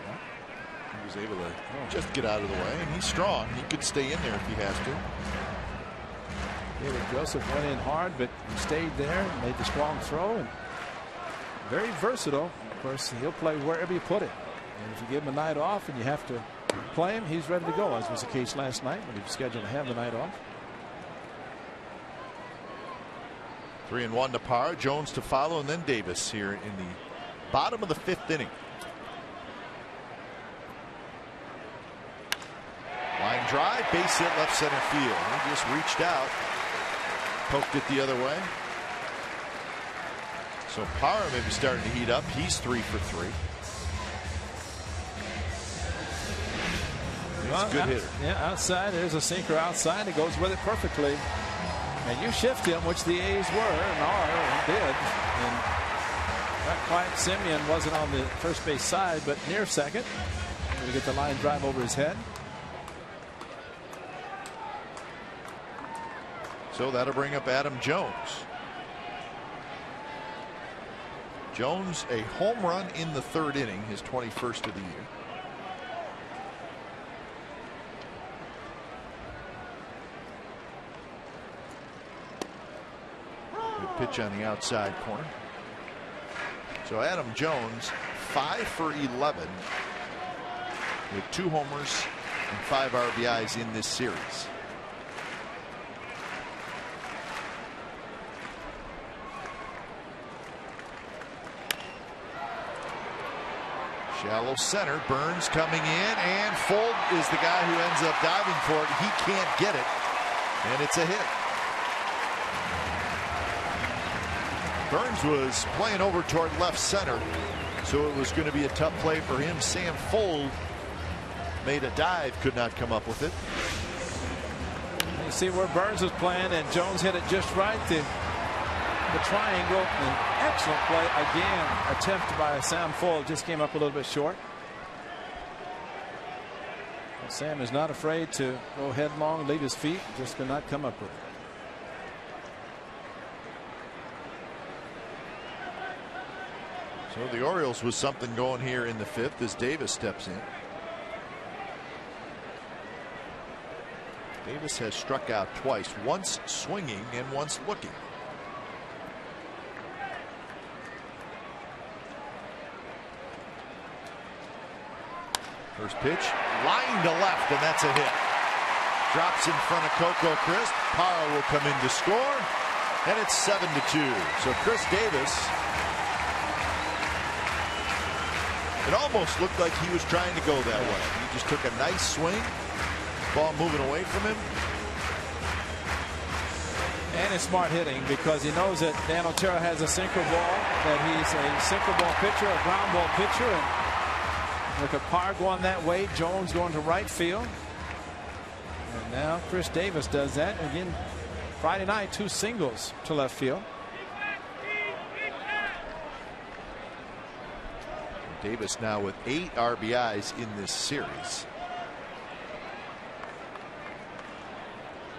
He was able to just get out of the way, and he's strong. He could stay in there if he has to. David Joseph went in hard, but stayed there and made the strong throw. And very versatile. Of course, he'll play wherever you put him. And if you give him a night off and you have to play him, he's ready to go, as was the case last night when he was scheduled to have the night off. 3-1 to Parra, Jones to follow, and then Davis here in the bottom of the 5th inning. Line drive, base hit left center field. He just reached out, poked it the other way. So Parra may be starting to heat up. He's 3 for 3. He's a good hitter. Yeah, outside. There's a sinker outside. He goes with it perfectly. And you shift him, which the A's were and are and did. And Not quite. Simeon wasn't on the first base side, but near second. Going to get the line drive over his head. So that'll bring up Adam Jones. Jones, a home run in the third inning, his 21st of the year. Good pitch on the outside corner. So Adam Jones, 5 for 11 with 2 homers and 5 RBIs in this series. Shallow center. Burns coming in, and Fold is the guy who ends up diving for it. He can't get it, and it's a hit. Burns was playing over toward left center, so it was going to be a tough play for him. Sam Fold made a dive, could not come up with it. You see where Burns was playing, and Jones hit it just right. The triangle, an excellent play again, attempted by Sam Fold, just came up a little bit short. Well, Sam is not afraid to go headlong, leave his feet, just could not come up with it. So the Orioles with something going here in the 5th as Davis steps in. Davis has struck out twice, once swinging and once looking. First pitch, line to left, and that's a hit. Drops in front of Coco Crisp. Parra will come in to score, and it's 7-2. So Chris Davis, it almost looked like he was trying to go that way. He just took a nice swing, ball moving away from him. And it's smart hitting because he knows that Dan Otero has a sinker ball, that he's a sinker ball pitcher, a ground ball pitcher, and look at Parr going that way, Jones going to right field. And now Chris Davis does that. Again, Friday night, 2 singles to left field. Davis now with 8 RBIs in this series.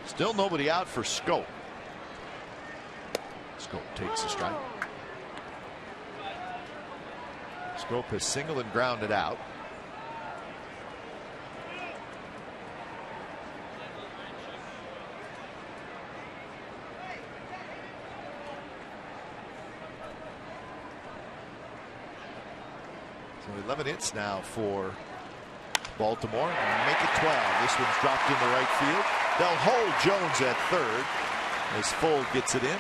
Still nobody out for Scope. Scope takes a strike. Scope has singled and grounded out. So 11 hits now for Baltimore. Make it 12. This one's dropped into right field. They'll hold Jones at third as Fold gets it in.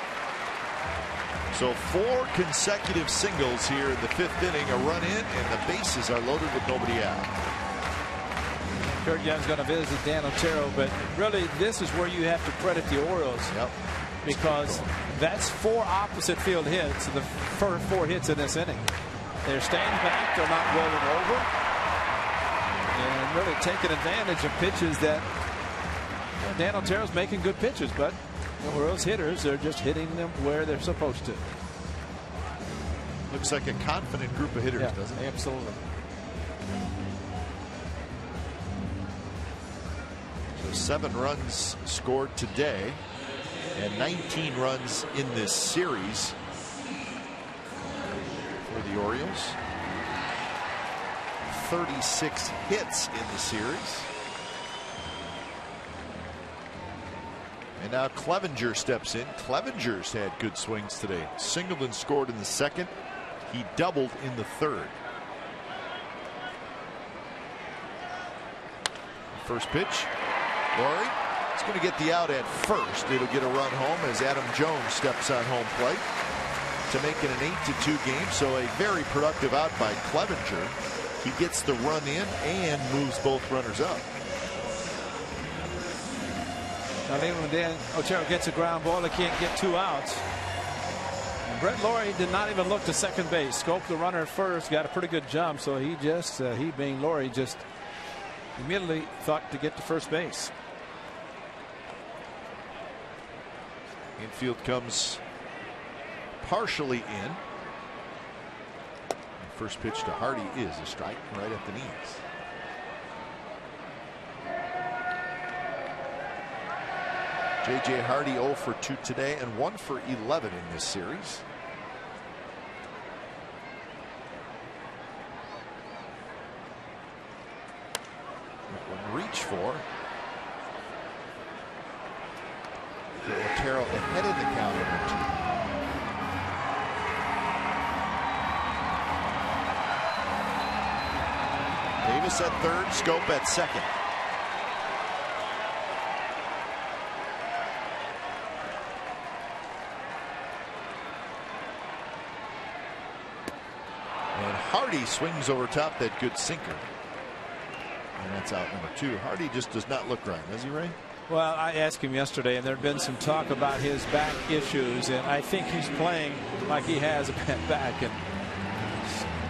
So 4 consecutive singles here in the 5th inning, a run in, and the bases are loaded with nobody out. Kurt Young's going to visit Dan Otero, but really this is where you have to credit the Orioles. Yep. Because that's 4 opposite field hits, the first 4 hits in this inning. They're staying back, they're not rolling over, and really taking advantage of pitches that Dan Otero's making good pitches, but the Orioles hitters are just hitting them where they're supposed to. Looks like a confident group of hitters, doesn't it? Absolutely. So 7 runs scored today and 19 runs in this series for the Orioles. 36 hits in the series. And now Clevenger steps in. Clevenger's had good swings today. Singled and scored in the 2nd. He doubled in the 3rd. First pitch. Laurie is going to get the out at first. It'll get a run home as Adam Jones steps on home plate to make it an 8-2 game. So a very productive out by Clevenger. He gets the run in and moves both runners up. I think when Dan Otero gets a ground ball, they can't get 2 outs. And Brett Laurie did not even look to second base. Scoped the runner at first, got a pretty good jump, so he just, he being Laurie, just immediately thought to get to first base. Infield comes partially in. first pitch to Hardy is a strike right at the knees. J.J. Hardy 0 for 2 today and 1 for 11 in this series. That one reach for. Otero ahead in the count over 2. Davis at third, Schoop at second. And Hardy swings over top that good sinker. And that's out number 2. Hardy just does not look right, does he, Ray? Well, I asked him yesterday, and there had been some talk about his back issues, and I think he's playing like he has a bad back. And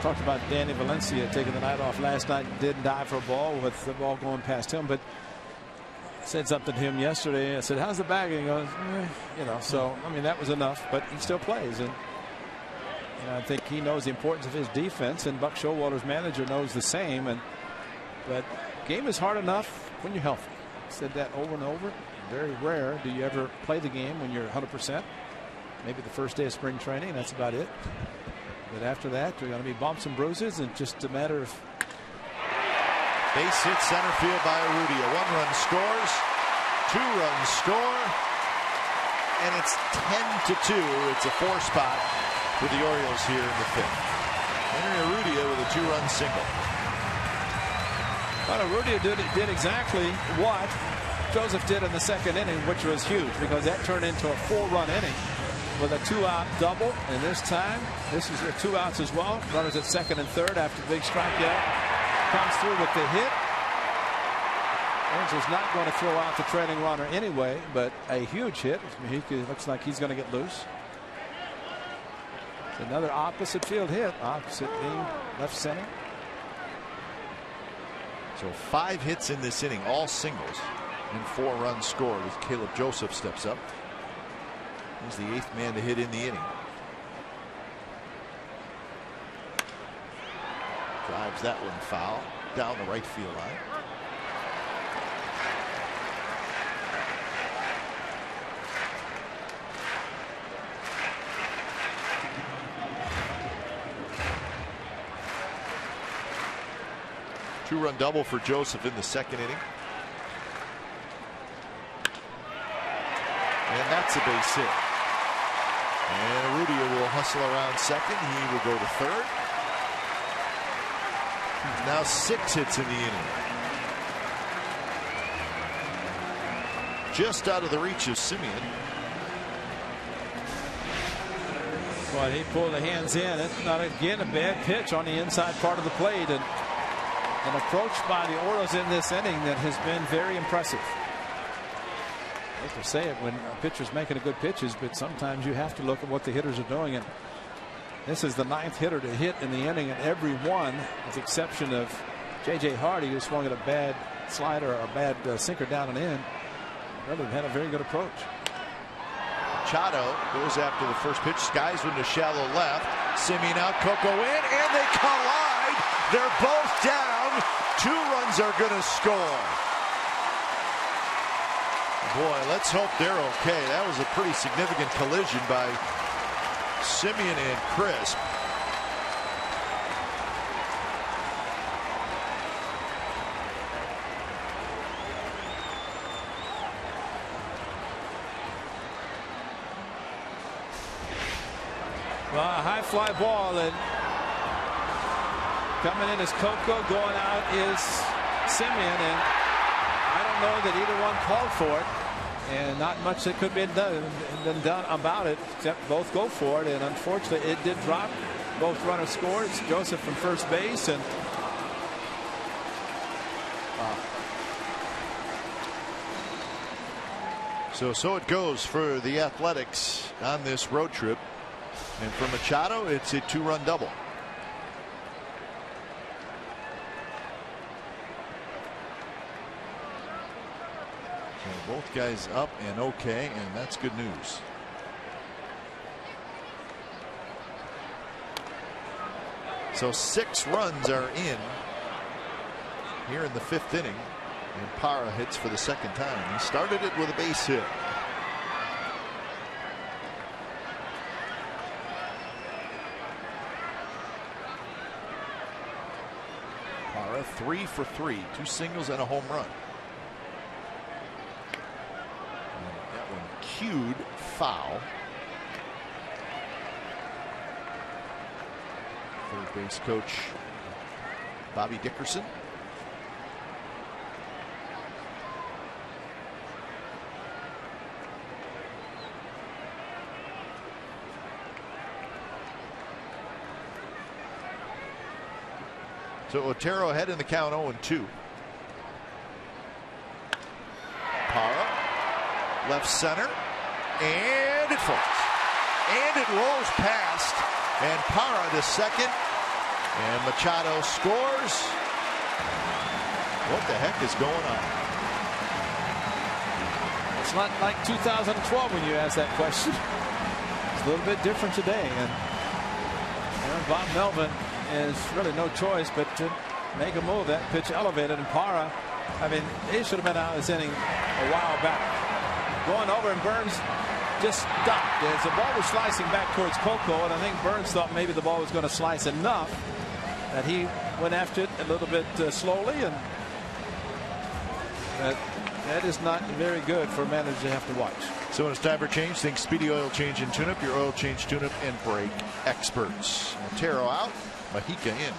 talked about Danny Valencia taking the night off last night and didn't dive for a ball with the ball going past him, but I said something to him yesterday. I said, how's the back? And he goes, you know, so I mean, that was enough, but he still plays. And you know, I think he knows the importance of his defense, and Buck Showalter's manager knows the same. But game is hard enough when you're healthy. Said that over and over. Very rare do you ever play the game when you're 100%. Maybe the first day of spring training, that's about it. But after that, there are going to be bumps and bruises, and just a matter of. Base hit center field by Urrutia. 1 run scores, 2 runs score, and it's 10-2. It's a 4 spot for the Orioles here in the 5th. Henry Urrutia with a 2-run single. Well, Urrutia did exactly what Joseph did in the 2nd inning, which was huge, because that turned into a 4-run inning with a 2-out double. And this time, this is 2 outs as well. Runners at 2nd and 3rd after the big strikeout. Comes through with the hit. Angels not going to throw out the trailing runner anyway, but a huge hit. Looks like he's going to get loose. It's another opposite field hit. Opposite being left center. So 5 hits in this inning, all singles, and 4 runs scored as Caleb Joseph steps up. He's the 8th man to hit in the inning. Drives that one foul down the right field line. Two-run double for Joseph in the 2nd inning. And that's a base hit. And Urrutia will hustle around 2nd. He will go to 3rd. Now 6 hits in the inning. Just out of the reach of Simeon. Well, he pulled the hands in. It's not, again, a bad pitch on the inside part of the plate. And an approach by the Orioles in this inning that has been very impressive. I hate to say it when a pitcher's making a good pitches, but sometimes you have to look at what the hitters are doing. And this is the 9th hitter to hit in the inning, and every one, with the exception of J.J. Hardy, who swung at a bad slider or a bad sinker down and in. Rather had a very good approach. Machado goes after the first pitch. Skies one to shallow left. Simeon out, Coco in, and they collide. They're both down. 2 runs are going to score. Boy, let's hope they're okay. That was a pretty significant collision by Simeon and Crisp. Well, a high fly ball, and coming in is Coco, going out is Simeon, and I don't know that either one called for it, and not much that could be done about it, except both go for it, and unfortunately it did drop. Both runners scored. It's Joseph from first base, and So it goes for the Athletics on this road trip. And for Machado, it's a 2-run double. So both guys up and okay, and that's good news. So 6 runs are in here in the 5th inning, and Parra hits for the 2nd time. He started it with a base hit. Parra 3 for 3, 2 singles and a home run. And that one cued foul. Third base coach Bobby Dickerson. So Otero ahead in the count, 0-2. Parra, left center, and it falls. And it rolls past, and Parra to second, and Machado scores. What the heck is going on? It's not like 2012 when you ask that question. It's a little bit different today, and Bob Melvin is really no choice but to make a move. That pitch elevated, and Parra, I mean, he should have been out of this inning a while back. Going over, and Burns just stopped. As the ball was slicing back towards Coco, and I think Burns thought maybe the ball was going to slice enough that he went after it a little bit slowly, and that is not very good for a manager to have to watch. So when it's time for change, think Speedy Oil Change and Tune-Up, your oil change, tune-up, and brake experts. Otero out, Mahika in.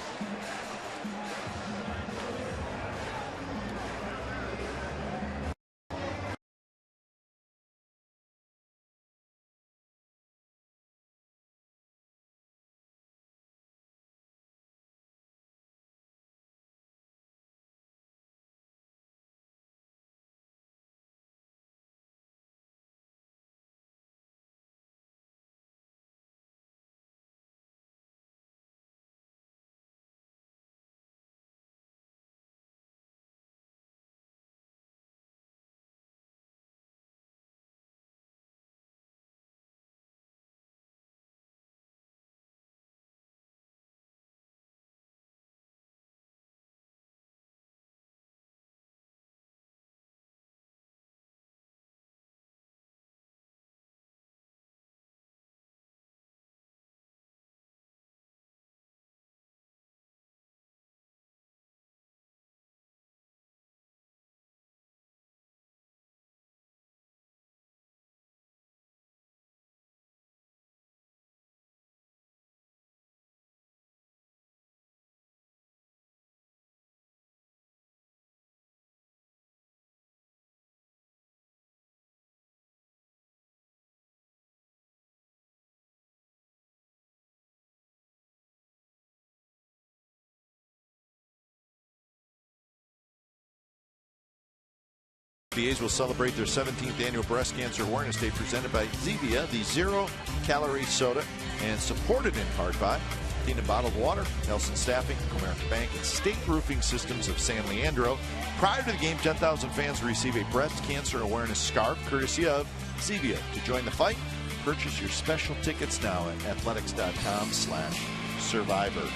The A's will celebrate their 17th annual Breast Cancer Awareness Day, presented by Zevia, the zero-calorie soda, and supported in part by Tina Bottled Water, Nelson Staffing, Comerica Bank, and State Roofing Systems of San Leandro. Prior to the game, 10,000 fans will receive a breast cancer awareness scarf courtesy of Zevia. To join the fight, purchase your special tickets now at athletics.com/survivor.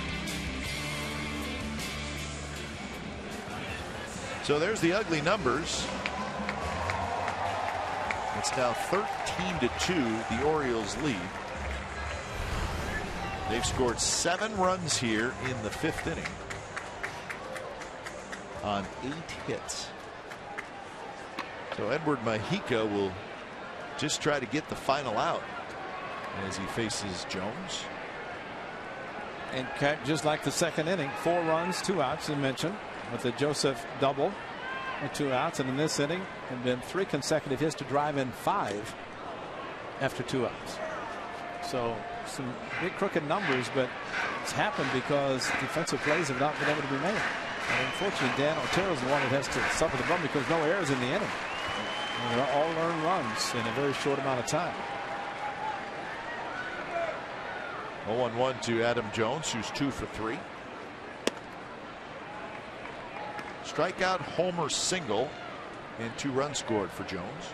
So there's the ugly numbers. It's now 13-2, the Orioles lead. They've scored 7 runs here in the 5th inning on 8 hits. So Edward Mahika will just try to get the final out as he faces Jones. And just like the 2nd inning, 4 runs, 2 outs, as mentioned, with the Joseph double with 2 outs, and in this inning have been 3 consecutive hits to drive in 5 after 2 outs. So some big crooked numbers, but it's happened because defensive plays have not been able to be made. And unfortunately, Dan Otero's the one that has to suffer the bum because no errors in the inning. And they're all earned runs in a very short amount of time. 0-1 to Adam Jones, who's 2 for 3. Strikeout, homer, single, and 2 runs scored for Jones.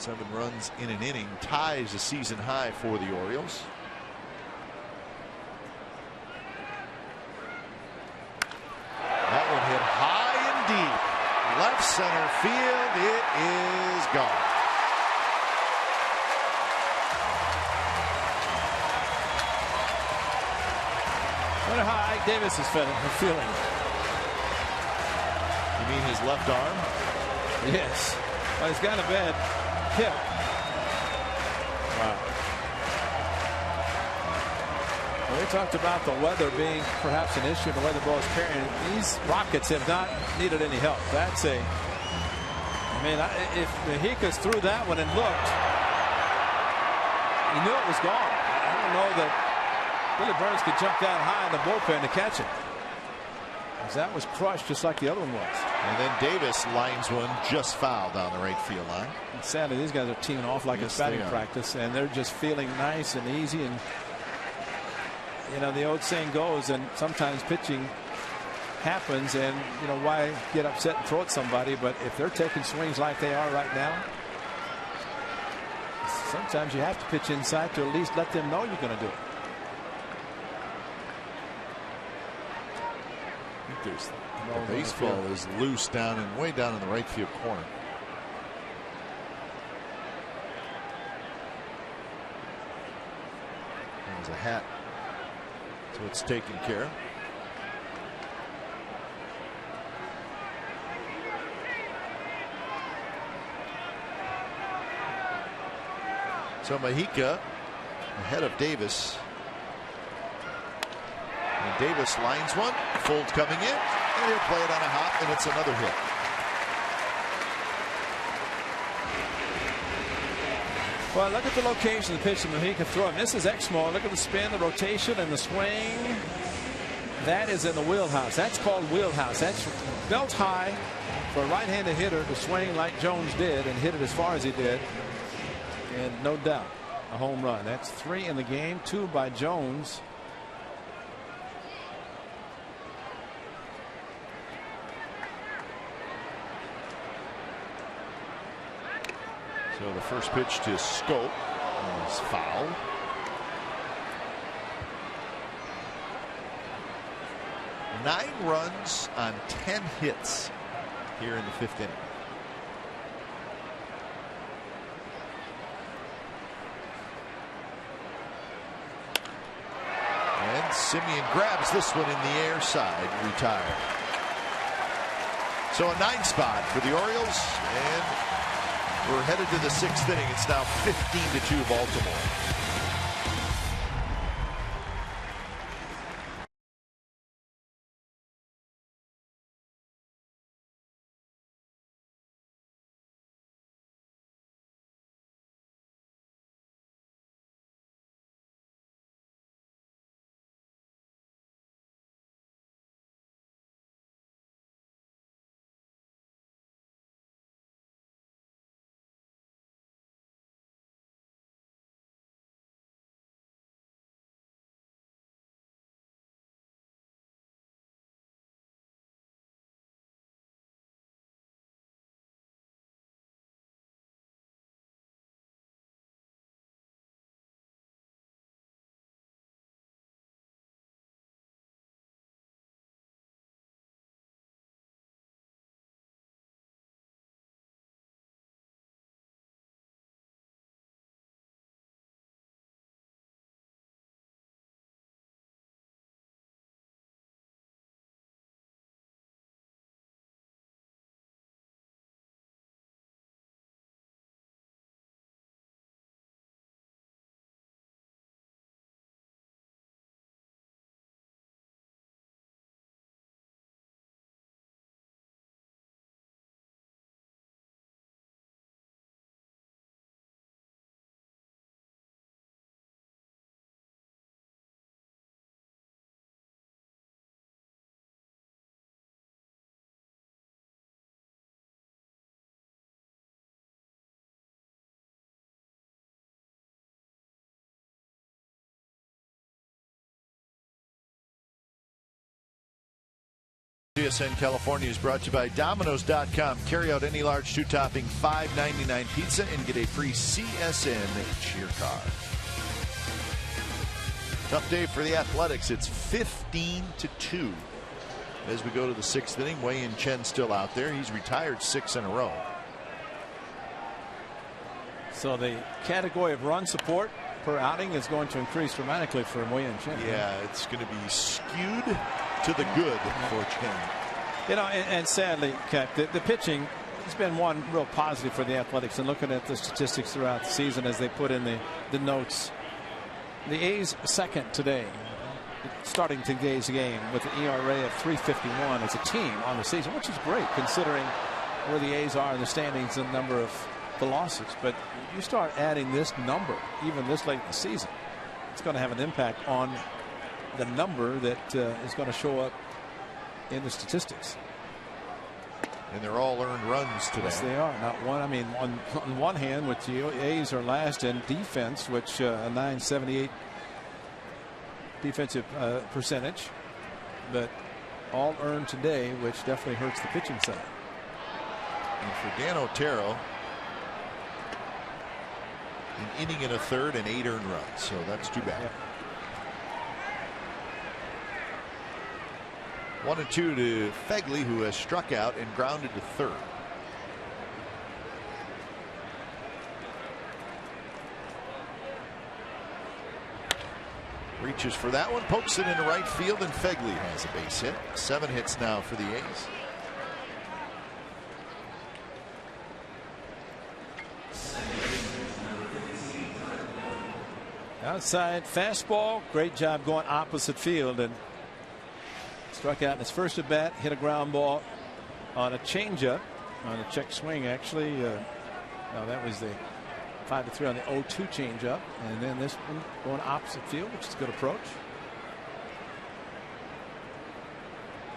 7 runs in an inning ties a season high for the Orioles. That one hit high and deep. Left center field. It is gone. I wonder how Ike Davis is feeling. You mean his left arm? Yes. Well, he's got a bad hip. Wow. Well, we talked about the weather being perhaps an issue, the weather ball is carrying. These Rockets have not needed any help. That's a. I mean, if Mojica threw that one and looked, he knew it was gone. I don't know that Billy Burns could jump that high in the bullpen to catch it. That was crushed just like the other one was. And then Davis lines one just foul down the right field line. And sadly, these guys are teaming off like it's batting practice, and they're just feeling nice and easy. And you know, the old saying goes, and sometimes pitching happens, and you know, why get upset and throw at somebody? But if they're taking swings like they are right now, sometimes you have to pitch inside to at least let them know you're going to do it. The baseball is loose down and way down in the right field corner. There's a hat, so it's taken care of. So Mojica ahead of Davis. And Davis lines one. Fold coming in, and he'll play it on a hop, and it's another hit. Well, look at the location of the pitch that Mojica threw. This is Exmo. Look at the spin, the rotation, and the swing. That is in the wheelhouse. That's called wheelhouse. That's belt high for a right-handed hitter to swing like Jones did and hit it as far as he did. And no doubt, a home run. That's 3 in the game, 2 by Jones. So the first pitch to Scope is foul. Nine runs on 10 hits here in the 5th inning. And Simeon grabs this one in the air side, retired. So a 9 spot for the Orioles, and we're headed to the 6th inning. It's now 15-2 Baltimore. TSN California is brought to you by Domino's.com. Carry out any large two-topping $5.99 pizza and get a free CSN cheer card. Tough day for the Athletics. It's 15-2 as we go to the 6th inning. Wei-Yin Chen still out there. He's retired 6 in a row. So the category of run support per outing is going to increase dramatically for Wei-Yin Chen. Yeah, it's going to be skewed to the good for Chen. You know, and sadly, Cap, the pitching has been one real positive for the Athletics. And looking at the statistics throughout the season as they put in the notes, the A's second today, starting today's game with an ERA of 3.51 as a team on the season, which is great considering where the A's are in the standings and number of the losses. But you start adding this number even this late in the season, it's going to have an impact on the number that is going to show up in the statistics. And they're all earned runs today. Yes, they are. Not one. I mean, on one hand, with the A's are last in defense, which a .978 defensive percentage, but all earned today, which definitely hurts the pitching side. And for Dan Otero, an inning and a third and 8 earned runs, so that's too bad. Yeah. 1-2 to Fegley, who has struck out and grounded to third. Reaches for that one, pokes it into right field, and Fegley has a base hit. 7 hits now for the A's. Outside fastball, great job going opposite field, and struck out in his first at bat, hit a ground ball on a changeup, on a check swing actually. No, that was the 5-3 on the 0-2 changeup, and then this one going opposite field, which is a good approach.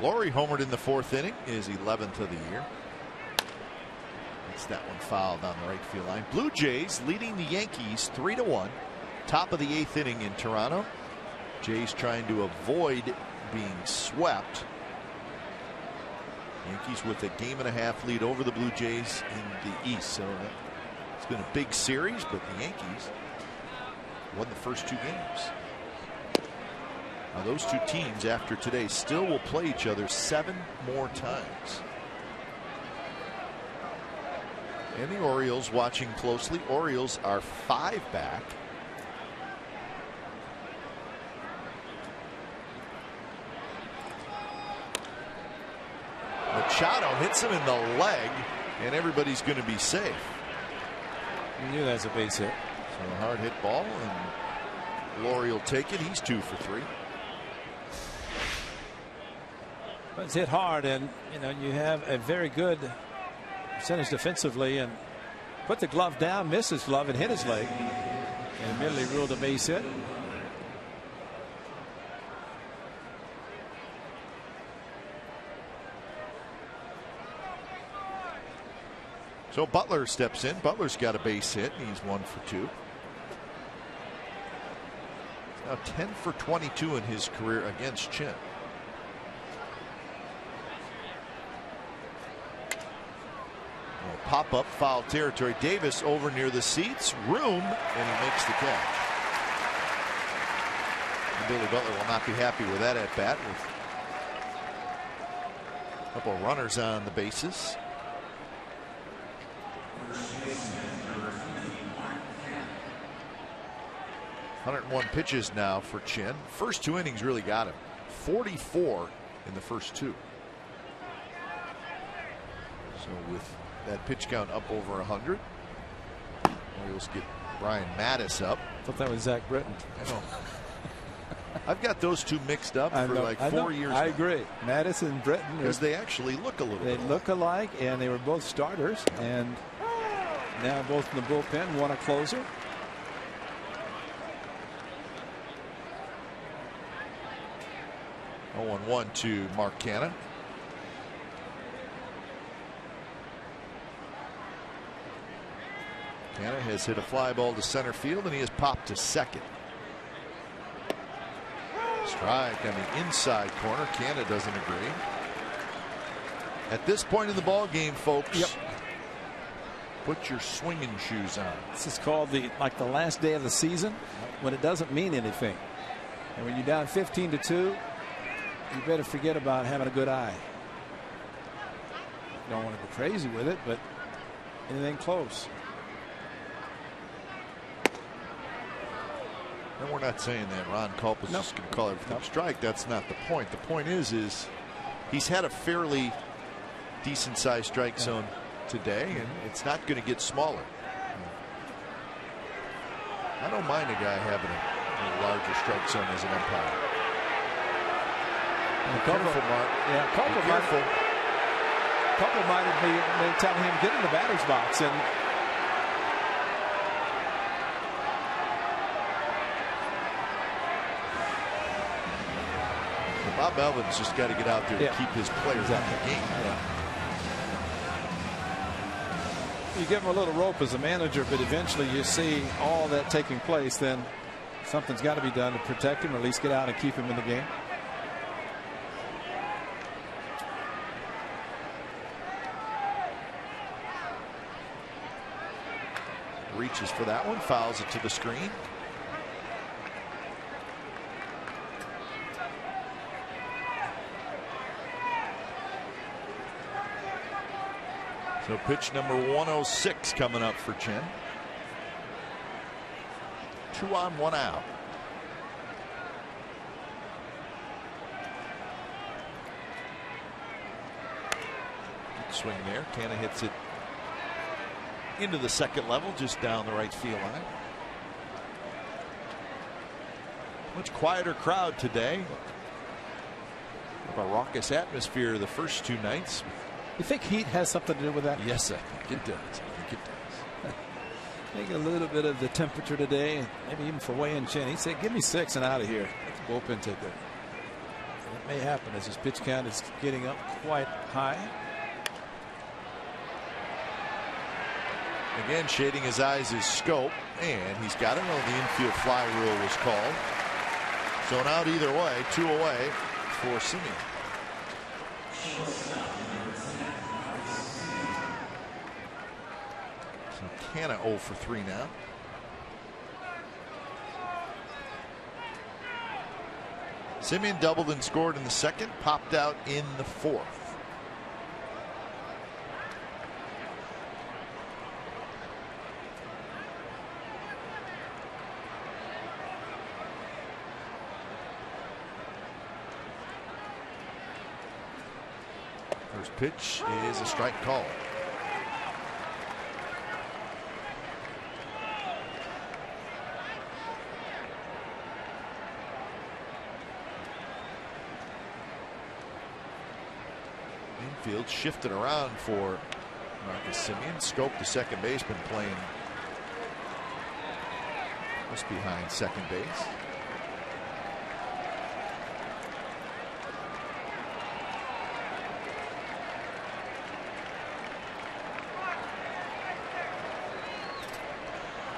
Laurie homered in the 4th inning, his 11th of the year. Gets that one fouled on the right field line. Blue Jays leading the Yankees 3-1. Top of the 8th inning in Toronto. Jays trying to avoid being swept. Yankees with a 1.5 lead over the Blue Jays in the East. So it's been a big series, but the Yankees won the first 2 games. Now those 2 teams after today still will play each other 7 more times. And the Orioles watching closely. Orioles are 5 back. Machado hits him in the leg, and everybody's going to be safe. You knew that's a base hit. So a hard hit ball, and Laurie will take it. He's 2 for 3. But it's hit hard, and you know you have a very good percentage defensively, and put the glove down, missed his glove, and hit his leg, and immediately ruled a base hit. So Butler steps in. Butler's got a base hit, and he's 1 for 2. Now 10 for 22 in his career against Chen. Pop up, foul territory. Davis over near the seats. Room, and he makes the catch. And Billy Butler will not be happy with that at bat, with a couple of runners on the bases. .101 pitches now for Chen. First 2 innings really got him. 44 in the first 2. So with that pitch count up over 100, Orioles get Brian Mattis up. I thought that was Zach Britton. I know. I've got those 2 mixed up for like 4 years. I agree. Mattis and Britton, because they actually look a little bit. They look alike, and they were both starters, and now both in the bullpen. One a closer. Oh, 1-1 to Mark Canha. Canha has hit a fly ball to center field, and he has popped to second. Strike on the inside corner. Canha doesn't agree. At this point in the ball game, folks, Yep. put your swinging shoes on. This is called the last day of the season when it doesn't mean anything. And when you're down 15-2, you better forget about having a good eye. You don't want to go crazy with it, but anything close. And we're not saying that Ron Culp is just going to call everything a strike. That's not the point. The point is he's had a fairly decent sized strike zone today, and it's not going to get smaller. I don't mind a guy having a larger strike zone as an umpire. Be careful, Mark. Yeah, Culp might be telling him get in the batter's box, and Bob Melvin's just got to get out there to keep his players out of the game. You give him a little rope as a manager, but eventually you see all that taking place, then something's got to be done to protect him, or at least get out and keep him in the game. Reaches for that one, fouls it to the screen. So pitch number 106 coming up for Chen. 2 on, 1 out. Good swing there. Canna hits it into the second level, just down the right field line. Much quieter crowd today. Of a raucous atmosphere the first 2 nights. You think heat has something to do with that? Yes, I think it does. I think it does. Maybe a little bit of the temperature today, and maybe even for Wei and Chen. He said, give me 6 and out of here. Let the bullpen take it. And it may happen as his pitch count is getting up quite high. Again, shading his eyes is Scope, and he's got it. The infield fly rule was called. So an out either way, 2 away for Simeon. So Canna 0 for 3 now. Simeon doubled and scored in the second, popped out in the fourth. First pitch is a strike call. Infield shifted around for Marcus Simeon. Scope, the second baseman, playing just behind second base.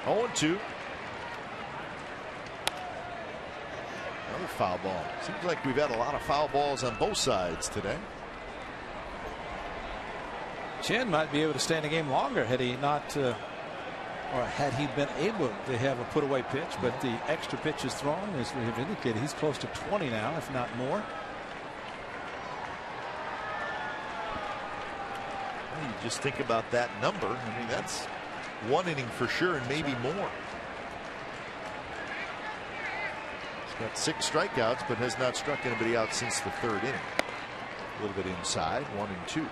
Oh, 2. Another foul ball. Seems like we've had a lot of foul balls on both sides today. Chen might be able to stay in the game longer had he not, or had he been able to have a put away pitch, but the extra pitches thrown, as we have indicated, he's close to 20 now, if not more. Well, you just think about that number. I mean, that's 1 inning for sure, and maybe more. He's got 6 strikeouts, but has not struck anybody out since the 3rd inning. A little bit inside, 1 and 2.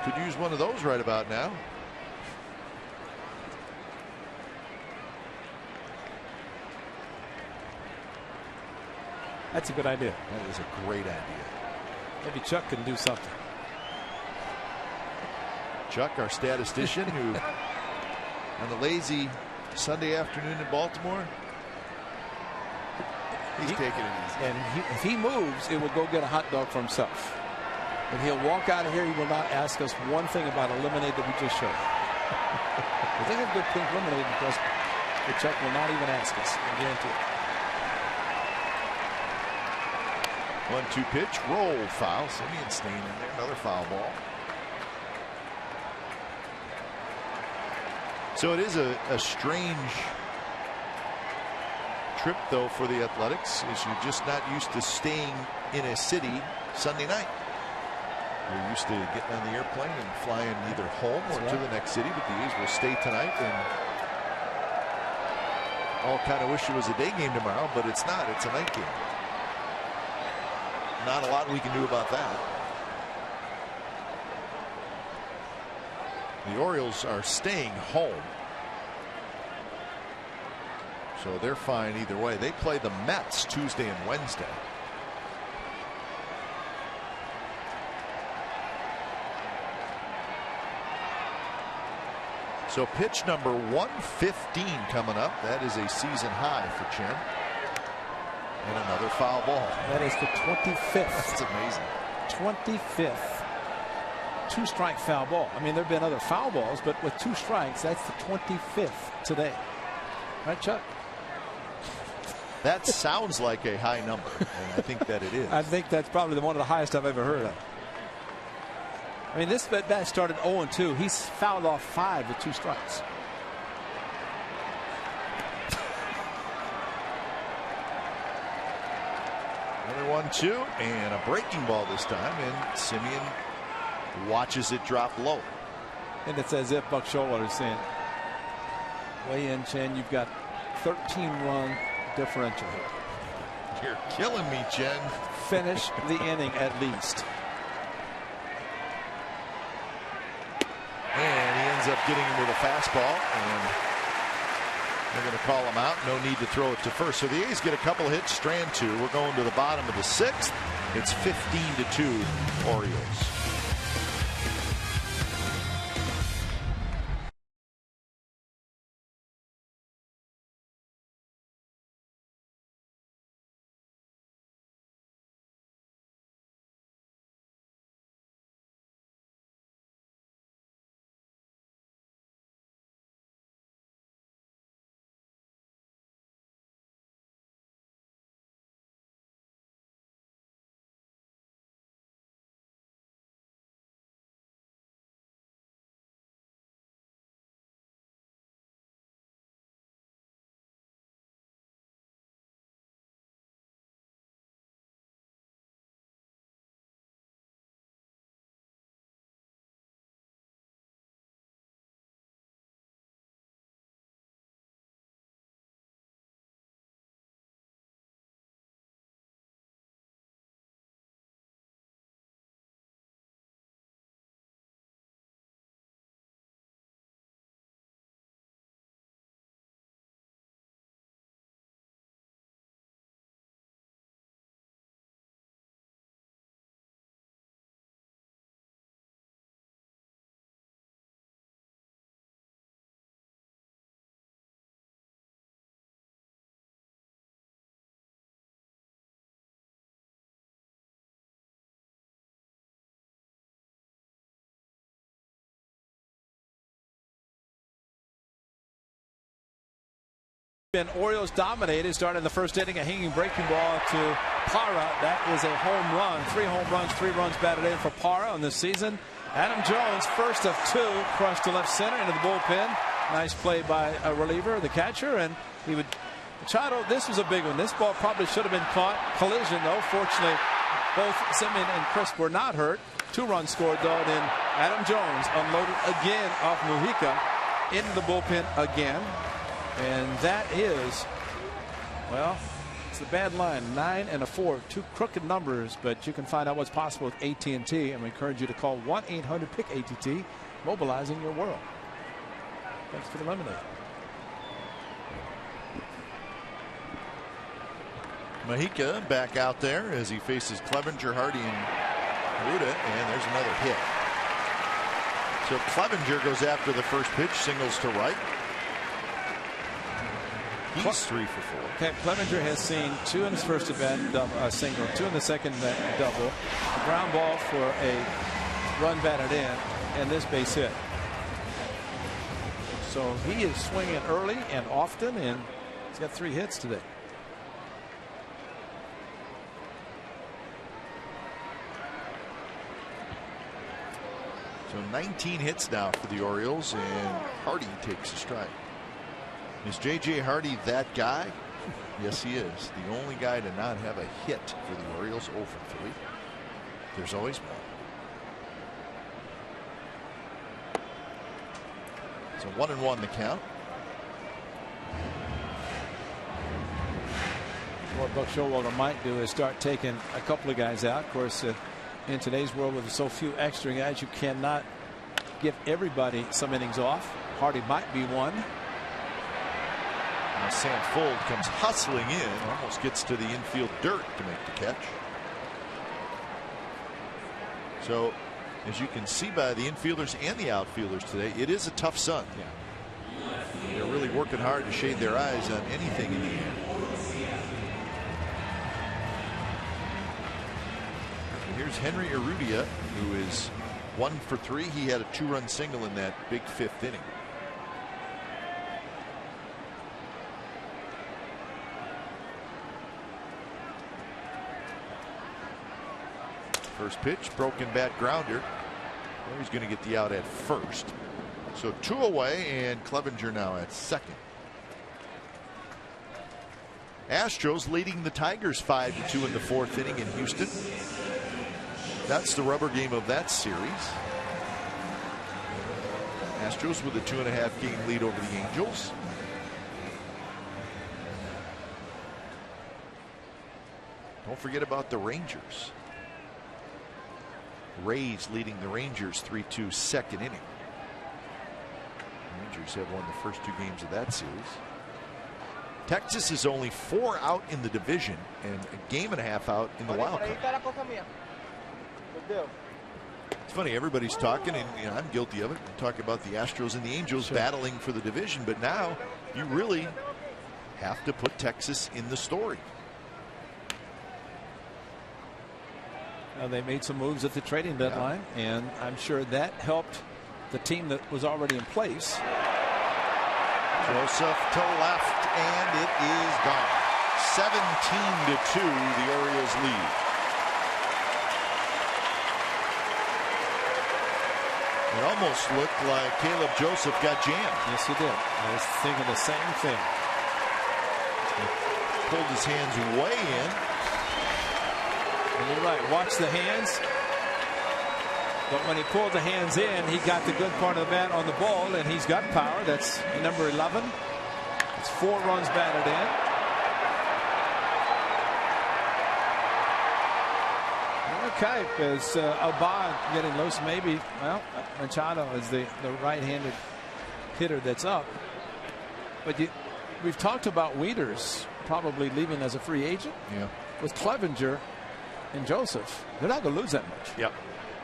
Could use one of those right about now. That's a good idea. That is a great idea. Maybe Chuck can do something. Chuck, our statistician, who on the lazy Sunday afternoon in Baltimore, he's taking it easy. And if he moves, it will go get a hot dog for himself. But he'll walk out of here. He will not ask us one thing about a lemonade that we just showed. But they have good pink lemonade because Chuck will not even ask us. I guarantee it. 1-2 pitch, roll, foul. Simeon staying in there, another foul ball. So it is a strange trip, though, for the Athletics, as you're just not used to staying in a city Sunday night. You're used to getting on the airplane and flying either home or to the next city, but the A's will stay tonight, and all kind of wish it was a day game tomorrow, but it's not. It's a night game. Not a lot we can do about that. The Orioles are staying home, so they're fine either way. They play the Mets Tuesday and Wednesday. So pitch number 115 coming up. That is a season high for Chen. And another foul ball. That is the 25th. That's amazing. 25th. 2-strike foul ball. I mean, there have been other foul balls, but with 2 strikes, that's the 25th today. Right, Chuck? That sounds like a high number, and I think that it is. I think that's probably one of the highest I've ever heard of. I mean, this bat started 0-2. He's fouled off 5 with 2 strikes. Another 1-2 and a breaking ball this time, and Simeon watches it drop low. And it's as if Buck Showalter is saying, weigh in, Chen, you've got 13-run differential here. You're killing me, Chen. Finish the inning at least. And he ends up getting him with a fastball, and they're going to call him out. No need to throw it to first. So the A's get a couple of hits. Strand 2. We're going to the bottom of the 6th. It's 15-2 Orioles. Been Orioles dominated, starting the first inning, a hanging breaking ball to Parra. That is a home run. 3 home runs, 3 runs batted in for Parra on this season. Adam Jones, first of 2, crushed to left center into the bullpen. Nice play by a reliever, the catcher, and he would. Machado, this was a big one. This ball probably should have been caught. Collision, though. Fortunately, both Simeon and Crisp were not hurt. 2 runs scored, though, and then Adam Jones unloaded again off Mujica into the bullpen again. And that is, well, it's a bad line. 9 and a 4, 2 crooked numbers, but you can find out what's possible with AT&T, and we encourage you to call 1-800-PICK-ATT, mobilizing your world. Thanks for the lemonade. Mujica back out there as he faces Clevenger, Hardy, and Ruda, and there's another hit. So Clevenger goes after the first pitch, singles to right. He's 3 for 4. Okay, Clevenger has seen 2 in his first at bat, single, 2 in the second at double, a ground ball for a run batted in, and this base hit. So he is swinging early and often, and he's got 3 hits today. So 19 hits now for the Orioles, and Hardy takes a strike. Is J.J. Hardy that guy? Yes, he is. The only guy to not have a hit for the Orioles. 0 for 3. There's always one. So 1-1 the count. What Buck Showalter might do is start taking a couple of guys out. Of course, in today's world with so few extra guys, you cannot give everybody some innings off. Hardy might be one. Now Sam Fuld comes hustling in, almost gets to the infield dirt to make the catch. So, as you can see by the infielders and the outfielders today, it is a tough sun. Yeah. They're really working hard to shade their eyes on anything in the air. Here's Henry Urrutia, who is 1 for 3. He had a 2-run single in that big 5th inning. First pitch, broken bat grounder. Well, he's going to get the out at first. So 2 away, and Clevenger now at second. Astros leading the Tigers 5-2 in the 4th inning in Houston. That's the rubber game of that series. Astros with a 2.5 game lead over the Angels. Don't forget about the Rangers. Rays leading the Rangers 3-2 second inning. The Rangers have won the first 2 games of that series. Texas is only 4 out in the division and a game and a half out in the wild card. It's funny, everybody's talking, and you know, I'm guilty of it. We talk about the Astros and the Angels battling for the division, but now you really have to put Texas in the story. They made some moves at the trading deadline, and I'm sure that helped the team that was already in place. Joseph to left, and it is gone. 17-2, the Orioles lead. It almost looked like Caleb Joseph got jammed. Yes, he did. I was thinking the same thing. He pulled his hands way in. And you're right. Watch the hands. But when he pulled the hands in, he got the good part of the bat on the ball, and he's got power. That's number 11. It's 4 runs batted in. Okay, is Abad getting loose? Maybe. Well, Machado is the right-handed hitter that's up. But we've talked about Wieters probably leaving as a free agent. Yeah. With Clevenger and Joseph, they're not going to lose that much. Yep.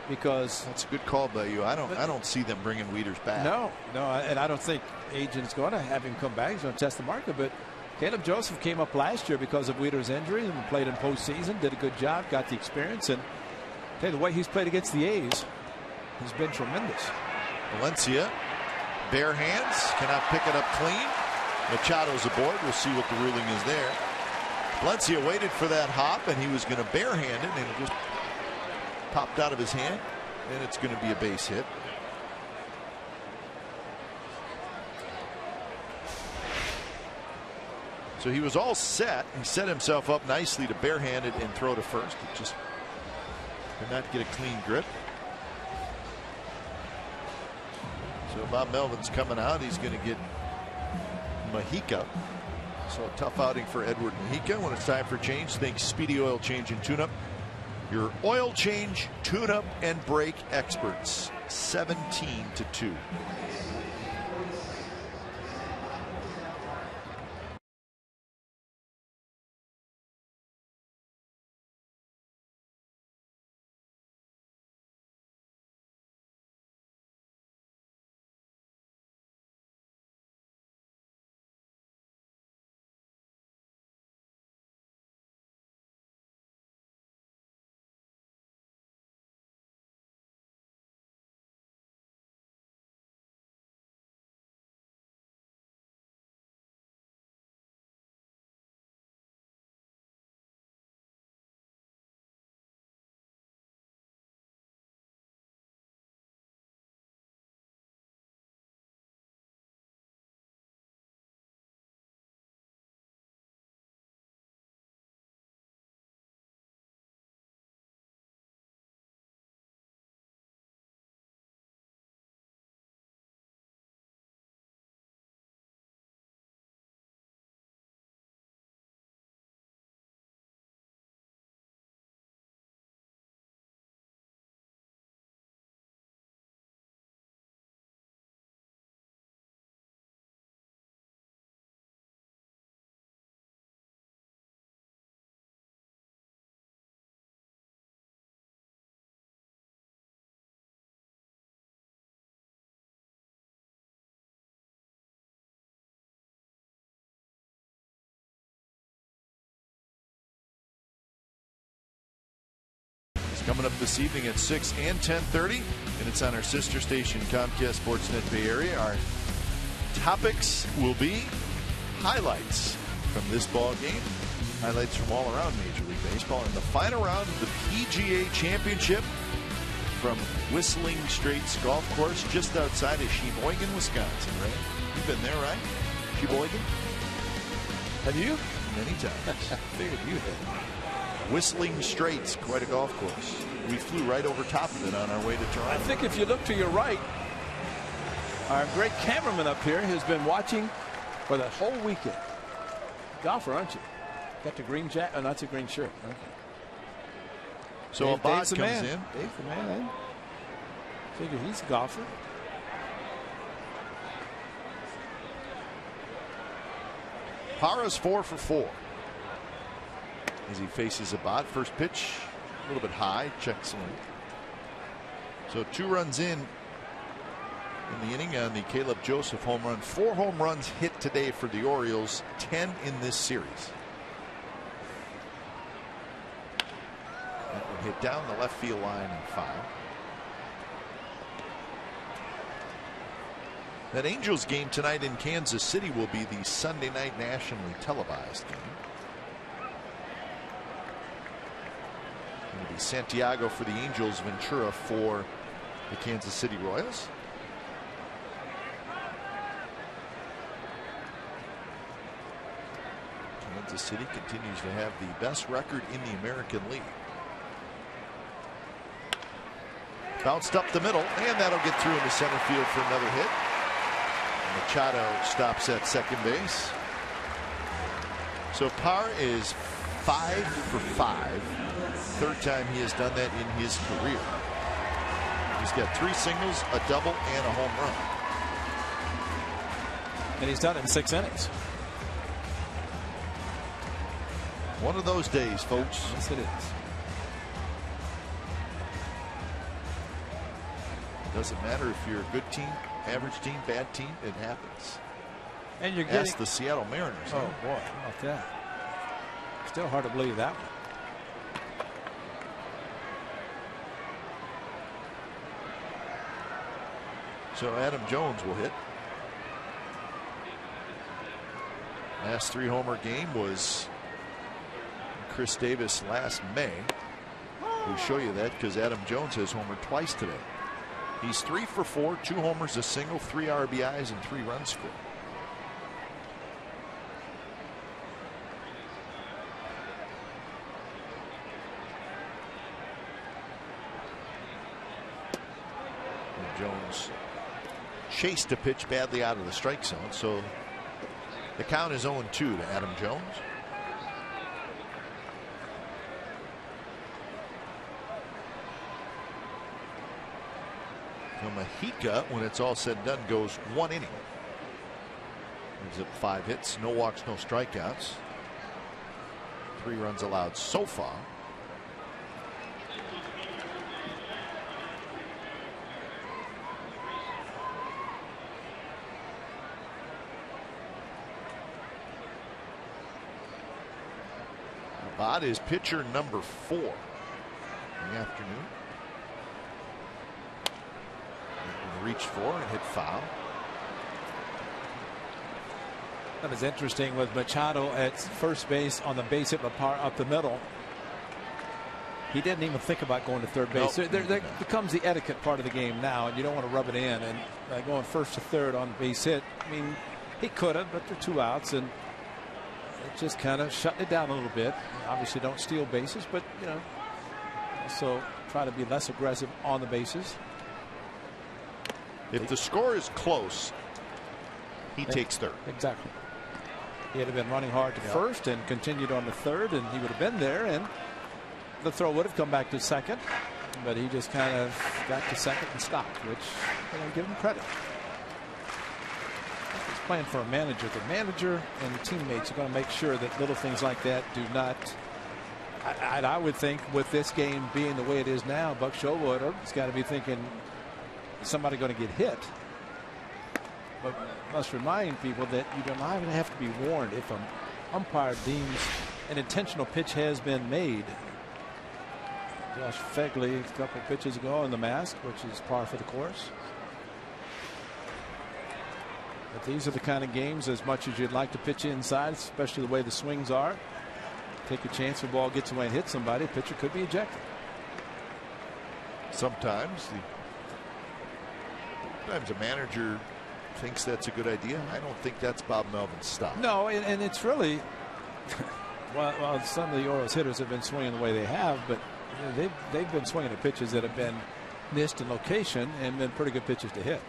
Because that's a good call by you. I don't see them bringing Wieters back. No, and I don't think agent's going to have him come back. He's going to test the market. But Caleb Joseph came up last year because of Wieters' injury and played in postseason, did a good job, got the experience, and tell you, the way he's played against the A's has been tremendous. Valencia, bare hands, cannot pick it up clean. Machado's aboard. We'll see what the ruling is there. Valencia waited for that hop, and he was going to barehand it, and it just popped out of his hand, and it's going to be a base hit. So he was all set. He set himself up nicely to barehand it and throw to first. It just could not get a clean grip. So Bob Melvin's coming out. He's going to get Mojica. So a tough outing for Edward Mojica. When it's time for change, think Speedy Oil Change and Tune-Up. Your oil change, tune-up, and brake experts. 17-2. coming up this evening at 6 and 10:30, and it's on our sister station Comcast Sportsnet Bay Area. Our topics will be highlights from this ball game, highlights from all around Major League Baseball, and the final round of the PGA Championship from Whistling Straits Golf Course just outside of Sheboygan, Wisconsin. Right? You've been there, right? Sheboygan? Have you? Many times. I figured you had. Whistling Straits, quite a golf course. We flew right over top of it on our way to Toronto. I think if you look to your right, our great cameraman up here has been watching for the whole weekend. Golfer, aren't you? Got the green jacket. Oh, not the green shirt. Okay. So a bot comes man. in. Dave's the man. Figure he's a golfer. Parra's 4 for 4 as he faces a bot. First pitch a little bit high, checks in. So 2 runs in the inning on the Caleb Joseph home run. 4 home runs hit today for the Orioles, 10 in this series. That will hit down the left field line and foul. That Angels game tonight in Kansas City will be the Sunday night nationally televised game. It'll be Santiago for the Angels, Ventura for the Kansas City Royals. Kansas City continues to have the best record in the American League. Bounced up the middle, and that'll get through into center field for another hit. Machado stops at second base. So Parra is 5 for 5. Third time he has done that in his career. He's got 3 singles, a double, and a home run. And he's done it in 6 innings. One of those days, folks. Yes, it is. Doesn't matter if you're a good team, average team, bad team, it happens. And you're getting. That's the Seattle Mariners. Oh, boy, how about that? Still hard to believe that one. So Adam Jones will hit. Last 3-homer game was Chris Davis last May. We'll show you that because Adam Jones has homered twice today. He's 3 for 4, 2 homers, a single, 3 RBIs, and 3 runs scored. And Jones chased a pitch badly out of the strike zone, so the count is 0-2 to Adam Jones. Mahika, when it's all said and done, goes 1 inning. Gives up 5 hits, no walks, no strikeouts. 3 runs allowed so far. Abad is pitcher number 4 in the afternoon. Reached for and hit foul. That is interesting with Machado at first base on the base hit by Parra up the middle. He didn't even think about going to third base. Nope. There becomes the etiquette part of the game now, and you don't want to rub it in. And going first to third on the base hit, I mean, he could have, but there are 2 outs, and it just kind of shut it down a little bit. Obviously, don't steal bases, but you know, also try to be less aggressive on the bases. If the score is close, he takes third. Exactly. He had been running hard to first and continued on to third, and he would have been there, and the throw would have come back to second, but he just kind of got to second and stopped, which I don't give him credit. He's playing for a manager. The manager and the teammates are going to make sure that little things like that do not. I would think with this game being the way it is now, Buck Showalter has got to be thinking, somebody going to get hit, but must remind people that you don't even have to be warned if an umpire deems an intentional pitch has been made. Josh Fegley a couple pitches ago in the mask, which is par for the course. But these are the kind of games, as much as you'd like to pitch inside, especially the way the swings are, take a chance the ball gets away and hits somebody, pitcher could be ejected. Sometimes a manager thinks that's a good idea. I don't think that's Bob Melvin's style. No, and it's really well, some of the Orioles hitters have been swinging the way they have, but they've been swinging at pitches that have been missed in location and been pretty good pitches to hit.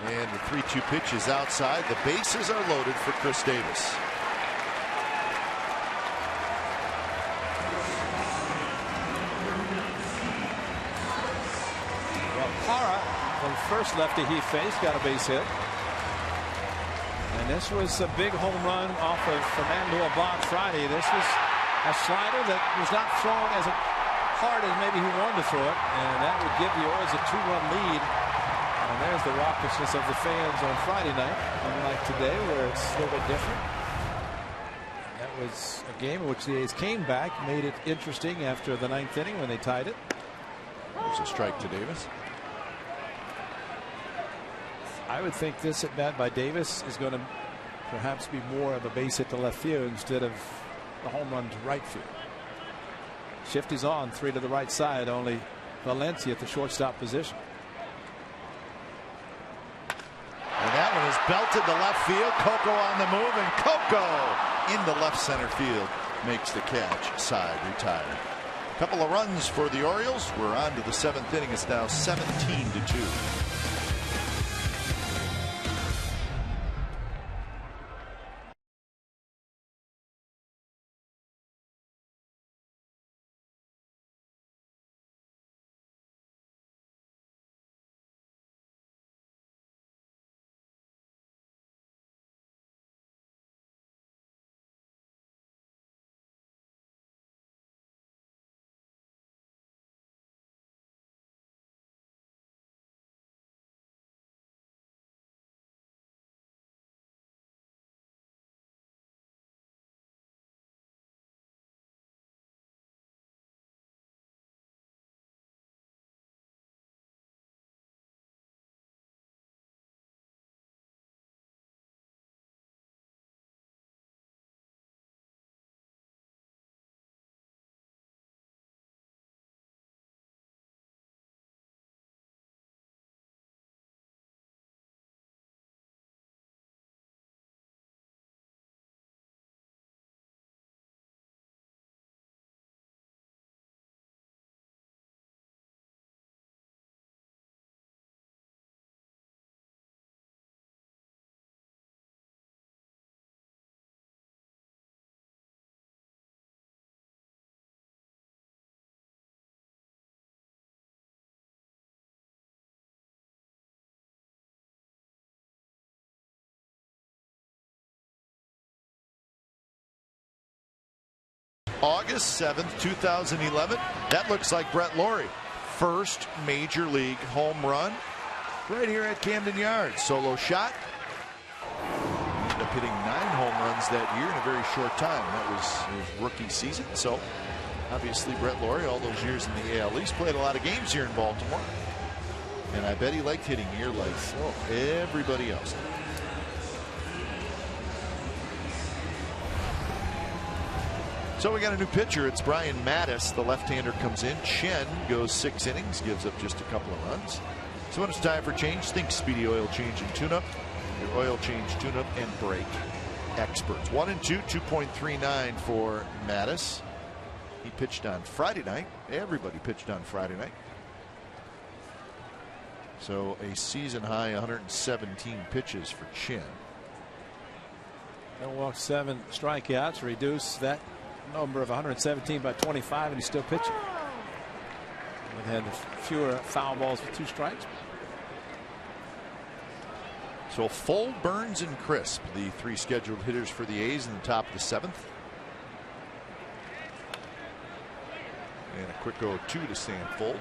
And the 3-2 pitch is outside. The bases are loaded for Chris Davis. Well, Parra, the first lefty he faced, got a base hit. And this was a big home run off of Fernando Abad Friday. This was a slider that was not thrown as hard as maybe he wanted to throw it. And that would give the Orioles a 2-run lead. And there's the raucousness of the fans on Friday night, unlike today where it's a little bit different. That was a game in which the A's came back, made it interesting after the 9th inning when they tied it. There's a strike to Davis. I would think this at bat by Davis is going to perhaps be more of a base hit to left field instead of a home run to right field. Shifty's on, 3 to the right side, only Valencia at the shortstop position. And that one is belted to left field. Coco on the move, and Coco into left center field makes the catch. Side retired. A couple of runs for the Orioles. We're on to the 7th inning. It's now 17-2. August 7th, 2011. That looks like Brett Laurie. First major league home run right here at Camden Yards. Solo shot. He ended up hitting 9 home runs that year in a very short time. That was his rookie season. So obviously Brett Laurie, all those years in the AL East, played a lot of games here in Baltimore. And I bet he liked hitting here like everybody else. So we got a new pitcher. It's Brian Mattis. The left-hander comes in. Chen goes 6 innings, gives up just a couple of runs. So when it's time for change, think Speedy Oil Change and Tune-Up. Your oil change, tune-up, and brake experts. 1 and 2, 2.39 for Mattis. He pitched on Friday night. Everybody pitched on Friday night. So a season high 117 pitches for Chen. No walks, 7 strikeouts, reduce that number of 117 by 25, and he's still pitching. He had fewer foul balls with 2 strikes. So Full, Burns, and Crisp, the 3 scheduled hitters for the A's in the top of the 7th. And a quick 0-2 to Sam Full.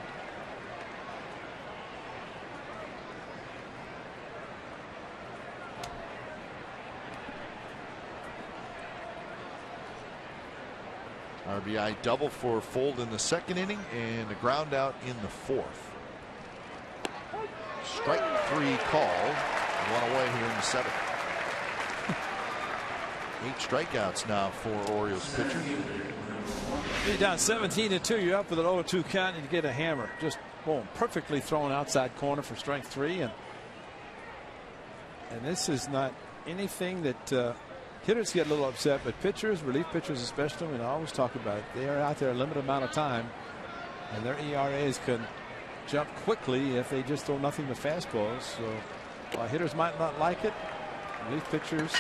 RBI double for Fold in the second inning and a ground out in the fourth. Strike 3 called. One away here in the seventh. 8 strikeouts now for Orioles pitcher. You're down 17-2. You're up with an 0-2 count and you get a hammer. Just boom, perfectly thrown outside corner for strike 3. And this is not anything that hitters get a little upset, but pitchers, relief pitchers especially, and I always talk about it, they are out there a limited amount of time, and their ERAs can jump quickly if they just throw nothing but fastballs. So while hitters might not like it, relief pitchers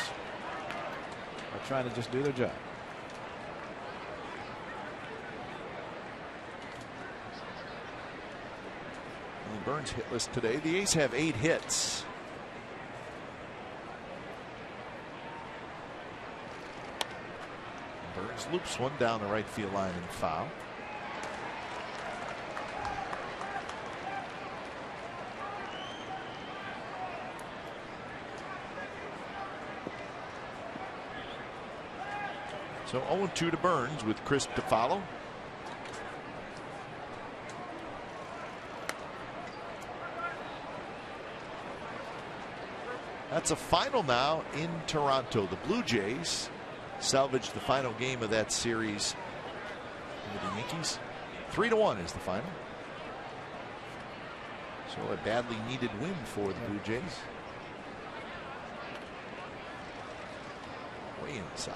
are trying to just do their job. Burns hitless today. The A's have 8 hits. Burns loops one down the right field line and foul. So 0-2 to Burns with Crisp to follow. That's a final now in Toronto. The Blue Jays salvaged the final game of that series with the Yankees. 3-1 is the final. So a badly needed win for the Blue Jays. Way inside.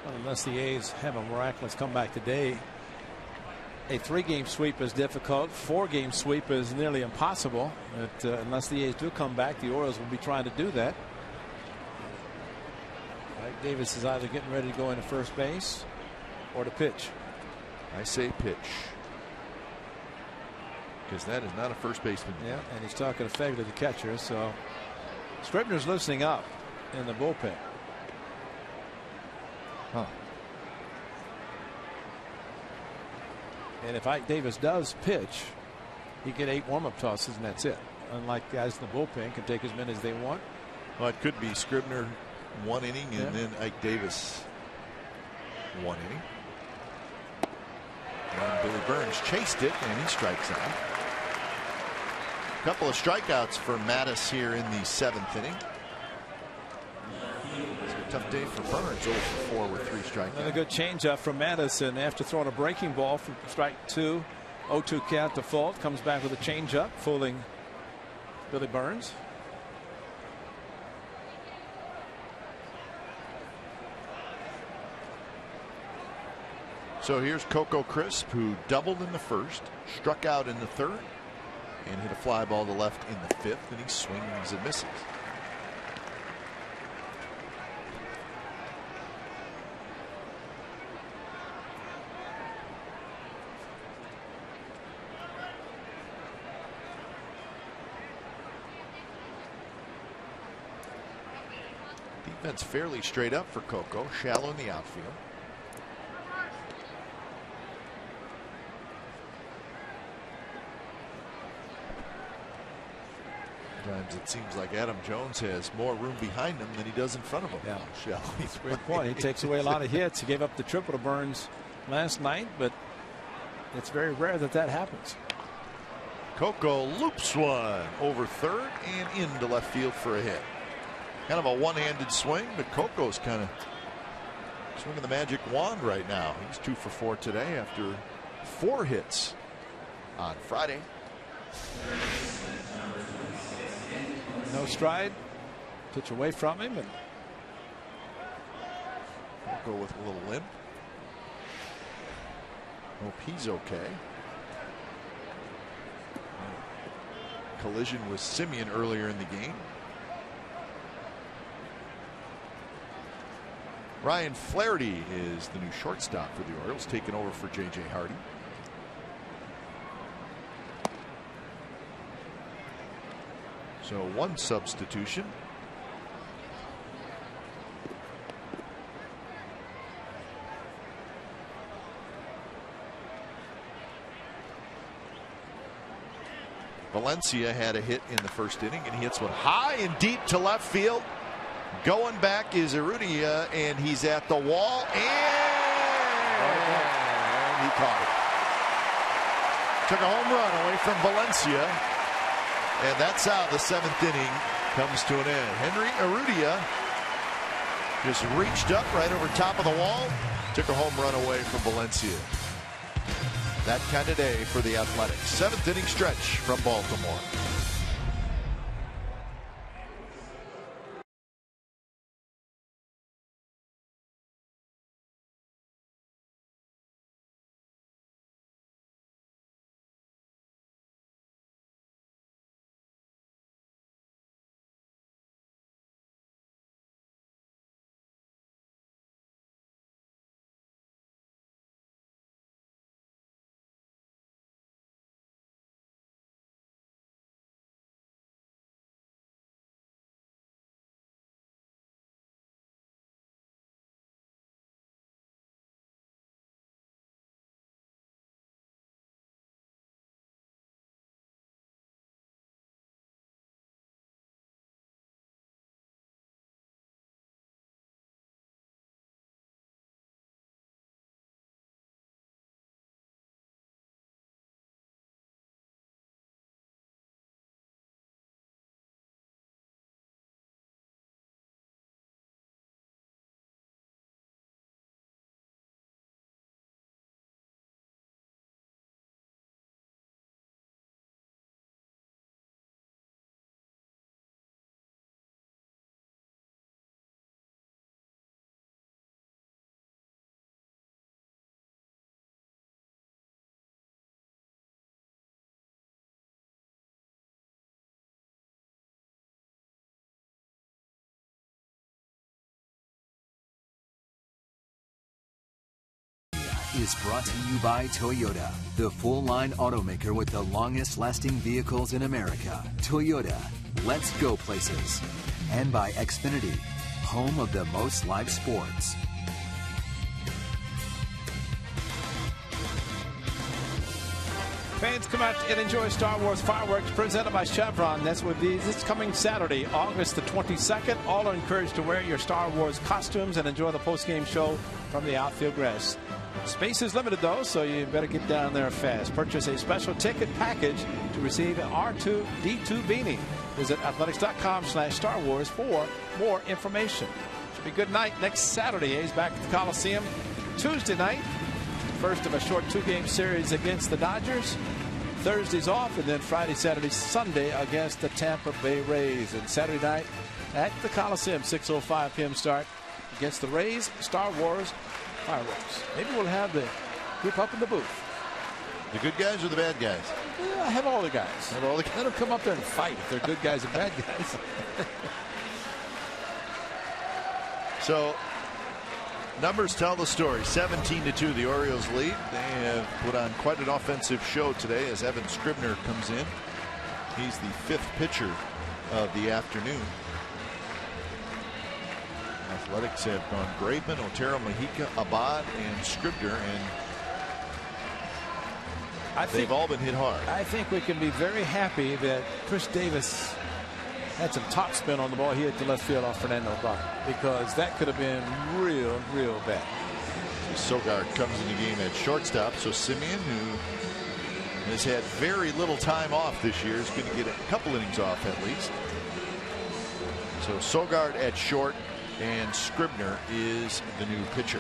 Well, unless the A's have a miraculous comeback today, a 3-game sweep is difficult. 4-game sweep is nearly impossible. But unless the A's do come back, the Orioles will be trying to do that. Mike Davis is either getting ready to go into first base or to pitch. I say pitch, because that is not a first baseman. Yeah, and he's talking to Fegler, the catcher. So Scribner's loosening up in the bullpen. Huh. And if Ike Davis does pitch, he get 8 warm-up tosses and that's it. Unlike guys in the bullpen can take as many as they want. Well, it could be Scribner 1 inning and then Ike Davis 1 inning. And Billy Burns chased it and he strikes out. A couple of strikeouts for Mattis here in the 7th inning. It's a tough day for Burns. 0 for 4 with 3 strikeouts. Another good changeup from Madison after throwing a breaking ball from strike 2. 0-2 count to Fault. Comes back with a changeup, fooling Billy Burns. So here's Coco Crisp, who doubled in the first, struck out in the third, and hit a fly ball to left in the 5th, and he swings and misses. Defense fairly straight up for Coco, shallow in the outfield. Sometimes it seems like Adam Jones has more room behind him than he does in front of him. Yeah, That's a great point. He takes away a lot of hits. He gave up the triple to Burns last night, but it's very rare that that happens. Coco loops one over third and into left field for a hit. Kind of a one-handed swing, but Coco's kind of swinging the magic wand right now. He's 2 for 4 today after 4 hits on Friday. No stride. Pitch away from him. And Coco with a little limp. Hope he's okay. Collision with Simeon earlier in the game. Ryan Flaherty is the new shortstop for the Orioles, taking over for J.J. Hardy. So 1 substitution. Valencia had a hit in the first inning, and he hits one high and deep to left field. Going back is Urrutia, and he's at the wall, and he caught it. Took a home run away from Valencia. And that's how the 7th inning comes to an end. Henry Urrutia just reached up right over top of the wall. Took a home run away from Valencia. That kind of day for the Athletics. 7th inning stretch from Baltimore. Is brought to you by Toyota, the full-line automaker with the longest-lasting vehicles in America. Toyota, let's go places. And by Xfinity, home of the most live sports. Fans, come out and enjoy Star Wars fireworks presented by Chevron. That's what these. It's coming Saturday, August the 22nd. All are encouraged to wear your Star Wars costumes and enjoy the post-game show from the outfield grass. Space is limited, though, so you better get down there fast. Purchase a special ticket package to receive an R2-D2 beanie. Visit athletics.com/Star Wars for more information. Should be a good night next Saturday. A's back at the Coliseum Tuesday night. First of a short 2-game series against the Dodgers. Thursday's off, and then Friday, Saturday, Sunday against the Tampa Bay Rays. And Saturday night at the Coliseum, 6:05 p.m. start against the Rays. Star Wars fireworks. Maybe we'll have the group up in the booth. The good guys or the bad guys? Yeah, I have all the guys. Have all the guys. Let them come up there and fight if they're good guys or bad guys. So, numbers tell the story. 17-2, the Orioles lead. They have put on quite an offensive show today as Evan Scribner comes in. He's the 5th pitcher of the afternoon. Athletics have gone Graveman, Otero, Mahika, Abad, and Scribner, and they've all been hit hard. I think we can be very happy that Chris Davis had some top spin on the ball. He hit the left field off Fernando Abad, because that could have been real, real bad. Sogard comes in the game at shortstop, so Simeon, who has had very little time off this year, is going to get a couple innings off at least. So Sogard at short, and Scribner is the new pitcher.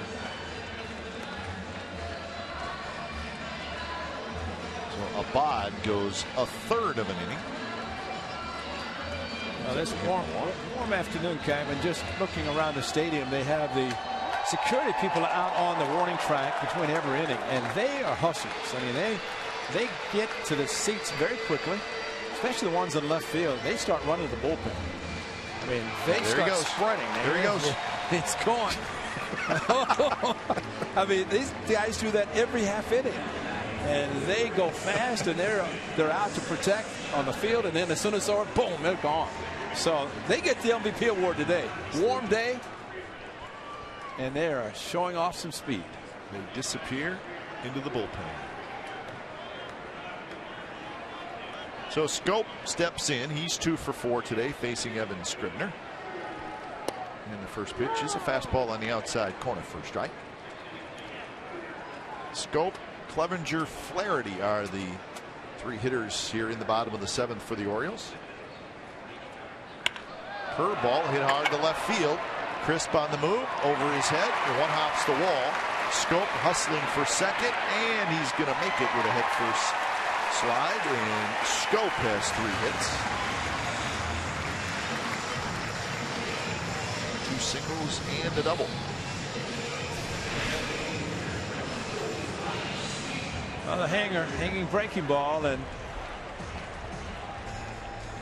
So Abad goes a third of an inning. This warm afternoon, Cam, and just looking around the stadium, they have the security people out on the warning track between every inning, and they are hustlers. I mean, they get to the seats very quickly, especially the ones in left field. They start running to the bullpen. I mean, they start spreading. There he goes. It's gone. I mean, these guys do that every half inning, and they go fast, and they're out to protect on the field, and then as soon as it's over, boom, they're gone. So they get the MVP award today. Warm day, and they are showing off some speed. They disappear into the bullpen. So Scope steps in. He's 2 for 4 today, facing Evan Scribner. And the first pitch is a fastball on the outside corner for a strike. Scope Clevenger, Flaherty are the 3 hitters here in the bottom of the 7th for the Orioles. Curveball hit hard to left field. Crisp on the move, over his head, one hops the wall. Scope hustling for second, and he's going to make it with a head first slide. And Scope has 3 hits. 2 singles and a double. Well, the hanging breaking ball, and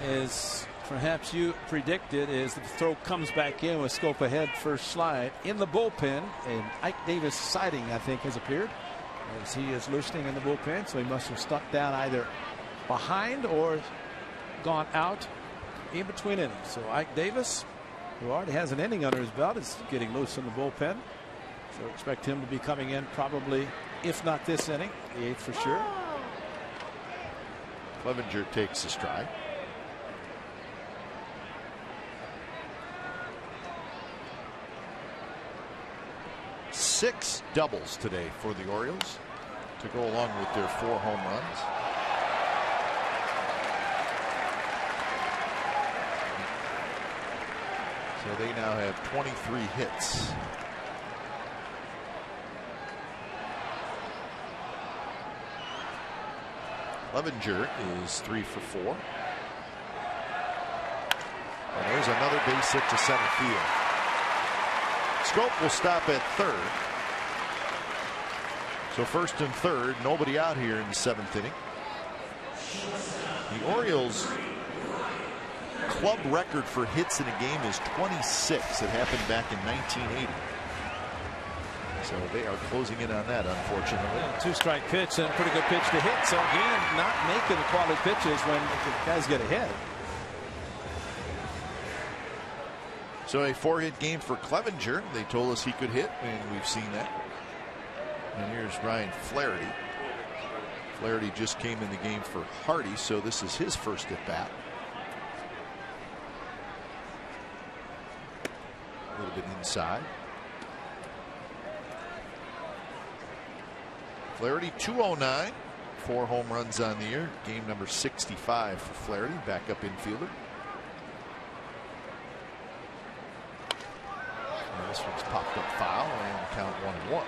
as perhaps you predicted, is the throw comes back in with Scope ahead first slide in the bullpen, and Ike Davis sighting, I think, has appeared as he is loosening in the bullpen, so he must have stuck down either behind or gone out in between innings. So Ike Davis, who already has an inning under his belt, is getting loose in the bullpen, so expect him to be coming in probably, if not this inning, the 8th for sure. Clevenger takes a stride. Six doubles today for the Orioles to go along with their 4 home runs. So they now have 23 hits. Clevenger is 3 for 4. And there's another base hit to center field. Scope will stop at 3rd. So 1st and 3rd, nobody out here in the 7th inning. The Orioles' club record for hits in a game is 26. It happened back in 1980. So they are closing in on that, unfortunately. Yeah, 2-strike pitch and a pretty good pitch to hit. So again, not making the quality pitches when the guys get ahead. So a 4-hit game for Clevenger. They told us he could hit, and we've seen that. And here's Ryan Flaherty. Flaherty just came in the game for Hardy, so this is his first at bat. A little bit inside. Flaherty 209, 4 home runs on the year. Game number 65 for Flaherty, backup infielder. And this one's popped up foul and count 1-1.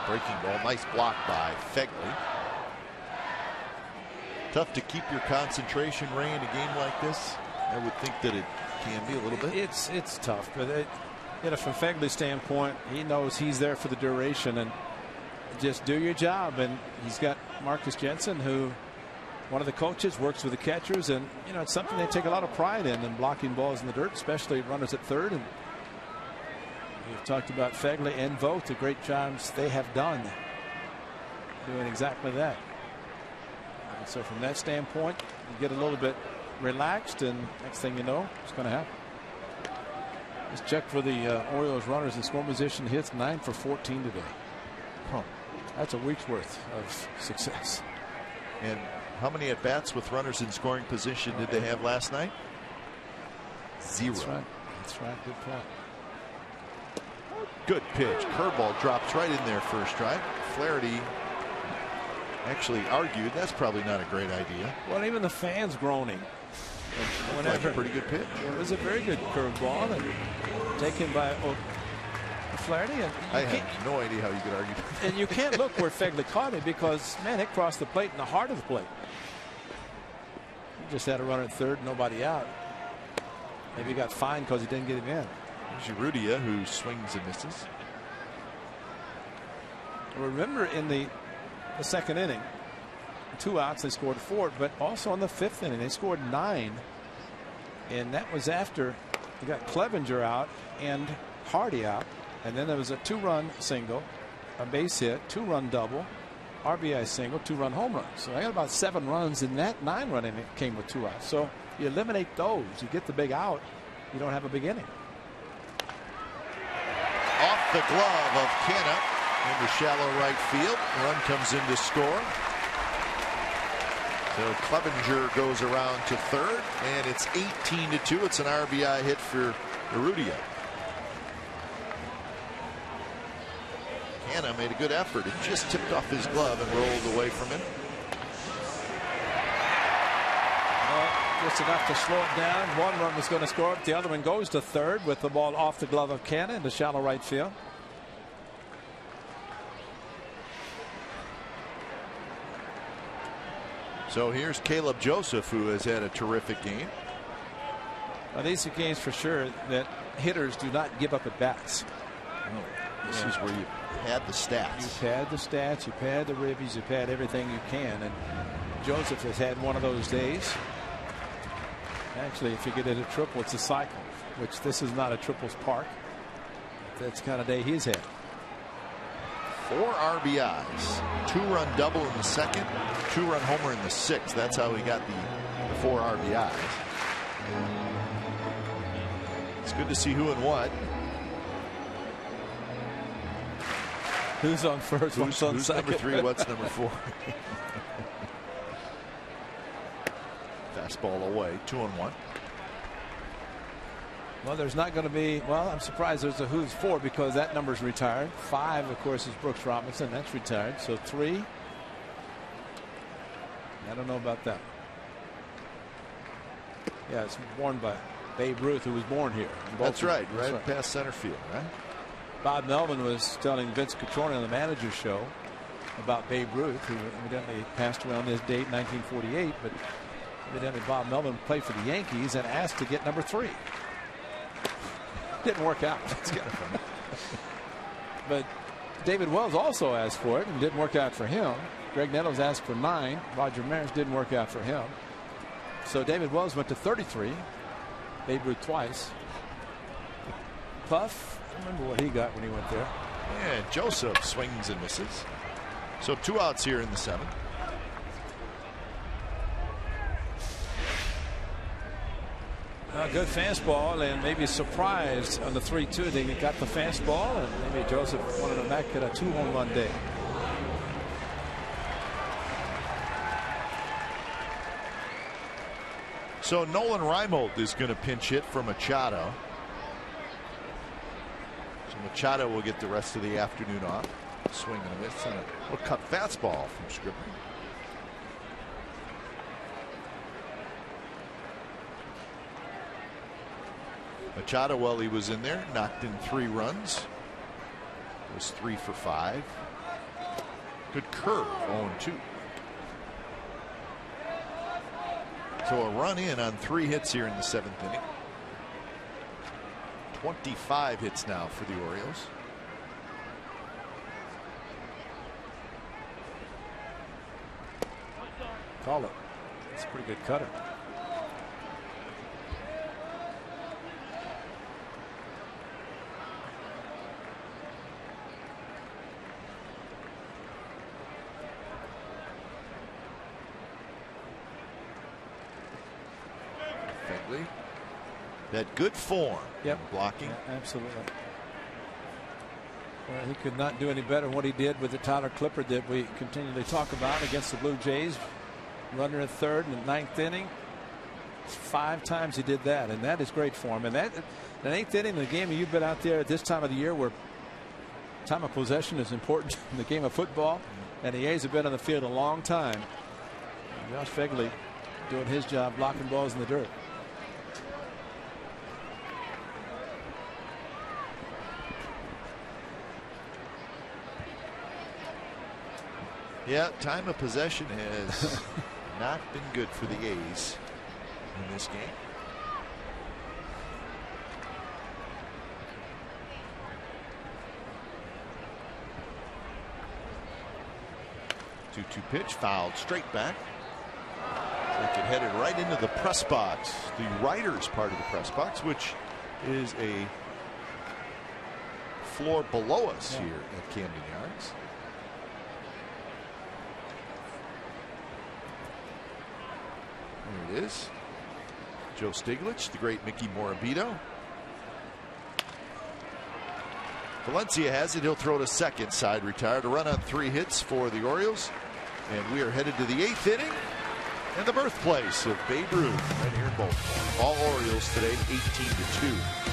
Breaking ball, nice block by Fegley. Tough to keep your concentration, Ray, in a game like this. I would think that it can be a little bit. It's tough, but from Fegley's standpoint, he knows he's there for the duration, and just do your job. And he's got Marcus Jensen, who one of the coaches works with the catchers, and it's something they take a lot of pride in blocking balls in the dirt, especially runners at 3rd. And we've talked about Fegley and Vogt, the great jobs they have done doing exactly that. And so from that standpoint, you get a little bit relaxed, and next thing you know, it's going to happen. Let's check for the Orioles runners in scoring position. Hits 9 for 14 today. Huh. That's a week's worth of success. And how many at bats with runners in scoring position did they have last night? 0. That's right. That's right. Good point. Good pitch. Curveball drops right in there first strike. Flaherty actually argued that's probably not a great idea. Well, even the fans groaning. Like a pretty good pitch. It was a very good curveball and taken by Flaherty. And I have no idea how you could argue. And you can't look where Fegley caught it because, man, it crossed the plate in the heart of the plate. He just had a runner at 3rd, nobody out. Maybe he got fined because he didn't get him in. There's Urrutia, who swings and misses. Remember in the 2nd inning, 2 outs, they scored 4, but also in the 5th inning they scored 9, and that was after they got Clevenger out and Hardy out, and then there was a 2-run single, a base hit, 2-run double, RBI single, 2-run home run. So I got about 7 runs in that 9-run inning. Came with 2 outs. So you eliminate those, you get the big out, you don't have a big inning. Off the glove of Canna, into shallow right field. Run comes in to score. So Clevenger goes around to third, and it's 18-2. It's an RBI hit for Urrutia. Canna made a good effort. It just tipped off his glove and rolled away from him. Just enough to slow it down. One run was going to score. The other one goes to third with the ball off the glove of Canna into shallow right field. So here's Caleb Joseph, who has had a terrific game. Well, these are games for sure that hitters do not give up at bats. Oh, this is where you pad the stats. You pad the stats, you pad the ribbies, you pad everything you can. And Joseph has had one of those days. Actually, if you get it a triple, it's a cycle, which this is not a triples park. That's the kind of day he's had. 4 RBIs, 2-run double in the second, 2-run homer in the sixth. That's how he got the 4 RBIs. It's good to see who and what. Who's on first? Who's on second? Number 3? What's number 4? Fastball away, 2-1. Well, there's not going to be. Well, I'm surprised there's a who's 4 because that number's retired. 5, of course, is Brooks Robinson. That's retired. So 3. I don't know about that. Yeah, it's worn by Babe Ruth, who was born here. That's right. Right past center field, right? Bob Melvin was telling Vince Catrone on the manager's show about Babe Ruth, who evidently passed away on this date, 1948. But evidently Bob Melvin played for the Yankees and asked to get number 3. Didn't work out. That's kind of funny. But David Wells also asked for it and didn't work out for him. Greg Nettles asked for 9. Roger Maris didn't work out for him. So David Wells went to 33. Babe Ruth twice. Puff, I remember what he got when he went there. Yeah, Joseph swings and misses. So 2 outs here in the 7th. Good fastball, and maybe surprised on the 3-2. They got the fastball, and maybe Joseph wanted to back at a 2-home run day. So Nolan Reimold is going to pinch hit for Machado. So Machado will get the rest of the afternoon off. Swing and a miss and a little cut fastball from Scribner. Machado, while he was in there, knocked in 3 runs. Was 3 for 5. Good curve, 0-2. So a run in on 3 hits here in the 7th inning. 25 hits now for the Orioles. Call it. It's a pretty good cutter. That good form. Yep. Blocking. Yeah, absolutely. Well, he could not do any better than what he did with the Tyler Clippard that we continually talk about against the Blue Jays. Runner at third in the 9th inning. 5 times he did that, and that is great for him. And that, the 8th inning, the game you've been out there at this time of the year where time of possession is important in the game of football, and the A's have been on the field a long time. And Josh Phegley doing his job blocking balls in the dirt. Yeah, time of possession has not been good for the A's in this game. Two-two pitch, fouled straight back. Like it headed right into the press box, the writers' part of the press box, which is a floor below us here at Camden Yards. There it is. Joe Stiglitz, the great Mickey Morabito. Valencia has it. He'll throw to second, side retired. A run on 3 hits for the Orioles. And we are headed to the 8th inning and the birthplace of Babe Ruth right here in Baltimore. All Orioles today, 18-2.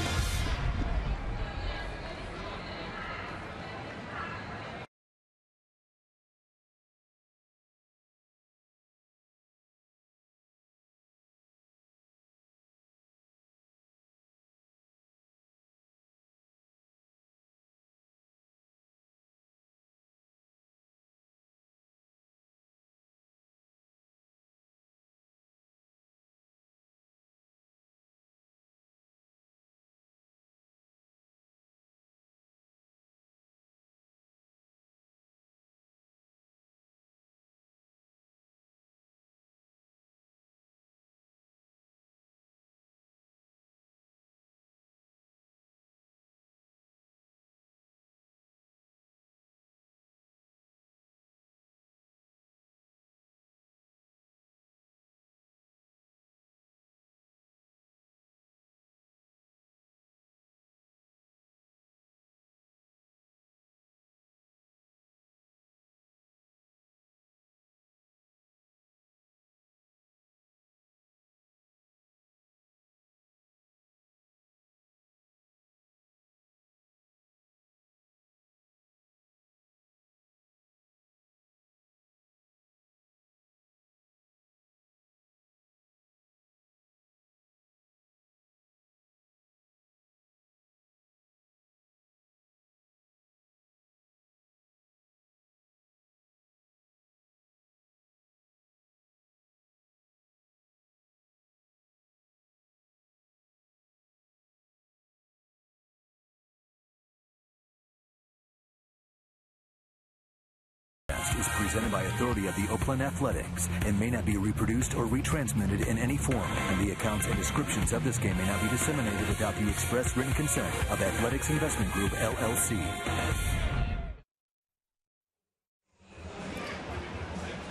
Is presented by authority of the Oakland Athletics and may not be reproduced or retransmitted in any form, and the accounts and descriptions of this game may not be disseminated without the express written consent of Athletics Investment Group, LLC.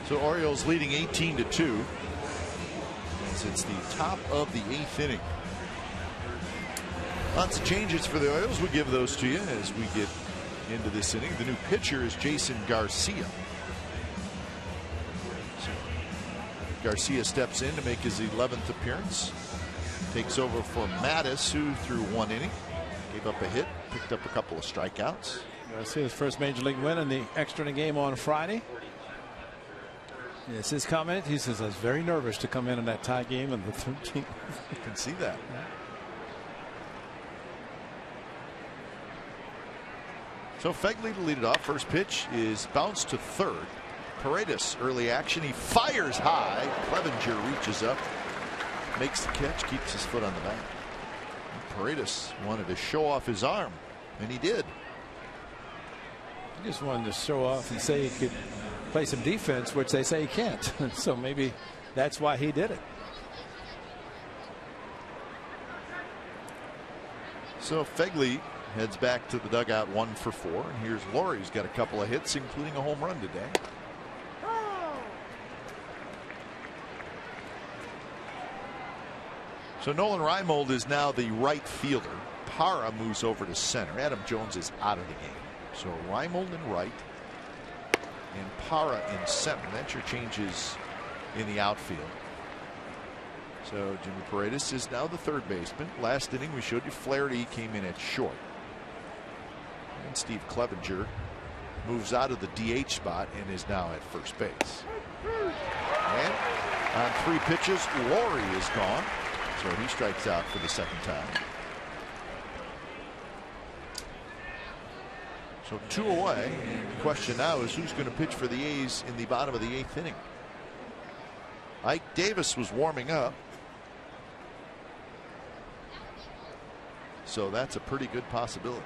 So Orioles leading 18-2 as it's the top of the 8th inning. Lots of changes for the Orioles. We give those to you as we get into this inning. The new pitcher is Jason Garcia. So Garcia steps in to make his 11th appearance. Takes over for Mattis, who threw 1 inning, gave up a hit, picked up a couple of strikeouts. Garcia's first major league win in the extra inning game on Friday. It's his comment. He says, I was very nervous to come in that tie game in the 13th. You can see that. So Fegley to lead it off. First pitch is bounced to third. Paredes early action. He fires high. Clevenger reaches up, makes the catch, keeps his foot on the bat. Paredes wanted to show off his arm, and he did. He just wanted to show off and say he could play some defense, which they say he can't. So maybe that's why he did it. So Fegley heads back to the dugout 1 for 4. And here's Laurie, who's got a couple of hits, including a home run today. So Nolan Reimold is now the right fielder. Parra moves over to center. Adam Jones is out of the game. So Reimold in right and Parra in center. That's your changes in the outfield. So Jimmy Paredes is now the third baseman. Last inning we showed you Flaherty came in at short. And Steve Clevenger moves out of the DH spot and is now at first base. And on 3 pitches, Laurie is gone. So he strikes out for the second time. So 2 away. And the question now is who's going to pitch for the A's in the bottom of the 8th inning. Ike Davis was warming up. So that's a pretty good possibility.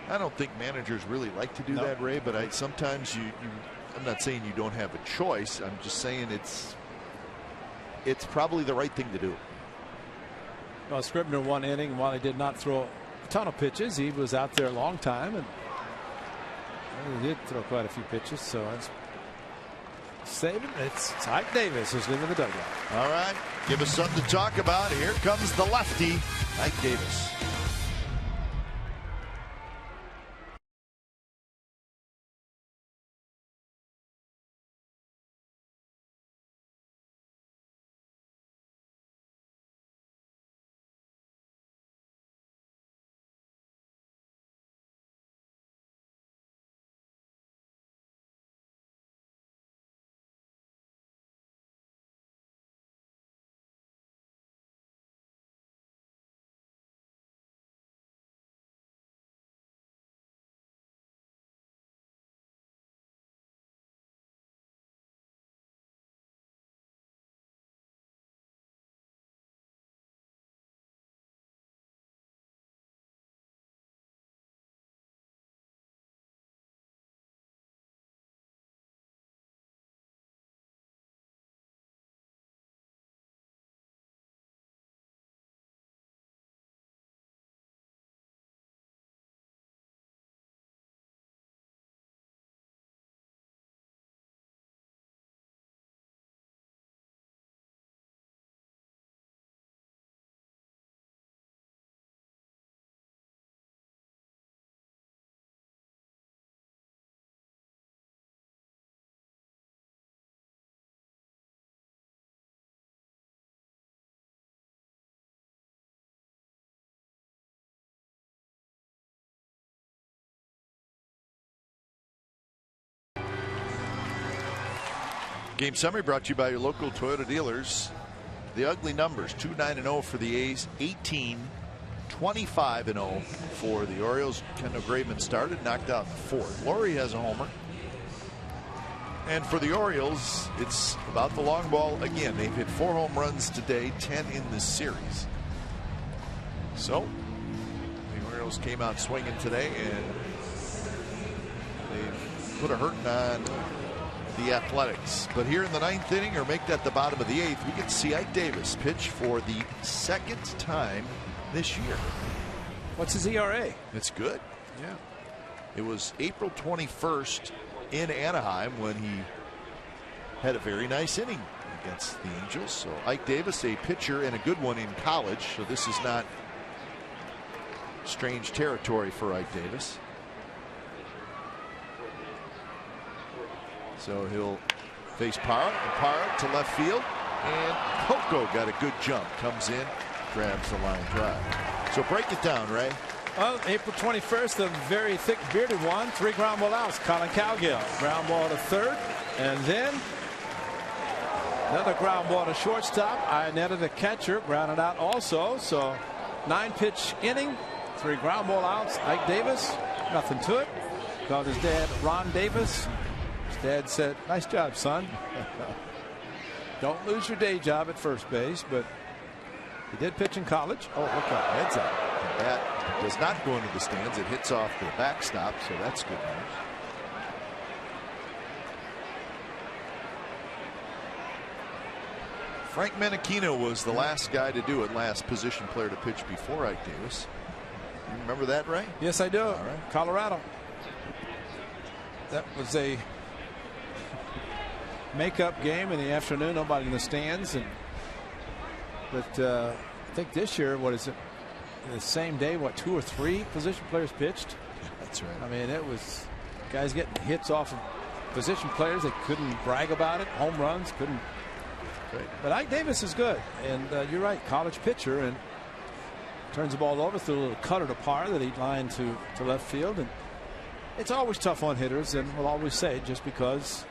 I don't think managers really like to do that, Ray, but sometimes I'm not saying you don't have a choice. I'm just saying it's probably the right thing to do. Well, Scribner 1 inning. While he did not throw a ton of pitches, he was out there a long time, and he did throw quite a few pitches. So that's Saban. It's Ike Davis who's leaving the dugout. All right, give us something to talk about. Here comes the lefty, Ike Davis. Game summary brought to you by your local Toyota dealers. The ugly numbers: 2-9-0 for the A's, 18-25-0 for the Orioles. Kendall Graveman started, knocked out in the fourth. Laurie has a homer. And for the Orioles, it's about the long ball again. They've hit 4 home runs today, 10 in this series. So the Orioles came out swinging today, and they've put a hurting on the Athletics. But here in the 9th inning, or make that the bottom of the 8th, we get to see Ike Davis pitch for the 2nd time this year. What's his ERA? It's good. Yeah. It was April 21st in Anaheim when he had a very nice inning against the Angels. So Ike Davis, a pitcher and a good one in college. So this is not strange territory for Ike Davis. So he'll face Parra, and Parra to left field, and Coco got a good jump, comes in, grabs the line drive. So break it down, Ray. Well, April 21st, a very thick bearded one, 3 ground ball outs. Colin Cowgill, ground ball to third, and then another ground ball to shortstop. Iannetta, the catcher, grounded out also. So 9-pitch inning, 3 ground ball outs. Ike Davis, nothing to it. Called his dad Ron Davis. Dad said, "Nice job, son." Don't lose your day job at first base, but he did pitch in college. Oh, look out, heads up. And that does not go into the stands. It hits off the backstop, so that's good news. Frank Menachino was the last guy to do it, last position player to pitch before Ike Davis. You remember that, Ray? Yes, I do. All right. Colorado. That was a makeup game in the afternoon, nobody in the stands, but I think this year, what is it, the same day, what, 2 or 3 position players pitched? That's right. I mean, it was guys getting hits off of position players. They couldn't brag about it. Home runs, couldn't. Right. But Ike Davis is good, and you're right, college pitcher, and turns the ball over through a little cutter to Parra that he lined to left field. And it's always tough on hitters, and we'll always say it, just because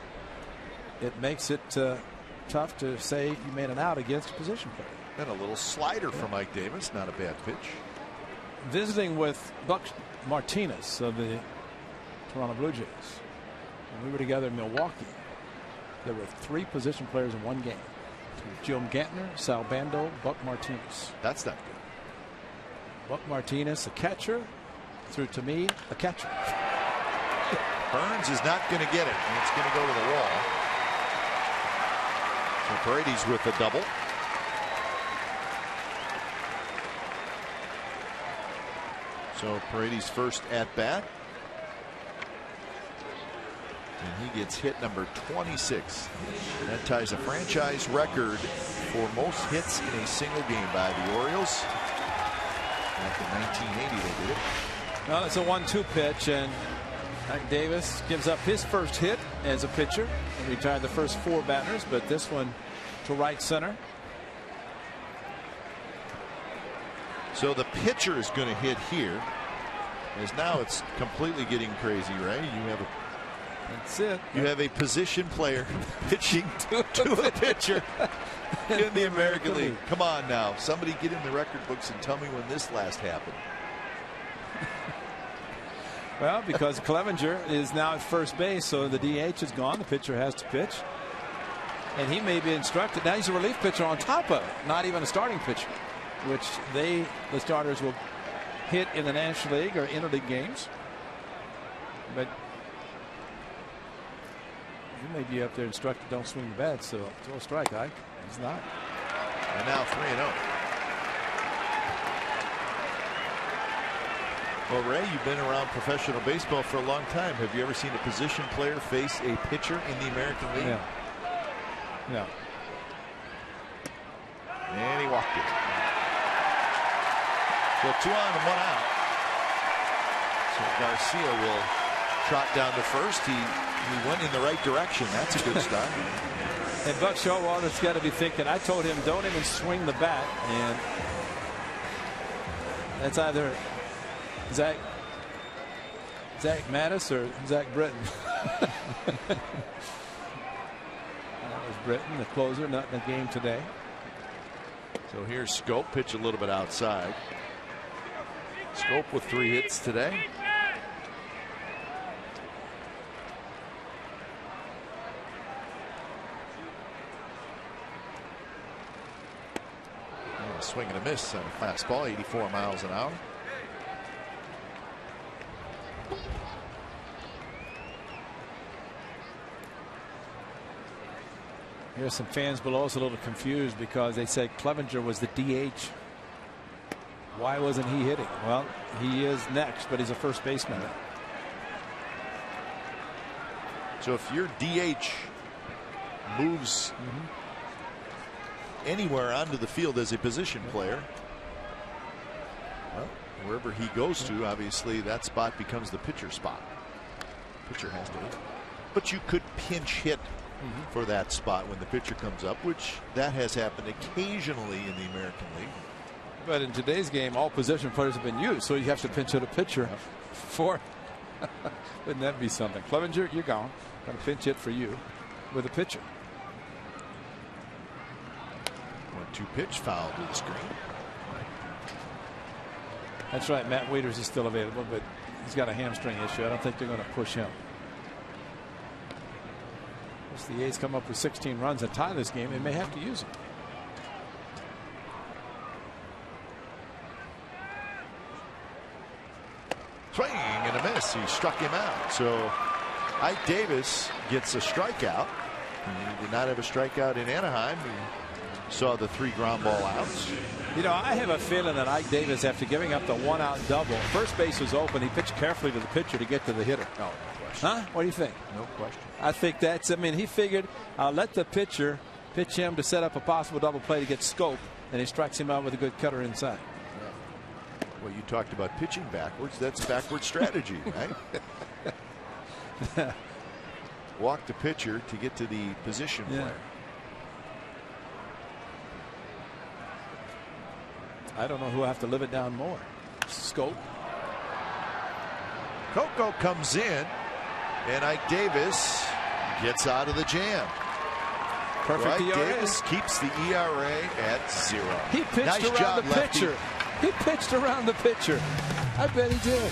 it makes it tough to say you made an out against a position player. And a little slider from Ike Davis, not a bad pitch. Visiting with Buck Martinez of the Toronto Blue Jays. When we were together in Milwaukee, there were 3 position players in one game. Jim Gantner, Sal Bando, Buck Martinez. That's not good. Buck Martinez, the catcher, threw to me, the catcher. Burns is not going to get it, and it's going to go to the wall. So Paredes with a double. So Paredes' first at bat. And he gets hit number 26. That ties a franchise record for most hits in a single game by the Orioles. Back in 1980 they did it. Well, it's a 1-2 pitch, and Ike Davis gives up his first hit as a pitcher. He retired the first 4 batters, but this one to right center. So the pitcher is going to hit here, as now it's completely getting crazy, right? You have a That's it. You have a position player pitching to a pitcher in the American League. Come on now. Somebody get in the record books and tell me when this last happened. Well, because Clevenger is now at first base, so the DH is gone. The pitcher has to pitch. And he may be instructed. Now he's a relief pitcher on top of it, not even a starting pitcher, which the starters will hit in the National League or interleague games. But he may be up there instructed, don't swing the bat, so throw a strike, Ike. He's not. And now 3-0. Well, Ray, you've been around professional baseball for a long time. Have you ever seen a position player face a pitcher in the American League? Yeah. No. And he walked it. So 2 on and 1 out. So Garcia will trot down to first. He went in the right direction. That's a good start. And Buck Showalter's got to be thinking, I told him don't even swing the bat, and that's either Zach Mattis or Zach Britton. That was Britton, the closer, not in the game today. So here's Scope, pitch a little bit outside. Scope with 3 hits today. Swing and a miss on a fastball, 84 miles an hour. Here's some fans below us a little confused because they said Clevenger was the DH. Why wasn't he hitting? Well, he is next, but he's a first baseman. So if your DH moves anywhere onto the field as a position player, well, wherever he goes to, obviously that spot becomes the pitcher spot. Pitcher has to hit. But you could pinch hit for that spot when the pitcher comes up, which that has happened occasionally in the American League. But in today's game, all position players have been used, so you have to pinch hit a pitcher for. Wouldn't that be something? Clevenger, you're gone. Got a pinch hit for you with a pitcher. 1-2 pitch, foul to the screen. That's right. Matt Waiters is still available, but he's got a hamstring issue. I don't think they're going to push him. If the A's come up with 16 runs and tie this game, they may have to use him. Swing and a miss. He struck him out. So Ike Davis gets a strikeout. He did not have a strikeout in Anaheim. He saw the 3 ground ball outs. You know, I have a feeling that Ike Davis, after giving up the 1-out double, first base was open. He pitched carefully to the pitcher to get to the hitter. No question. Huh? What do you think? No question. I think that's, I mean, he figured I'll let the pitcher pitch him to set up a possible double play to get Scope, and he strikes him out with a good cutter inside. Well, you talked about pitching backwards. That's backward strategy, right? Walk the pitcher to get to the position player. I don't know who will have to live it down more. Scope. Coco comes in, and Ike Davis gets out of the jam. Perfect Ike ERA. Davis keeps the ERA at 0. He pitched nice around job, the lefty. pitcher. He pitched around the pitcher. I bet he did.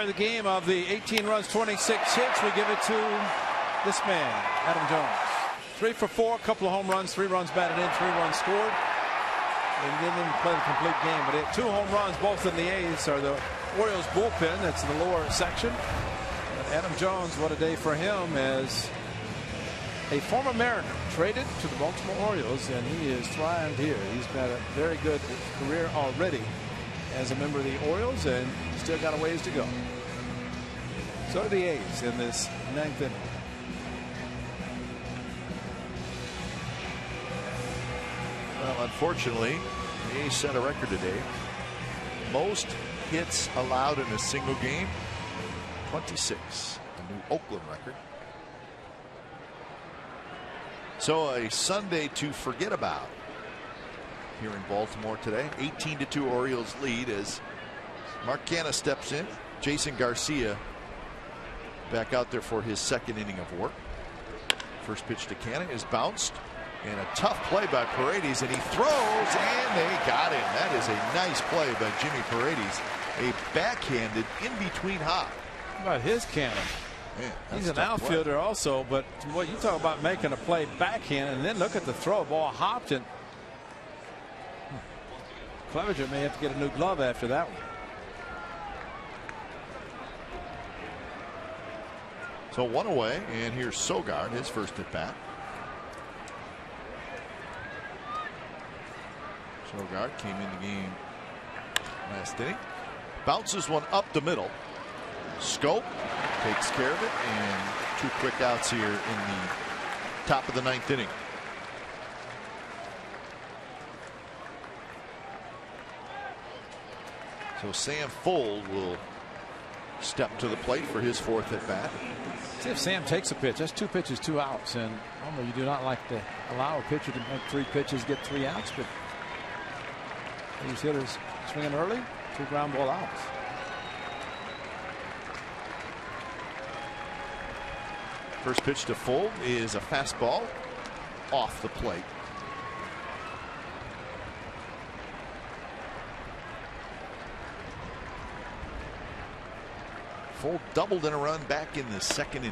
The game of the 18 runs, 26 hits. We give it to this man, Adam Jones. 3 for 4, a couple of home runs, 3 runs batted in, 3 runs scored. And didn't even play the complete game, but it 2 home runs, both in the A's, are the Orioles bullpen. That's in the lower section. And Adam Jones, what a day for him as a former Mariner, traded to the Baltimore Orioles, and he is thrived here. He's got a very good career already as a member of the Orioles, and still got a ways to go. So do the A's in this 9th inning. Well, unfortunately, the A's set a record today. Most hits allowed in a single game, 26, a new Oakland record. So a Sunday to forget about here in Baltimore today. 18-2 Orioles lead as Mark Canha steps in. Jason Garcia back out there for his 2nd inning of work. First pitch to Canha is bounced, and a tough play by Paredes, and he throws, and they got him. That is a nice play by Jimmy Paredes. A backhanded in between hop. How about his Canha? Man, he's an outfielder also, but boy, you talk about making a play backhand, and then look at the throw. Ball hopped, and Clevenger may have to get a new glove after that one. So 1 away, and here's Sogard, his first at bat. Sogard came in the game last inning. Bounces one up the middle. Scope takes care of it, and 2 quick outs here in the top of the 9th inning. So Sam Fuld will step to the plate for his 4th at bat. See if Sam takes a pitch. That's 2 pitches, 2 outs, and normally you do not like to allow a pitcher to make 3 pitches, get 3 outs, but these hitters swinging early, 2 ground ball outs. First pitch to Fuld is a fastball off the plate. Fuld doubled in a run back in the 2nd inning.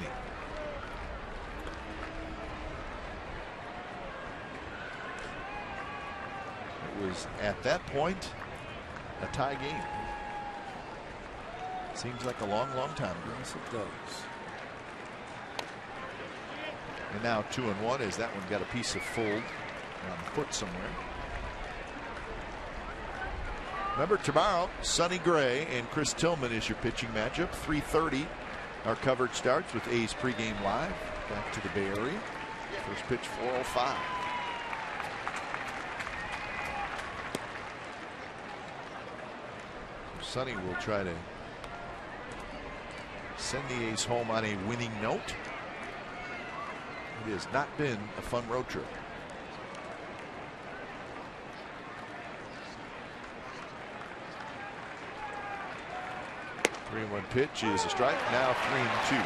It was at that point a tie game. Seems like a long time ago. Yes, it does. And now 2-1 as that one got a piece of Fuld on the foot somewhere. Remember, tomorrow, Sonny Gray and Chris Tillman is your pitching matchup. 3:30 our coverage starts with A's pregame live. Back to the Bay Area. First pitch 4:05. Sonny will try to send the A's home on a winning note. It has not been a fun road trip. The 3-1 pitch is a strike. Now 3-2.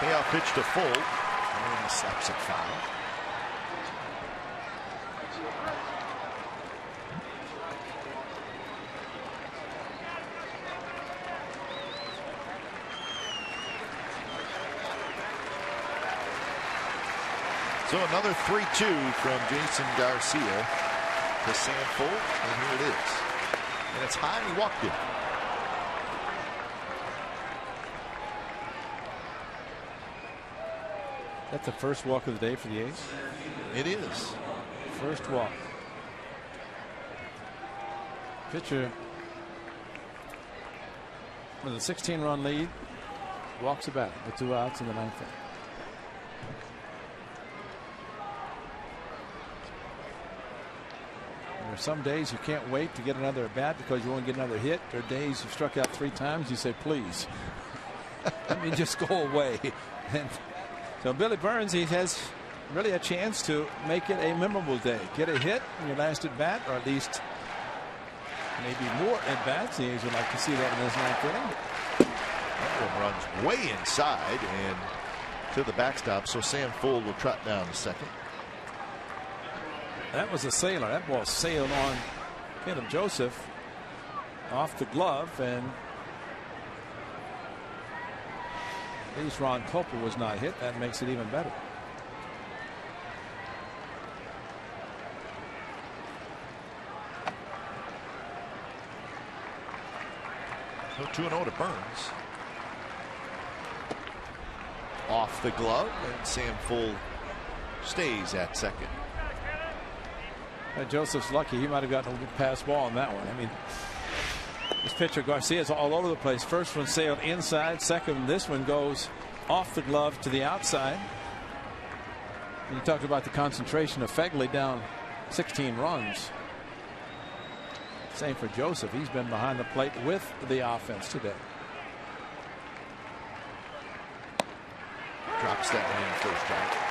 Payoff pitch to Fuld, and he slaps it foul. So another 3-2 from Jason Garcia to Sam Fuld, and here it is. And it's high, and he walked it. That's the first walk of the day for the A's? It is. First walk. Pitcher with a 16-run lead walks it back with 2 outs in the 9th inning. There are some days you can't wait to get another at bat because you want to get another hit. There are days you've struck out 3 times. You say, please, let me just go away. And so Billy Burns, he has really a chance to make it a memorable day. Get a hit in your last at bat, or at least maybe more at bats. The A's would like to see that in this 9th inning. one runs way inside and to the backstop. So Sam Fuld will trot down to second. That was a sailor. That ball sailed on Caleb Joseph off the glove, and at least Ron Cooper was not hit. That makes it even better. So 2-0 to Burns. Off the glove, and Sam Fuld stays at second. Joseph's lucky. He might have gotten a pass ball on that one. I mean, this pitcher Garcia's all over the place. First one sailed inside. Second, this one goes off the glove to the outside. And you talked about the concentration of Fegley, down 16 runs. Same for Joseph. He's been behind the plate with the offense today. Drops that one in the first strike.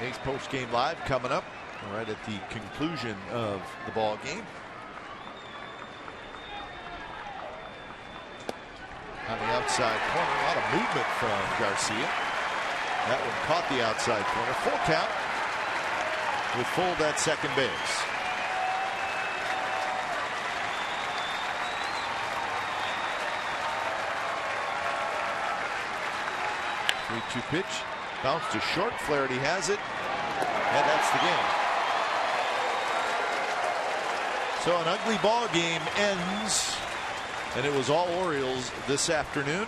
A's post-game live coming up right at the conclusion of the ball game. On the outside corner, a lot of movement from Garcia. That one caught the outside corner. Full count with Fuld at second base. Three-two pitch. Bounce to short. Flaherty has it. And that's the game. So an ugly ball game ends. And it was all Orioles this afternoon.